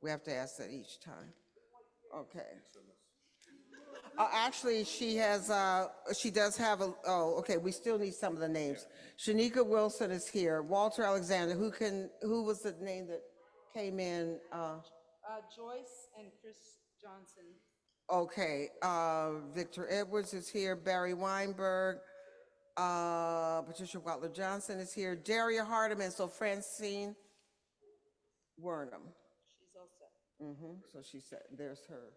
We have to ask that each time. Okay. Actually, she does have okay, we still need some of the names. Shanika Wilson is here. Walter Alexander, who was the name that came in? Joyce and Chris Johnson. Okay, Victor Edwards is here. Barry Weinberg, Patricia Watler Johnson is here. Daria Hardiman, so Francine Wernham. She's all set. So she said, there's her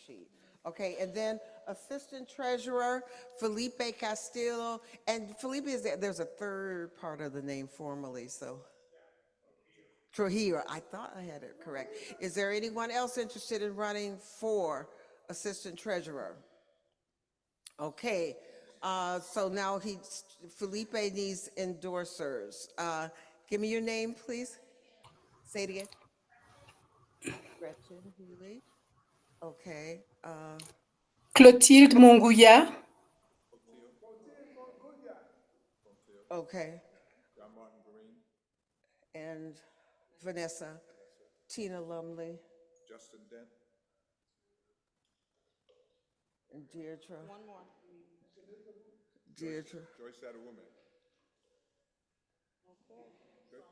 sheet. Okay, and then Assistant Treasurer, Felipe Castillo. And Felipe is there. There's a third part of the name formally, so. Trujillo, I thought I had it correct. Is there anyone else interested in running for Assistant Treasurer? Okay, so now Felipe needs endorsers. Give me your name, please. Say it again. Gretchen Healy. Okay. Clotilde Monguia. Okay. John Martin Green. And Vanessa. Tina Lumley. Justin Dent. And Deirdre. One more. Deirdre. Joyce Adewumi. Good.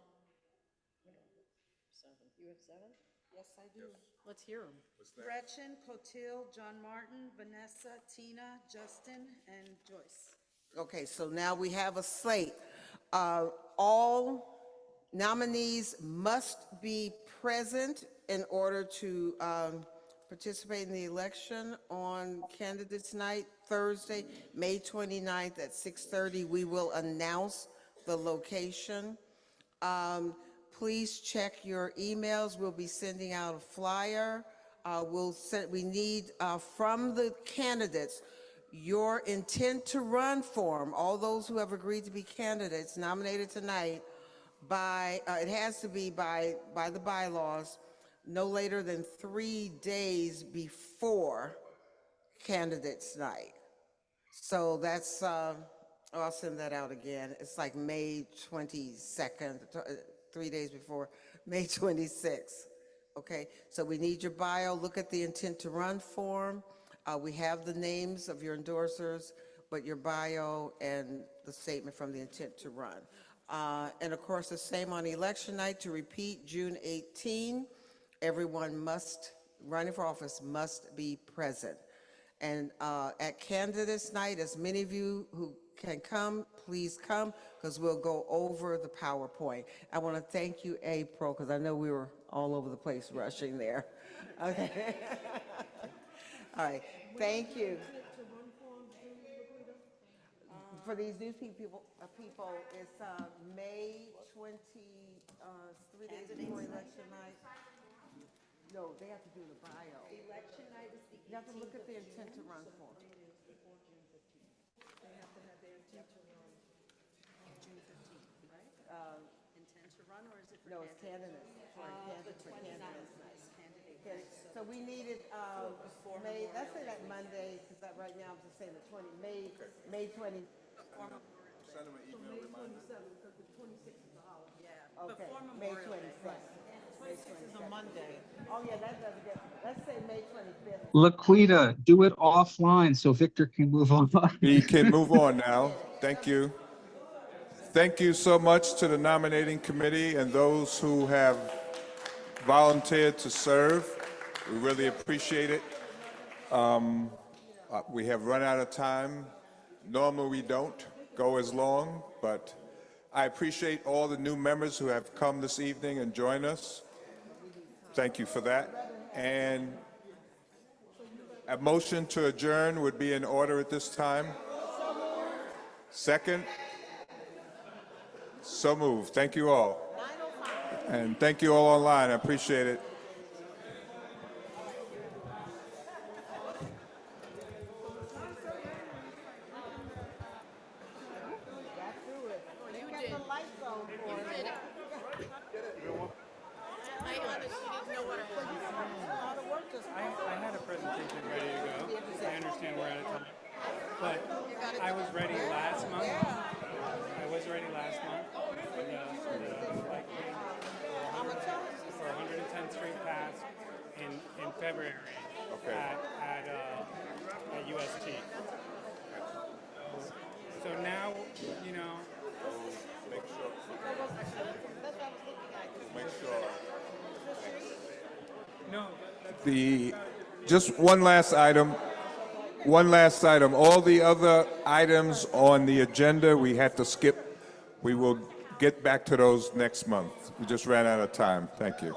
You have 7? Yes, I do. Let's hear them. Gretchen, Clotilde, John Martin, Vanessa, Tina, Justin, and Joyce. Okay, so now we have a slate. All nominees must be present in order to participate in the election on Candidates Night, Thursday, May 29th at 6:30. We will announce the location. Please check your emails. We'll be sending out a flyer. We need from the candidates your intent to run form, all those who have agreed to be candidates nominated tonight, it has to be by the bylaws, no later than 3 days before candidates night. So that's, I'll send that out again. It's like May 22nd, 3 days before May 26th. Okay, so we need your bio. Look at the intent to run form. We have the names of your endorsers, but your bio and the statement from the intent to run. And of course, the same on election night. To repeat, June 18, everyone running for office must be present. And at candidates night, as many of you who can come, please come, because we'll go over the PowerPoint. I want to thank you, April, because I know we were all over the place rushing there. Okay. All right, thank you. For these new people, it's May 20, 3 days before election night. No, they have to do the bio. Election night is the 18th. You have to look at the intent to run form. They have to have their intent to run June 15th, right? Intent to run, or is it for No, it's candidates. The 29th. So we needed, May, let's say that Monday, because right now I'm just saying the 20, May 20. Send them an email reminder. Because the 26th is a holiday. Yeah. Okay, Before May Memorial Day. 26th. May 26th is a 22nd. Monday. Oh, yeah, that doesn't get, let's say May 25th. Laquita, do it offline so Victor can move on. We can move on now. Thank you. Thank you so much to the nominating committee and those who have volunteered to serve. We really appreciate it. We have run out of time. Normally we don't go as long, but I appreciate all the new members who have come this evening and joined us. Thank you for that. And a motion to adjourn would be in order at this time. Second? So moved. Thank you all. And thank you all online. I appreciate it. I had a presentation ready to go. I understand we're out of time. But I was ready last month. I was ready last month. For 110th Street Pass in February at UST. So now, you know. Make sure. No. Just one last item. One last item. All the other items on the agenda we had to skip. We will get back to those next month. We just ran out of time. Thank you.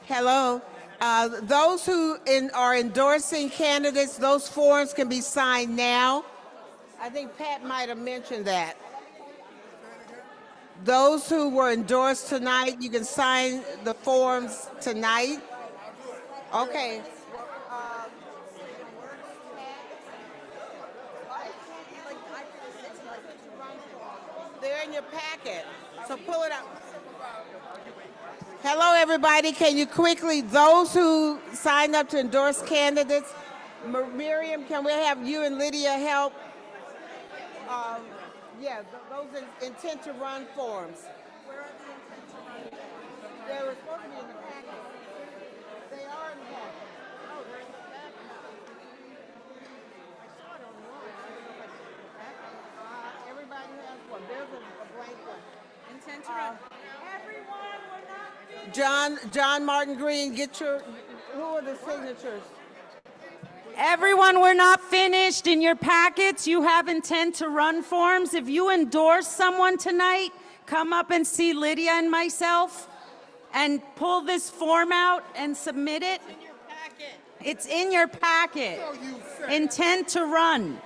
Hello. Those who are endorsing candidates, those forms can be signed now. I think Pat might have mentioned that. Those who were endorsed tonight, you can sign the forms tonight. Okay. There They're in your packet, so pull it out. Hello, everybody. Can you quickly, those who signed up to endorse candidates, Miriam, can we have you and Lydia help? Yeah, those intent to run forms. Where are the intent to run forms? They were supposed to be in the packet. They are in the packet. Oh, they're in the packet. I saw it online. I don't know if I saw it in the packet. Everybody has one. There's a blank one. Intent to run. Everyone, we're not finished. John Martin Green, get your, who are the signatures? Everyone, we're not finished. In your packets, you have intent to run forms. If you endorse someone tonight, come up and see Lydia and myself and pull this form out and submit it. It's in your packet. Intent to run.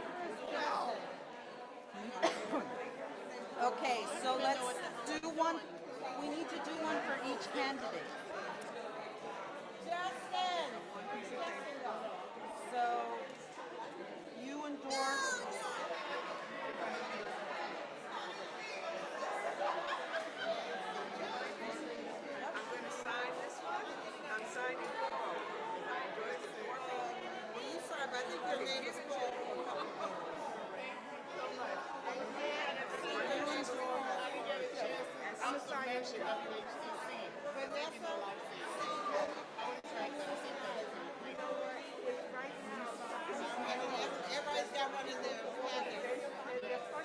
Okay, so let's do one. We need to do one for each candidate. So you endorse. I'm going to sign this one. I'm signing Paul. Will you sign? I think your name is Paul. I'm signing Vanessa. Everybody's got one in their packet.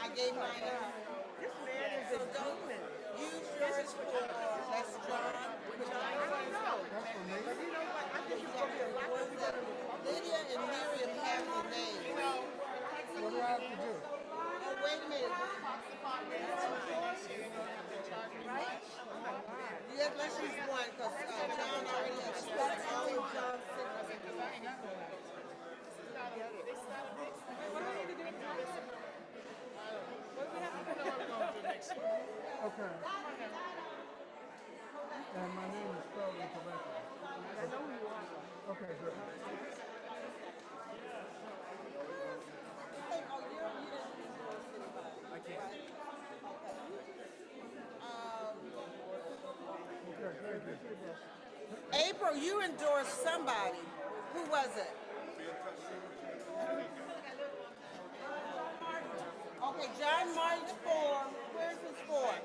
I gave mine up. This man is a demon. You first for that's John. I know. But you know what? I think it's going to be a lot of Lydia and Miriam have the name. What do I have to do? Oh, wait a minute. Right? Yeah, let's use one because John already has all of John's signatures. Okay. And my name is spelled incorrectly. I know who you are. Okay, good. I can't. Okay, very good. April, you endorsed somebody. Who was it? Okay, John Martin's form. Where's his form?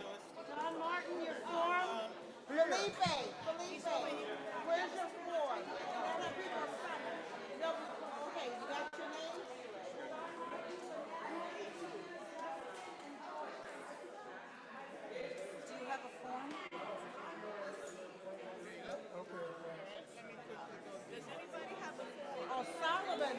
John Martin, your form? Felipe, where's your form? No, okay, you got your name? Do you have a form? Okay. Does anybody have a form? Oh, Solomon.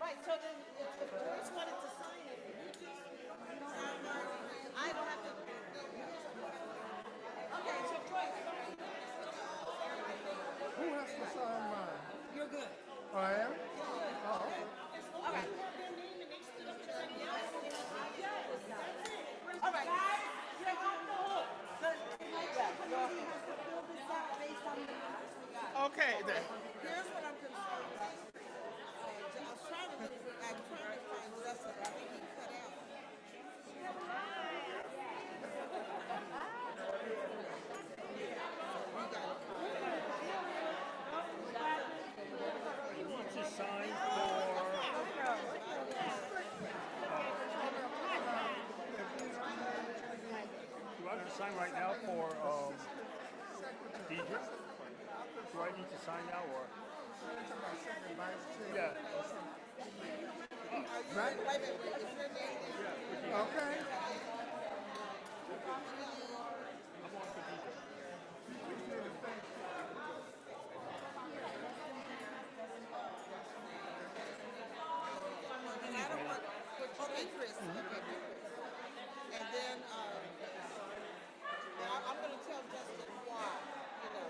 Right, so then if Joyce wanted to sign it, I don't have to. Okay, so Joyce. Who has to sign mine? You're good. Oh, I am? Oh, okay. All right. All right. You're off the hook. Okay, then. Here's what I'm concerned about. I was trying to look for, I'm trying to find Justin, but I think he cut out. Do I have to sign right now for Deidre? Do I need to sign now or? Yeah. Right? Okay. Okay, Chris. Okay. And then I'm going to tell Justin why, you know.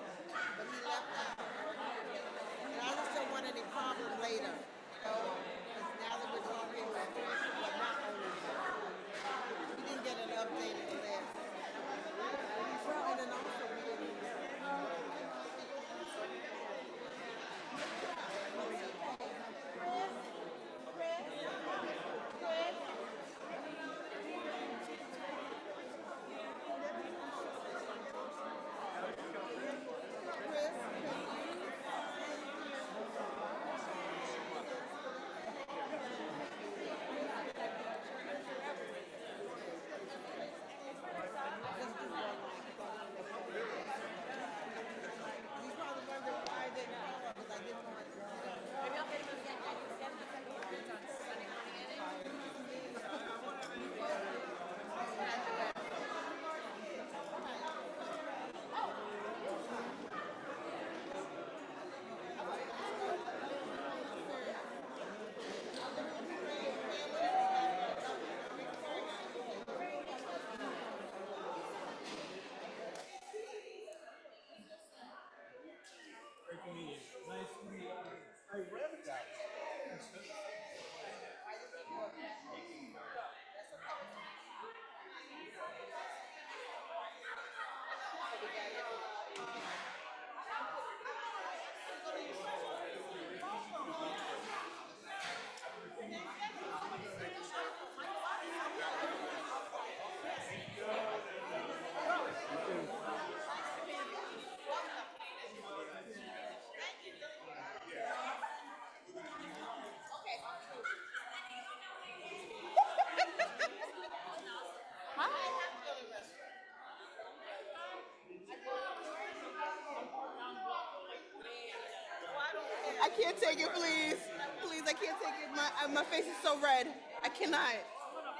I can't take it, please. Please, I can't take it. My face is so red. I cannot.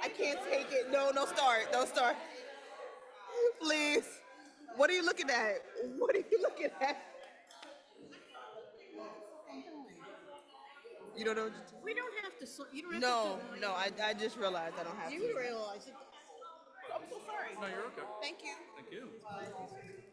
I can't take it. No, no start. No start. Please. What are you looking at? What are you looking at? You don't know? We don't have to, you don't have No, to. no, I just realized I don't have to. You realize it. I'm so sorry. No, you're okay. Thank you. Thank you.